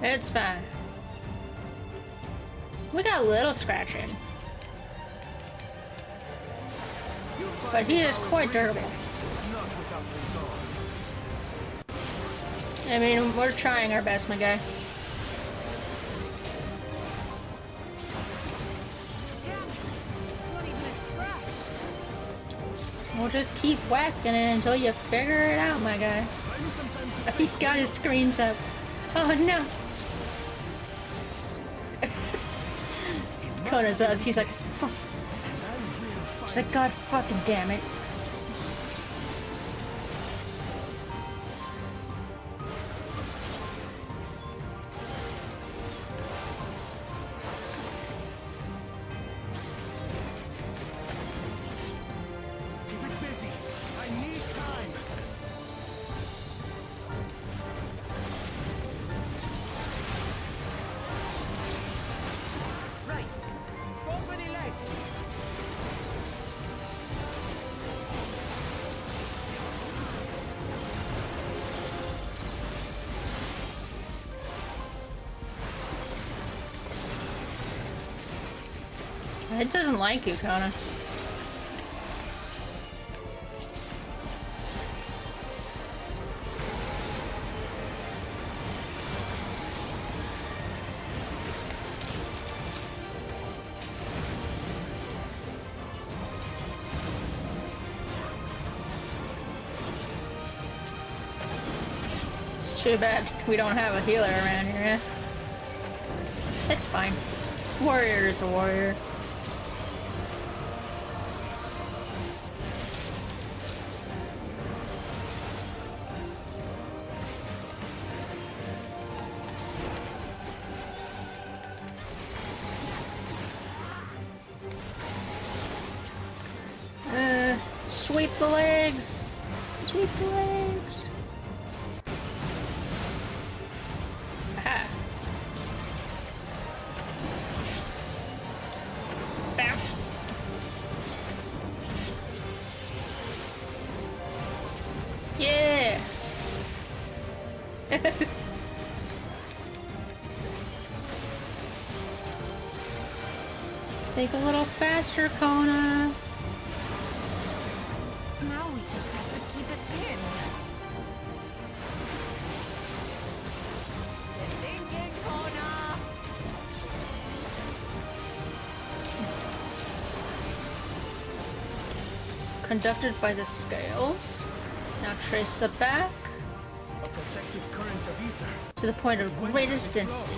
It's fine. We got a little scratching. But he is quite durable. I mean, we're trying our best, my guy. We'll just keep whacking it until you figure it out, my guy. He's got his screens up. Oh no! Kona's us. He's like, fuck. He's like, God fucking damn it. Keep it busy. I need time. Right. Go for the legs. It doesn't like you, Kona. It's too bad we don't have a healer around here. It's fine. Warrior is a warrior. Sweep the legs! Sweep the legs! Aha! Bam! Yeah! Think a little faster, Kona! Now we just have to keep it pinned. You're thinking, Kona. Conducted by the scales. Now trace the back A protective current of ether. to the point of greatest density.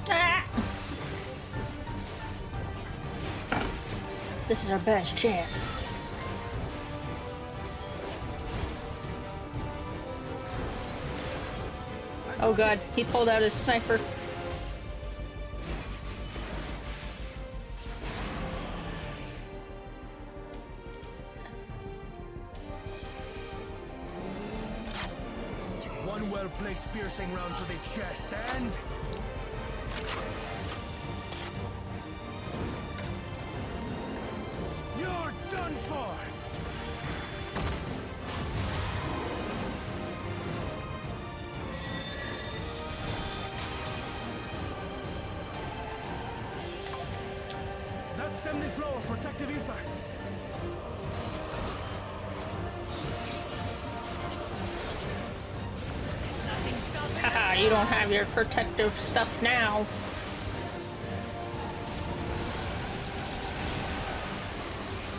Ah! This is our best chance. Oh god, he pulled out his sniper. One well-placed piercing round to the chest and... You're done for! Stem the flow of protective ether. Haha, you don't have your protective stuff now.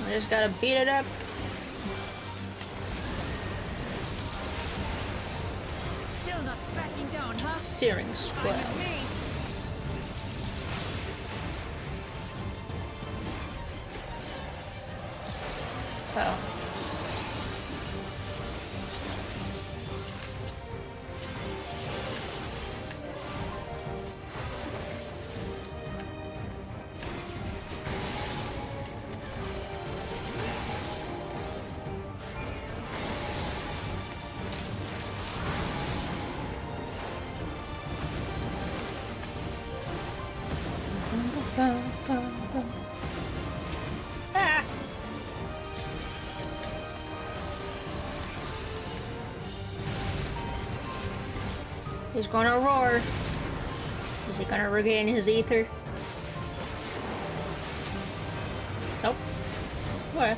I just gotta beat it up. Still not backing down, huh? Searing square. Oh. Ah. He's gonna roar. Is he gonna regain his ether? Nope. What?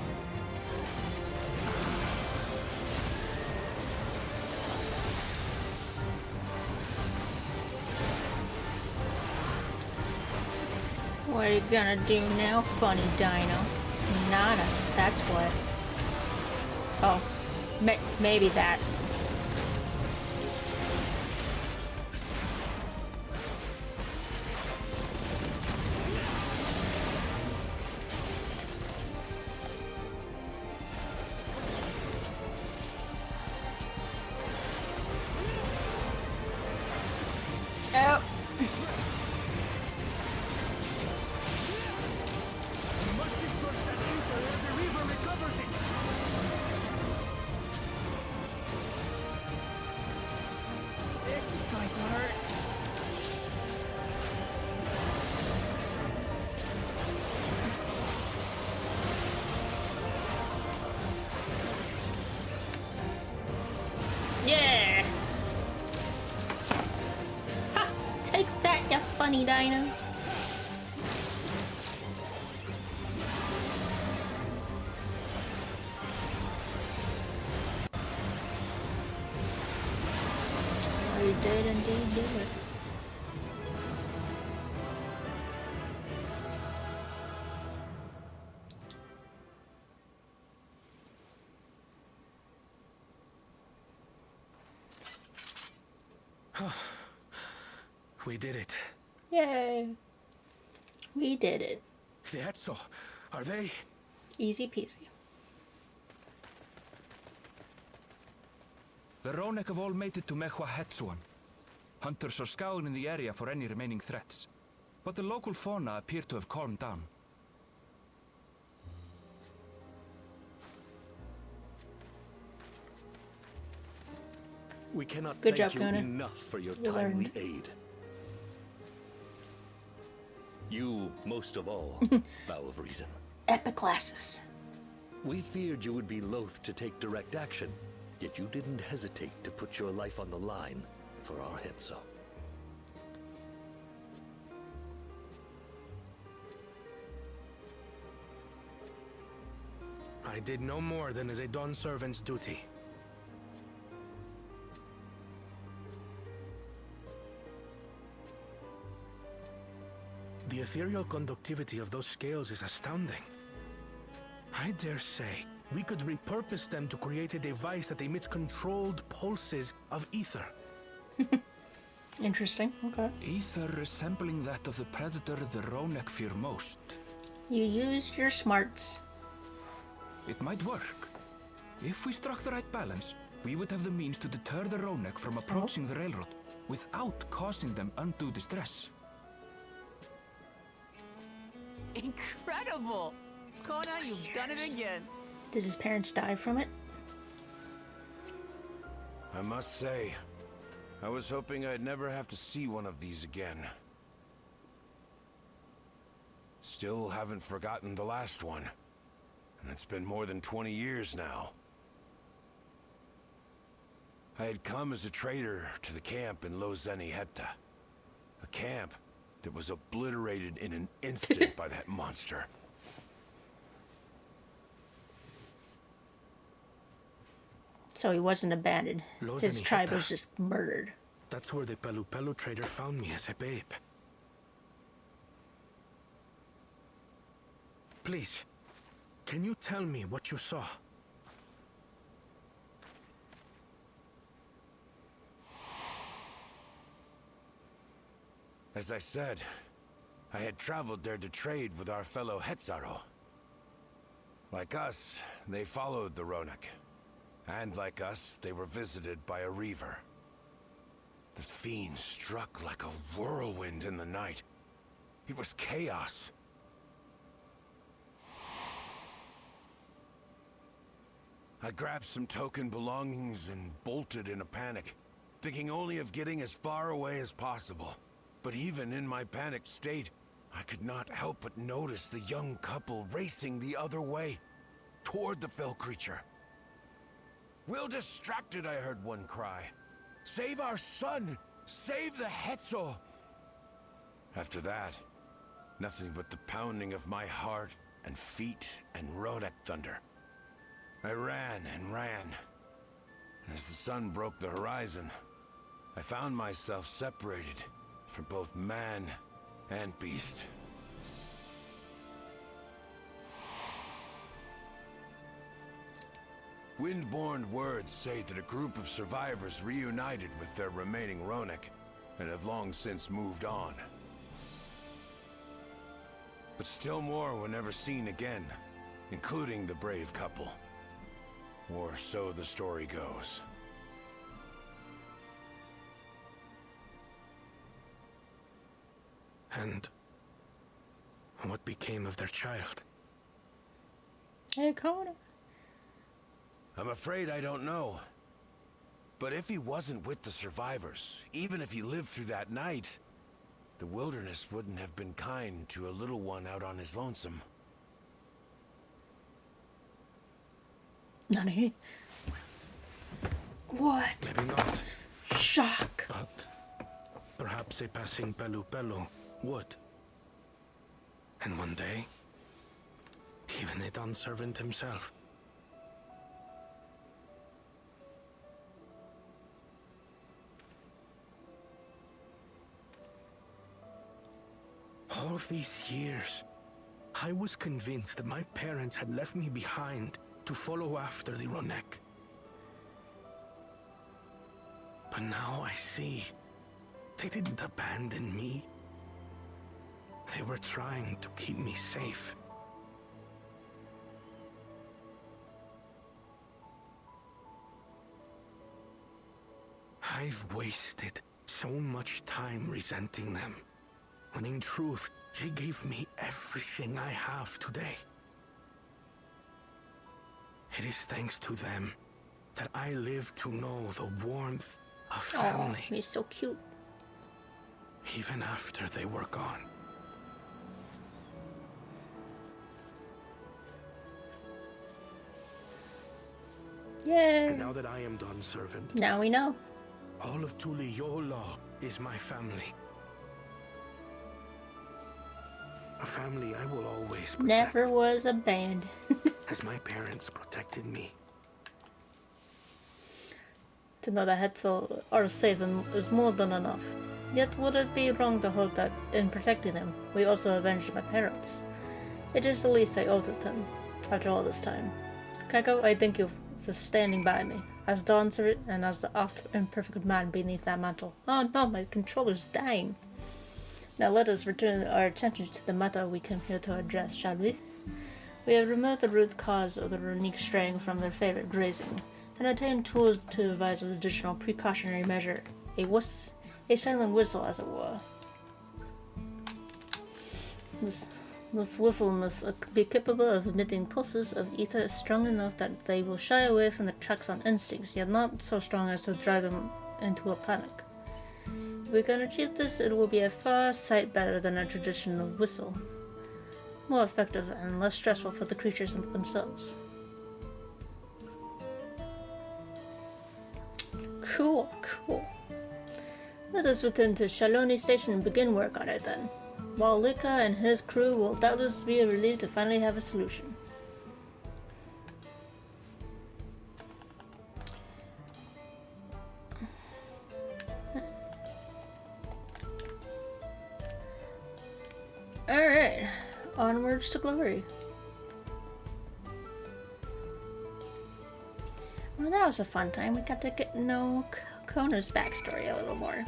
What are you gonna do now, funny dino? Nada. That's what. Oh. Maybe that. Oh. You must disperse that ether ere the river recovers it. This is going to hurt. Yeah! Ha! Take that, you funny dino! Oh, you did indeed do it. We did it. Yay! We did it. The Etzo, are they? Easy peasy. The Ronek have all made it to Mehwa Hetsuan. Hunters are scouring the area for any remaining threats, but the local fauna appear to have calmed down. We cannot Good thank job, you Connor. enough for your You timely learned. aid. You, most of all, bow of reason. Epiclasses. We feared you would be loath to take direct action, yet you didn't hesitate to put your life on the line for our Hetzo. I did no more than is a Dawn servant's duty. The ethereal conductivity of those scales is astounding. I dare say we could repurpose them to create a device that emits controlled pulses of ether. Interesting. Okay. Ether resembling that of the predator the Ronek fear most. You used your smarts. It might work. If we struck the right balance, we would have the means to deter the Ronek from approaching the railroad without causing them undue distress. Incredible! Kona, you've done it again. Did his parents die from it? I must say, I was hoping I'd never have to see one of these again. Still haven't forgotten the last one. And it's been more than 20 years now. I had come as a trader to the camp in Lozeni Hetta. A camp that was obliterated in an instant by that monster. So he wasn't abandoned. His tribe Lozeniheta. was just murdered. That's where the Pelu Pelu trader found me as a babe. Please, can you tell me what you saw? As I said, I had traveled there to trade with our fellow Hetzaro. Like us, they followed the Ronak. And like us, they were visited by a reaver. The fiend struck like a whirlwind in the night. It was chaos. I grabbed some token belongings and bolted in a panic, thinking only of getting as far away as possible. But even in my panicked state, I could not help but notice the young couple racing the other way, toward the fell creature. "We're distracted," I heard one cry. "Save our son! Save the Hetzo!" After that, nothing but the pounding of my heart and feet and Rodak thunder. I ran and ran. As the sun broke the horizon, I found myself separated from both man and beast. Windborne words say that a group of survivors reunited with their remaining Ronak and have long since moved on. But still more were never seen again, including the brave couple. Or so the story goes. And what became of their child? Hey, Kona. I'm afraid I don't know. But if he wasn't with the survivors, even if he lived through that night, the wilderness wouldn't have been kind to a little one out on his lonesome. Nani? What? Maybe not. Shock. But perhaps a passing Pelu Pelu would. And one day, even a Dawn servant himself. All these years, I was convinced that my parents had left me behind to follow after the Ronek. But now I see they didn't abandon me. They were trying to keep me safe. I've wasted so much time resenting them, when in truth, they gave me everything I have today. It is thanks to them that I live to know the warmth of family. Oh, he's so cute. Even after they were gone. Yay! And now that I am Dawn servant, Now we know. all of Tuliyola is my family. A family I will always protect. Never was abandoned. As my parents protected me. To know that Hetzel are safe is more than enough. Yet would it be wrong to hope that in protecting them, we also avenged my parents? It is the least I owe to them, after all this time. Kako, I thank you for standing by me, as Dawn servant and as the oft imperfect man beneath that mantle. Oh no, my controller's dying. Now let us return our attention to the matter we came here to address, shall we? We have removed the root cause of the Runique straying from their favorite grazing, and obtained tools to devise an additional precautionary measure, a silent whistle, as it were. This whistle must be capable of emitting pulses of ether strong enough that they will shy away from the tracks on instinct, yet not so strong as to drive them into a panic. If we can achieve this, it will be a far sight better than a traditional whistle. More effective and less stressful for the creatures themselves. Cool. Let us return to Shaloni Station and begin work on it then. While Lika and his crew will doubtless be relieved to finally have a solution. Onwards to glory. Well, that was a fun time. We got to get to know Kona's backstory a little more.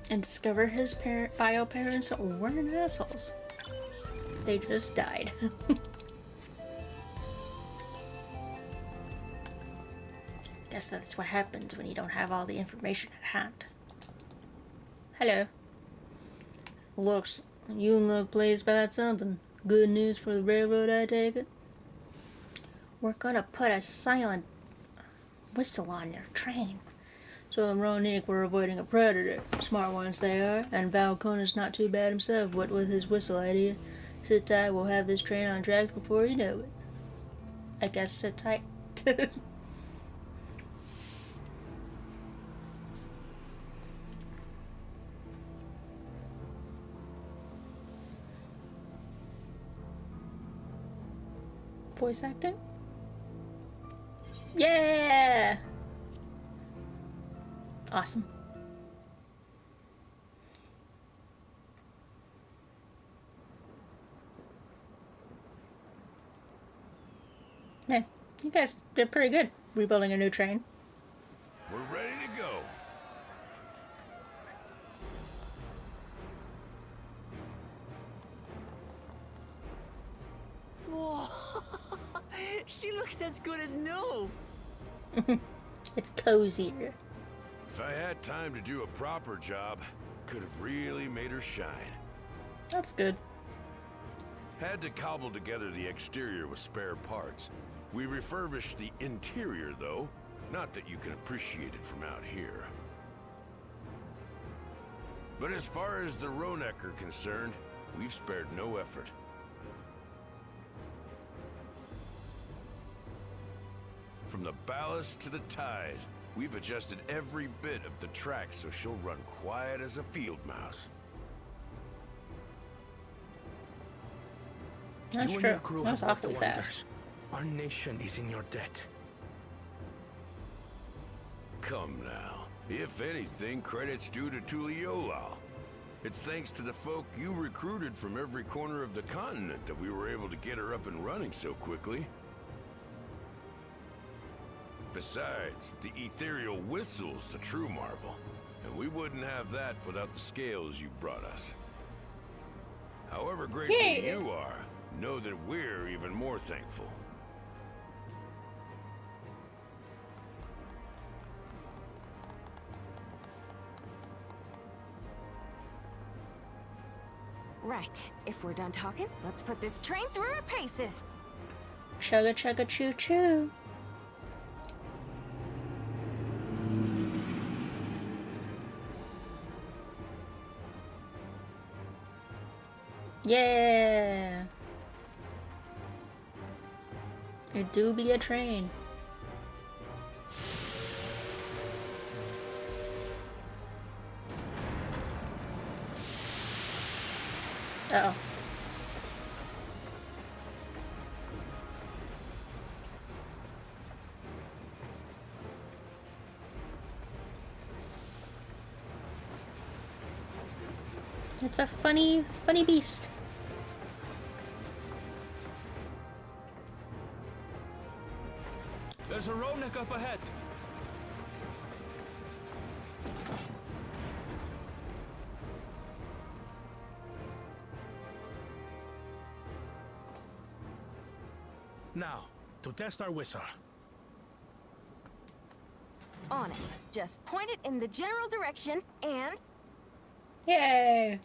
And discover his bio parents weren't assholes. They just died. Guess that's what happens when you don't have all the information at hand. Hello. Looks, you look pleased about something. Good news for the railroad, I take it? We're gonna put a silent whistle on your train. So in Ronique, we're avoiding a predator. Smart ones they are, and Val Kona's not too bad himself, what with his whistle idea. Sit tight, we'll have this train on track before you know it. I guess sit tight. Voice acting? Yeah! Awesome. Yeah, you guys did pretty good rebuilding a new train. We're ready to go. Whoa! She looks as good as new. It's cozier. If I had time to do a proper job, could have really made her shine. That's good. Had to cobble together the exterior with spare parts. We refurbished the interior, though. Not that you can appreciate it from out here. But as far as the Ronek are concerned, we've spared no effort. From the ballast to the ties, we've adjusted every bit of the track so she'll run quiet as a field mouse. That's you and true. your crew That's have worked awfully wonders. fast. Our nation is in your debt. Come now. If anything, credit's due to Tuliolal. It's thanks to the folk you recruited from every corner of the continent that we were able to get her up and running so quickly. Besides, the ethereal whistle's the true marvel, and we wouldn't have that without the scales you brought us. However grateful you are, know that we're even more thankful. Right. If we're done talking, let's put this train through our paces. Chugga chugga choo choo. Yeah. It do be a train. Uh-oh. It's a funny beast. There's a Ronek up ahead. Now, to test our whistle. On it. Just point it in the general direction and... Yay!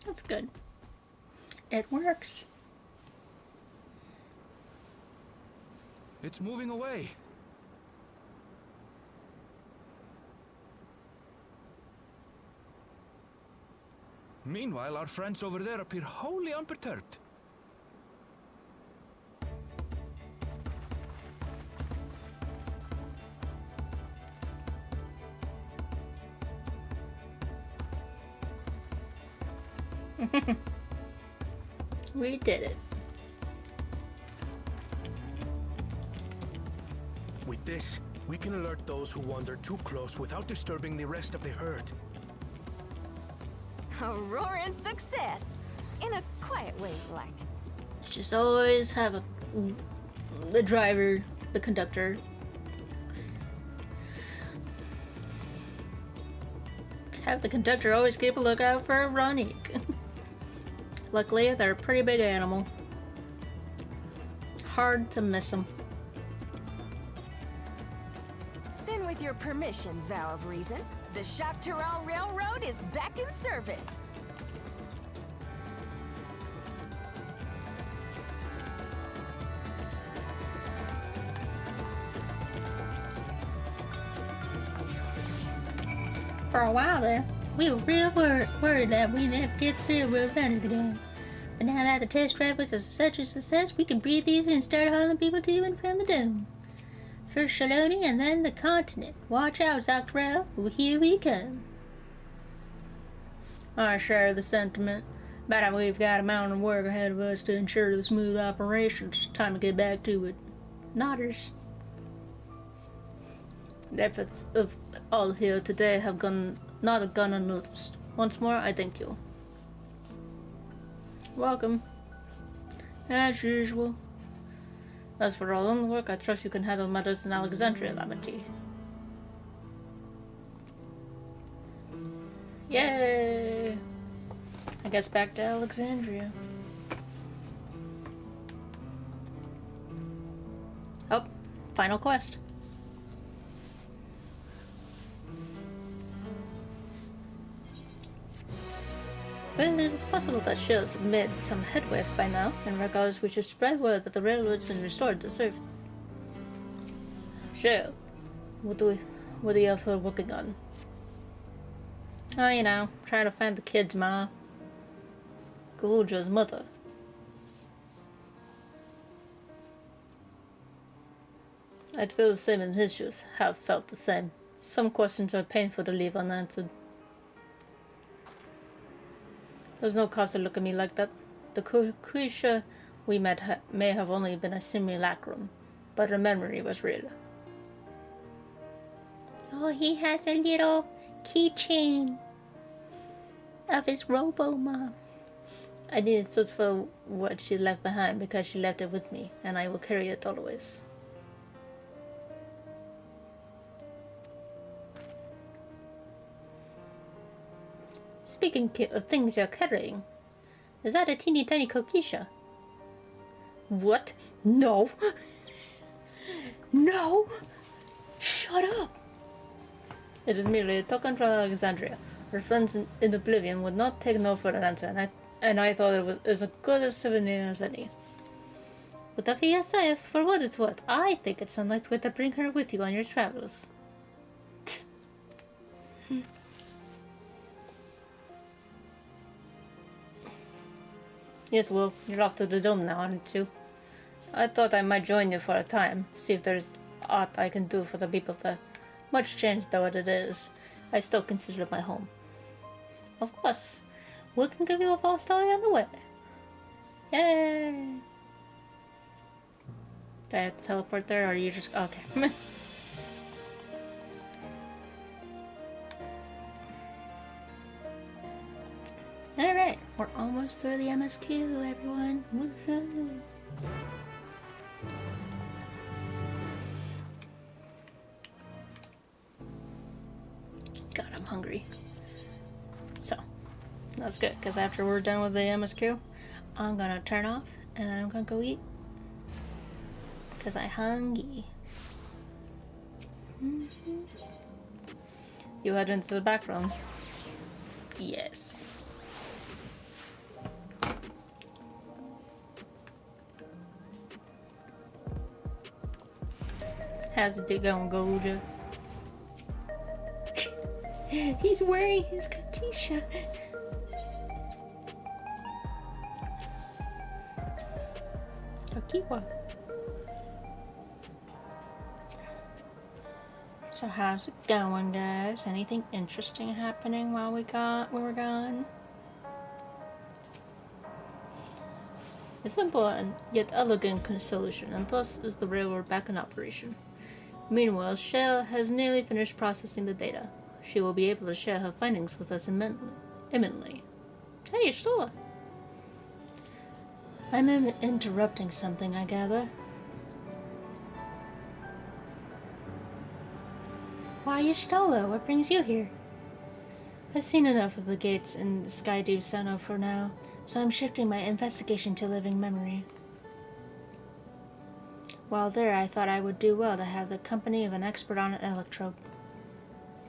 That's good. It works. It's moving away. Meanwhile, our friends over there appear wholly unperturbed. We did it. With this, we can alert those who wander too close without disturbing the rest of the herd. A roaring success! In a quiet way, like. Just always have the driver, the conductor. Have the conductor always keep a lookout for Ronique. Luckily, they're a pretty big animal. Hard to miss them. Then with your permission, Vow of Reason, the Shaktaral Railroad is back in service. For a while there, we were real worried that we'd never get the railroad running again. But now that the test drive was such a success, we can breathe easy and start hauling people to and from the dome. First Shaloni and then the continent. Watch out, Zakra. Here we come. I share the sentiment, but we've got a mountain of work ahead of us to ensure the smooth operations. Time to get back to it. Nodders. The efforts of all here today have not gone unnoticed. Once more, I thank you. Welcome. As usual. As for all own work, I trust you can handle matters in Alexandria, Lamity. Yay! I guess back to Alexandria. Oh, final quest. Well, it is possible that Shell's made some headway by now, and regardless, we should spread word that the railroad's been restored to service. Shell, what are you working on? Oh, you know, trying to find the kids, Ma. Galuja's mother. I'd feel the same in his shoes, have felt the same. Some questions are painful to leave unanswered. There's no cause to look at me like that. The creature we met may have only been a simulacrum, but her memory was real. Oh, he has a little keychain of his robo-mom. I didn't search for what she left behind because she left it with me, and I will carry it always. Speaking of things you're carrying, is that a teeny tiny Kokisha? What? No. No! Shut up! It is merely a token from Alexandria. Her friends in Oblivion would not take no for an answer, and I thought it was as good a souvenir as any. Whatever you say, for what it's worth, I think it's a nice way to bring her with you on your travels. Yes, well, you're off to the dome now, aren't you? I thought I might join you for a time, see if there's aught I can do for the people there. Much changed though it is, I still consider it my home. Of course, we can give you a full story on the way. Yay! Do I have to teleport there, or are you just... okay. Alright, we're almost through the MSQ, everyone. Woohoo! God, I'm hungry. So, that's good, because after we're done with the MSQ, I'm gonna turn off, and then I'm gonna go eat. Because I'm hungry. You head into the back room. Yes. How's the day going, Galuja? He's wearing his Kakisha. Kakiwa. So how's it going, guys? Anything interesting happening while we were gone? A simple and yet elegant solution, and thus is the railroad back in operation. Meanwhile, Shell has nearly finished processing the data. She will be able to share her findings with us imminently. Hey, Stola! I'm interrupting something, I gather. Why, Y'shtola, what brings you here? I've seen enough of the gates in Skydeep Sano for now, so I'm shifting my investigation to living memory. While there, I thought I would do well to have the company of an expert on an electrode.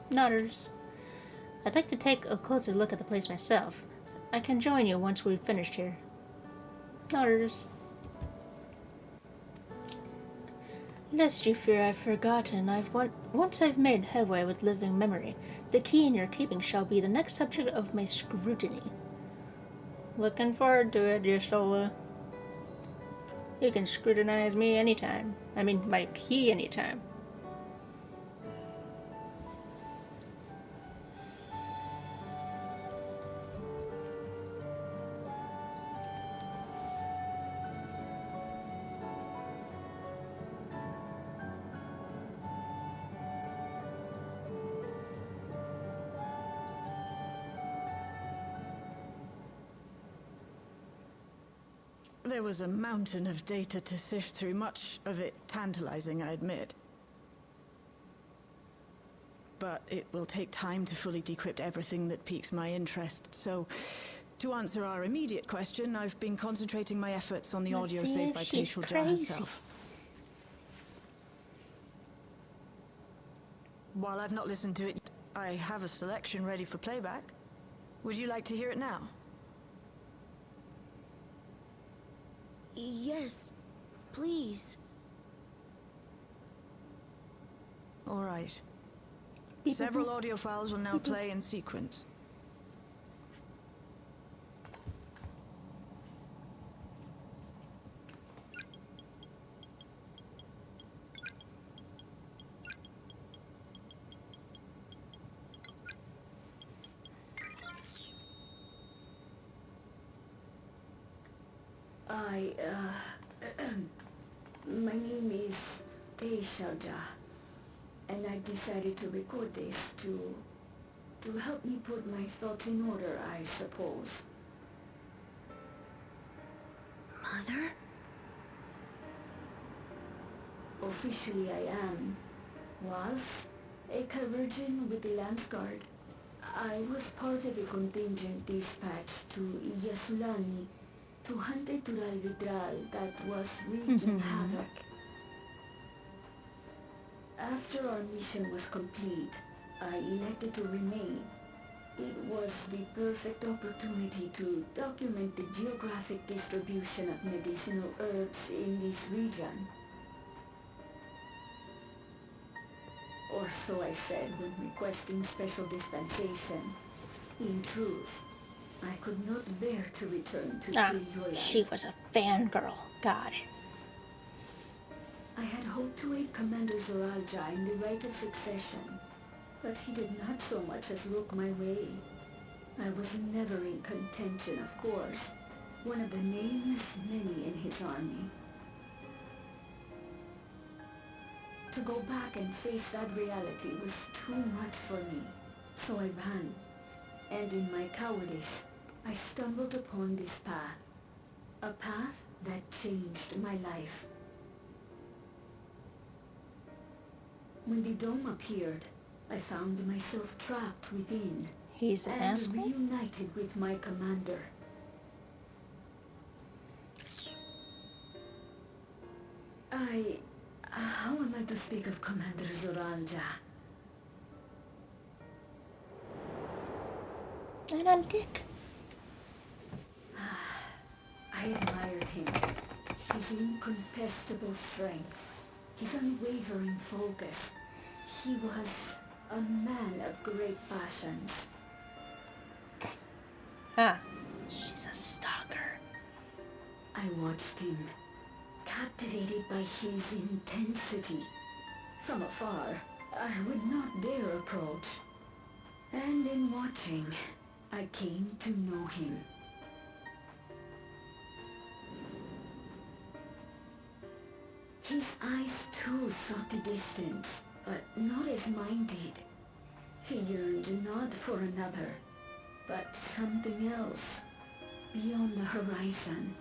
Nodders. I'd like to take a closer look at the place myself. So I can join you once we've finished here. Nodders. Lest you fear I've forgotten, once I've made headway with living memory, the key in your keeping shall be the next subject of my scrutiny. Looking forward to it, Y'shtola. You can scrutinize me anytime. I mean, my key anytime. There was a mountain of data to sift through, much of it tantalizing, I admit. But it will take time to fully decrypt everything that piques my interest, so to answer our immediate question, I've been concentrating my efforts on the audio saved by Teishalja herself. While I've not listened to it, I have a selection ready for playback. Would you like to hear it now? Yes, please. All right. Several audio files will now play in sequence. My name is Teishalja, and I decided to record this to help me put my thoughts in order, I suppose. Mother? Officially I was a Virgin with the Lance Guard. I was part of a contingent dispatched to Yasulani to hunt a Tural Vidral that was wreaking havoc. After our mission was complete, I elected to remain. It was the perfect opportunity to document the geographic distribution of medicinal herbs in this region. Or so I said when requesting special dispensation. In truth, I could not bear to return to Triola. She was a fangirl. God. I had hoped to aid Commander Zoralja in the right of succession, but he did not so much as look my way. I was never in contention, of course, one of the nameless many in his army. To go back and face that reality was too much for me, so I ran, and in my cowardice, I stumbled upon this path, a path that changed my life. When the dome appeared, I found myself trapped within. He's an asshole? Reunited with my commander. How am I to speak of Commander Zoralja? I don't dick. I admired him. His incontestable strength. His unwavering focus. He was a man of great passions. She's a stalker. I watched him, captivated by his intensity. From afar, I would not dare approach. And in watching, I came to know him. His eyes too sought the distance, but not as mine did. He yearned not for another, but something else, beyond the horizon.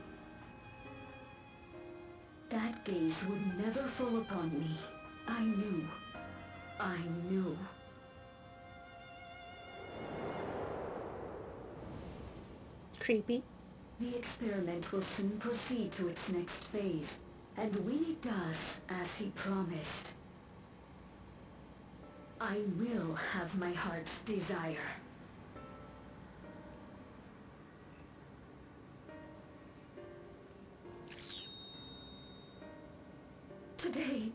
That gaze would never fall upon me. I knew. I knew. Creepy. The experiment will soon proceed to its next phase, and when it does, as he promised, I will have my heart's desire. Today.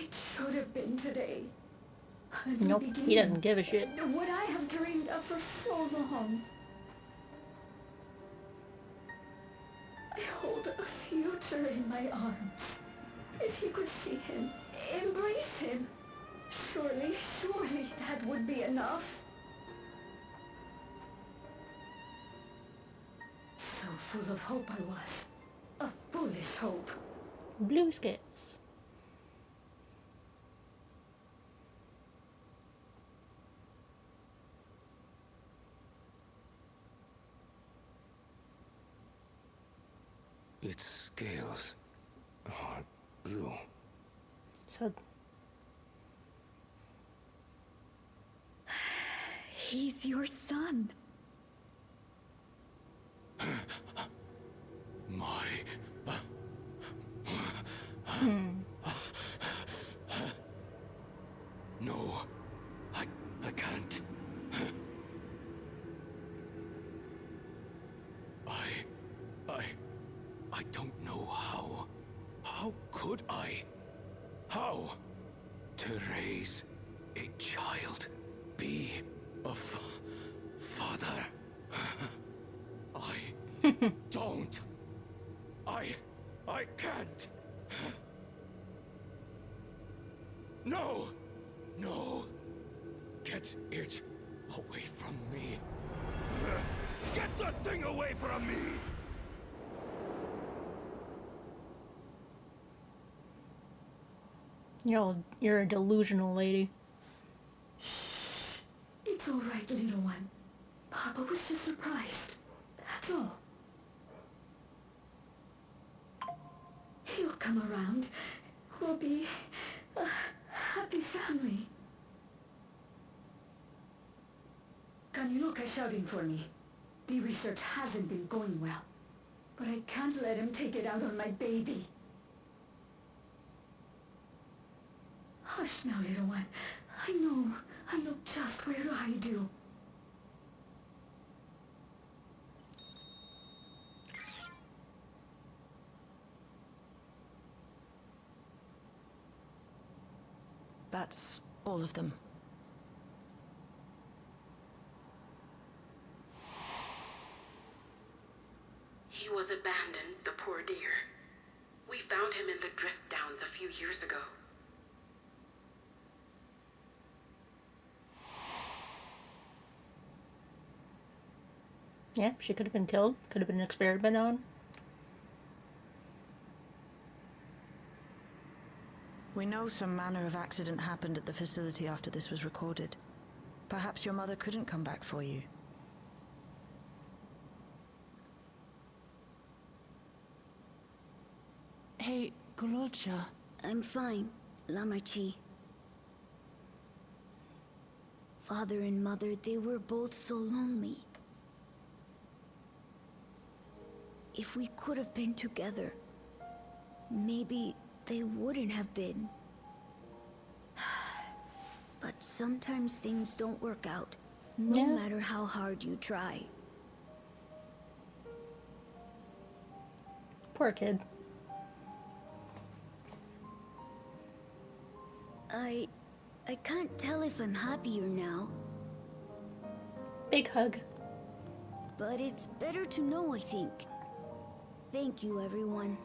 It should have been today. Nope, he doesn't give a shit. What I have dreamed of for so long. I hold a future in my arms. If he could see him, embrace him, surely that would be enough. So full of hope I was. A foolish hope. Blue scales. Its scales are blue. So he's your son. No, I can't. I don't know how. How could I? How? To raise a child, be a father. I don't. I can't. No! No! Get it away from me. Get that thing away from me! You're a delusional lady. It's all right, little one. Papa was just surprised. That's all. He'll come around. We'll be a happy family. Kaniluka's shouting for me. The research hasn't been going well. But I can't let him take it out on my baby. Hush now, little one. I know just where to hide you. That's all of them. He was abandoned, the poor dear. We found him in the drift downs a few years ago. Yeah, she could have been killed. Could have been experimented on. We know some manner of accident happened at the facility after this was recorded. Perhaps your mother couldn't come back for you. Hey, Gololcha. I'm fine, Lamarchi. Father and mother, they were both so lonely. If we could have been together, maybe they wouldn't have been. But sometimes things don't work out, no matter how hard you try. Poor kid. I can't tell if I'm happier now. Big hug. But it's better to know, I think. Thank you, everyone.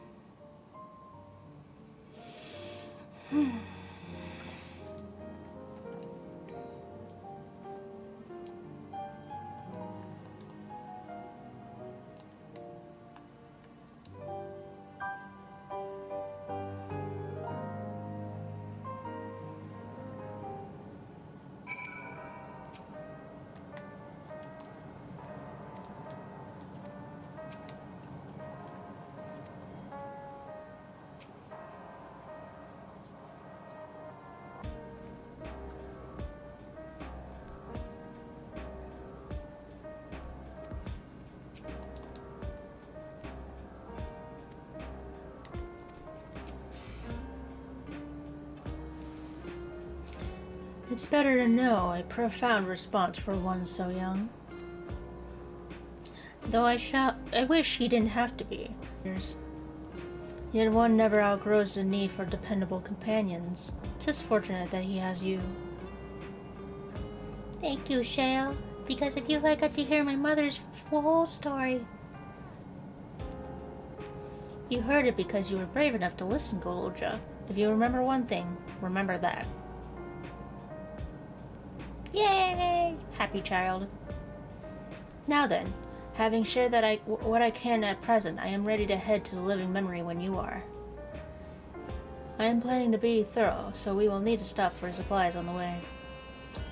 It's better to know, a profound response for one so young. Though I wish he didn't have to be. Yet one never outgrows the need for dependable companions. 'Tis fortunate that he has you. Thank you, Shale. Because of you, I got to hear my mother's whole story. You heard it because you were brave enough to listen, Golja. If you remember one thing, remember that. Yay! Happy child. Now then, having shared what I can at present, I am ready to head to the living memory when you are. I am planning to be thorough, so we will need to stop for supplies on the way.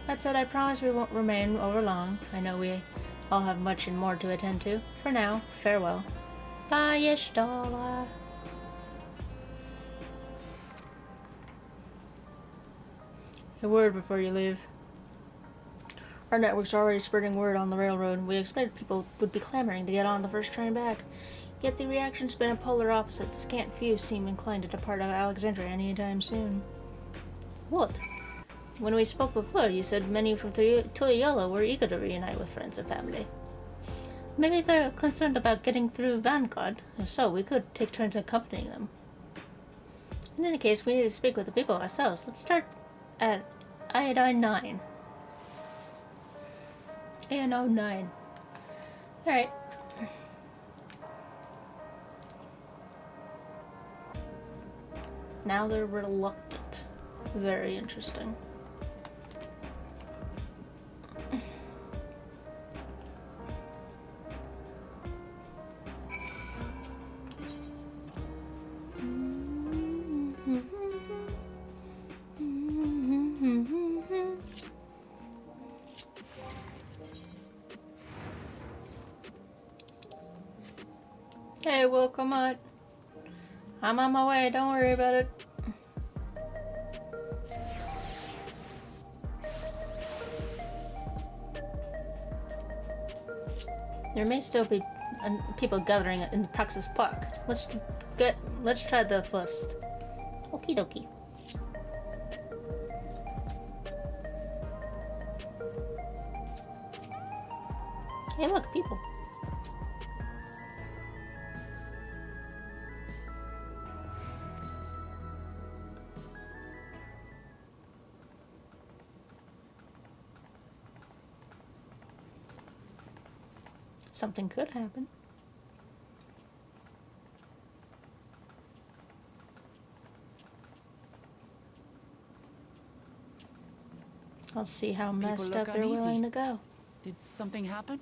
That said, I promise we won't remain over long. I know we all have much and more to attend to. For now, farewell. Bye, Ishtala. A word before you leave. Our network's already spreading word on the railroad. We expected people would be clamoring to get on the first train back. Yet the reaction's been a polar opposite. Scant few seem inclined to depart Alexandria anytime soon. What? When we spoke before, you said many from Tuiyola were eager to reunite with friends and family. Maybe they're concerned about getting through Vanguard. If so, we could take turns accompanying them. In any case, we need to speak with the people ourselves. Let's start at Iodine 9. ANO 9. Alright. Now they're reluctant. Very interesting. Hey, well, come on. I'm on my way, don't worry about it. There may still be people gathering in the Praxis Park. Let's try the first. Okie dokie. Hey, look, people. Something could happen. I'll see how messed up they're willing to go. Did something happen?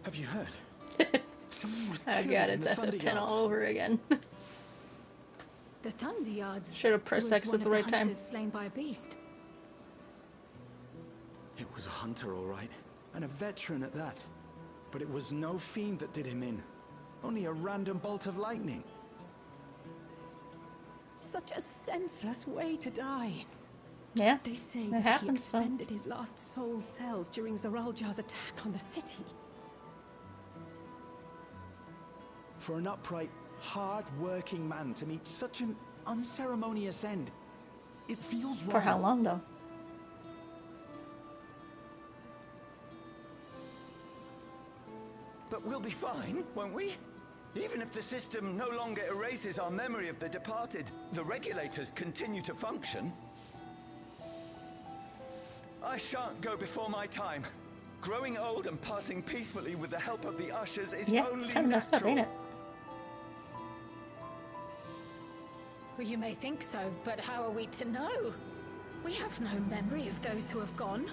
Have you heard? Someone was Oh god, it's FF10 all over again. The Thunder Yards. Should have pressed X at the right time. Slain by a beast. It was a hunter, all right, and a veteran at that. But it was no fiend that did him in. Only a random bolt of lightning. Such a senseless way to die. Yeah, they say it that happens, he expended his last soul cells during Zaraljar's attack on the city. For an upright, hard-working man to meet such an unceremonious end, it feels wrong. For how long, though? But we'll be fine, won't we? Even if the system no longer erases our memory of the departed, the regulators continue to function. I shan't go before my time. Growing old and passing peacefully with the help of the ushers is only it's kind of messed up, ain't it? Well, you may think so, but how are we to know? We have no memory of those who have gone.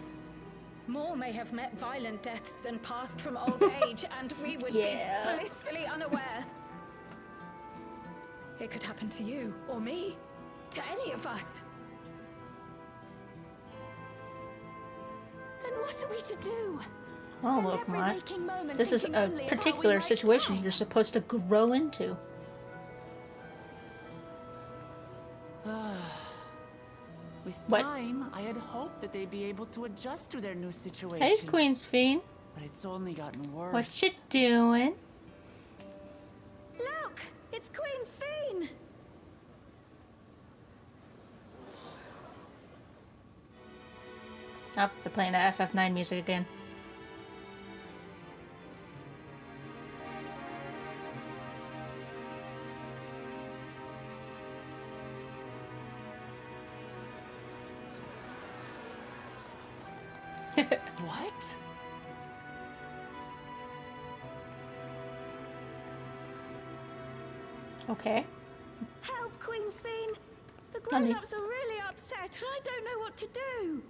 More may have met violent deaths than passed from old age, and we would be blissfully unaware. It could happen to you, or me, to any of us. Then what are we to do? Oh, look, Matt. This is a particular situation you're supposed to grow into. With With What? time, I had hoped that they'd be able to adjust to their new situation. Hey, Queen's Fiend. But it's only gotten worse. What you doing? Look! It's Queen Sphene! Oh, they're playing the FF9 music again. What? Okay. Help, Queen Sphene! The Honey. grown-ups are really upset and I don't know what to do!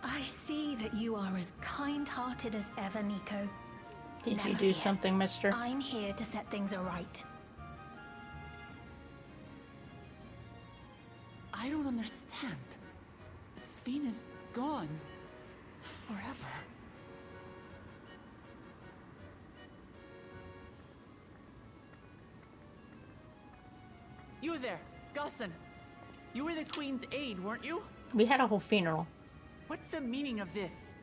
I see that you are as kind-hearted as ever, Nico. Did Never you do fear. something, mister? I'm here to set things aright. I don't understand. Sphene is gone. Forever. You there, Gusson. You were the Queen's aide, weren't you? We had a whole funeral. What's the meaning of this?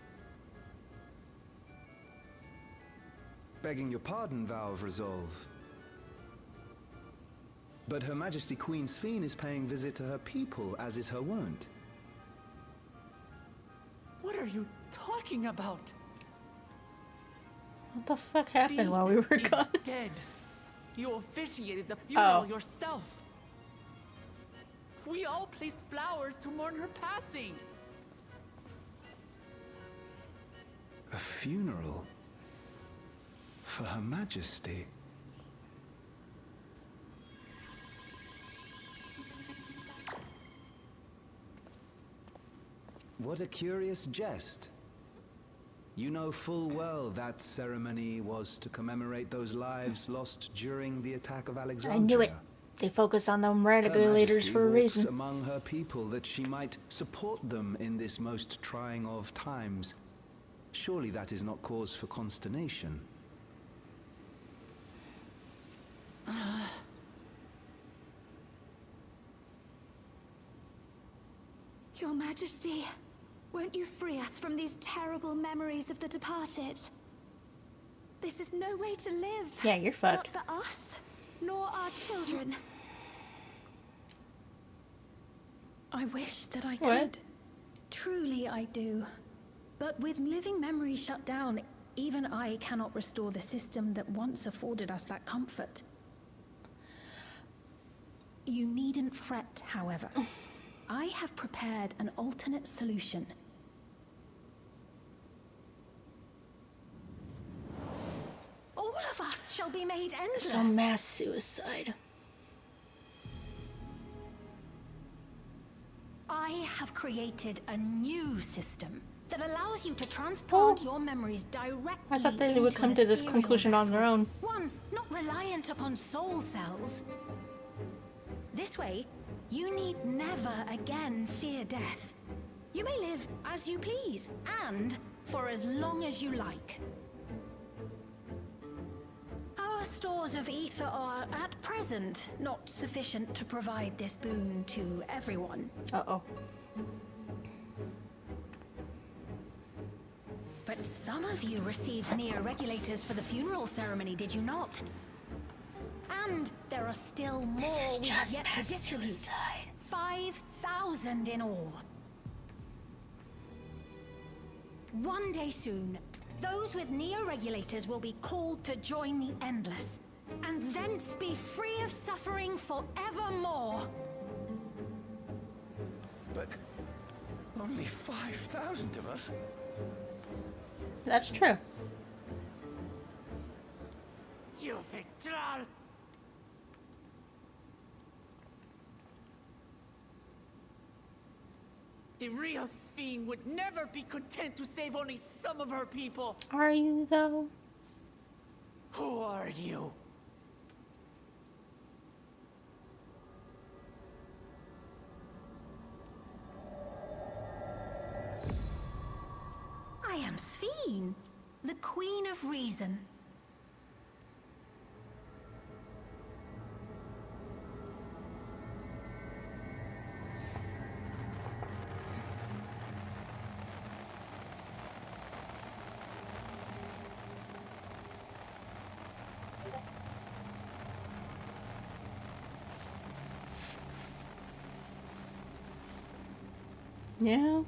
Begging your pardon, Vow of Resolve. But Her Majesty Queen Sphene is paying visit to her people, as is her wont. What are you talking about? What the fuck happened while we were is gone? Dead. You officiated the funeral Oh. yourself. We all placed flowers to mourn her passing. A funeral? For Her Majesty? What a curious jest. You know full well that ceremony was to commemorate those lives lost during the attack of Alexandria. I knew it. They focus on them regulators for a walks reason. among her people that she might support them in this most trying of times. Surely that is not cause for consternation. Your Majesty, won't you free us from these terrible memories of the departed? This is no way to live. Yeah, you're fucked. Not for us, nor our children. I wish that I What? could. Truly, I do. But with living memories shut down, even I cannot restore the system that once afforded us that comfort. You needn't fret, however. I have prepared an alternate solution. All of us shall be made endless. So mass suicide. I have created a new system that allows you to transplant your memories directly. I thought they would into come an to this ethereal conclusion on their vessel. own. One not reliant upon soul cells. This way, you need never again fear death. You may live as you please, and for as long as you like. Our stores of ether are, at present, not sufficient to provide this boon to everyone. Uh-oh. But some of you received neo-regulators for the funeral ceremony, did you not? And there are still more This is we have just yet to mass distribute. suicide. 5,000 in all. One day soon, those with neo-regulators will be called to join the Endless, and thence be free of suffering forevermore. But only 5,000 of us? That's true. You Victral! The real Sphene would never be content to save only some of her people. Are you, though? Who are you? I am Sphene, the Queen of Reason. Yeah.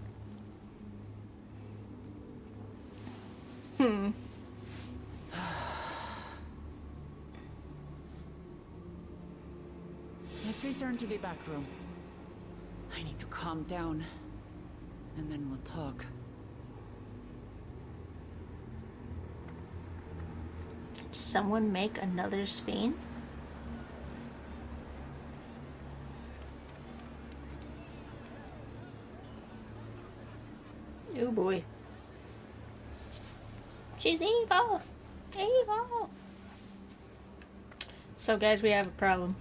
Let's return to the back room. I need to calm down. And then we'll talk. Did someone make another Speen? Oh boy. She's evil! Evil! So guys, we have a problem.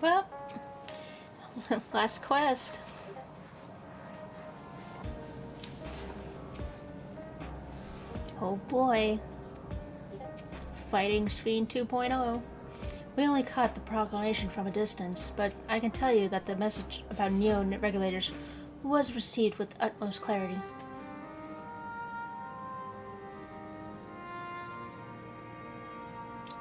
Well, last quest. Oh boy. Fighting Speen 2.0. We only caught the proclamation from a distance, but I can tell you that the message about neo-regulators was received with utmost clarity.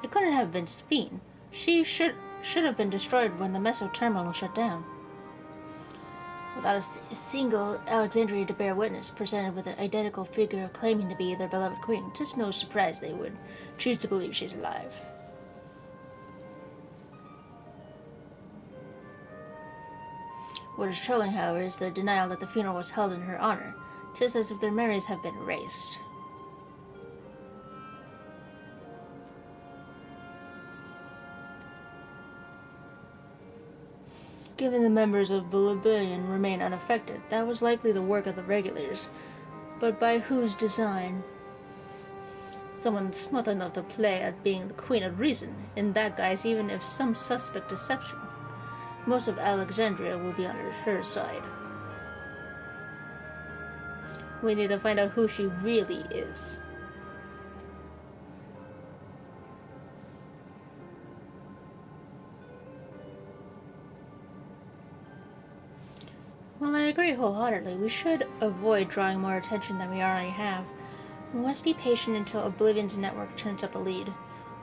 It couldn't have been Speen. She should have been destroyed when the Meso terminal shut down. Without a single Alexandria to bear witness, presented with an identical figure claiming to be their beloved queen, 'tis no surprise they would choose to believe she's alive. What is troubling, however, is their denial that the funeral was held in her honor, 'tis as if their memories have been erased. Given the members of the rebellion remain unaffected, that was likely the work of the regulators. But by whose design? Someone smart enough to play at being the queen of reason. In that guise, even if some suspect deception, most of Alexandria will be on her side. We need to find out who she really is. Well, I agree wholeheartedly. We should avoid drawing more attention than we already have. We must be patient until Oblivion's network turns up a lead,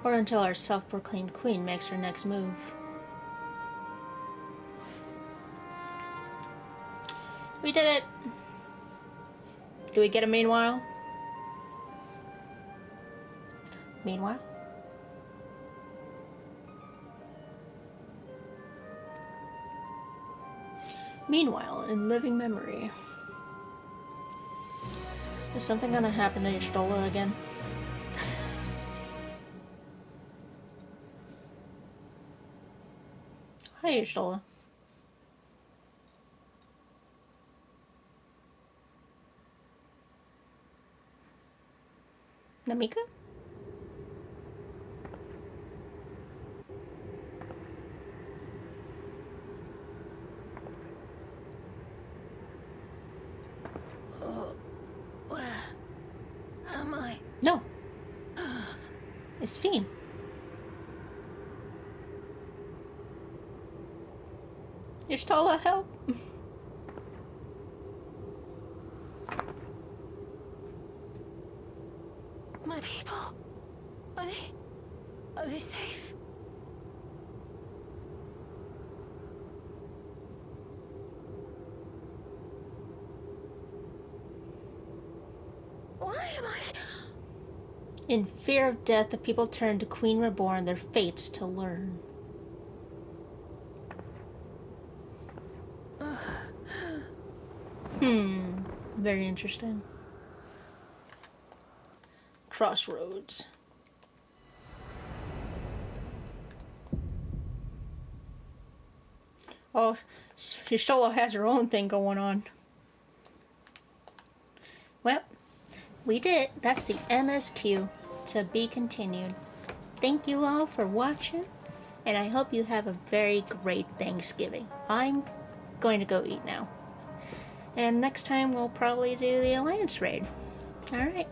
or until our self-proclaimed queen makes her next move. We did it! Do we get a meanwhile? Meanwhile? Meanwhile, in living memory. Is something gonna happen to Y'shtola again? Hi, Y'shtola. Namika? Where am I? No. It's Fiend. Y'shtola, help! My people, are they safe? Why am I? In fear of death, the people turn to Queen Reborn, their fates to learn. Very interesting. Crossroads. Oh, Y'shtola has her own thing going on. Well, we did it. That's the MSQ. To be continued. Thank you all for watching, and I hope you have a very great Thanksgiving. I'm going to go eat now. And next time we'll probably do the Alliance raid. Alright.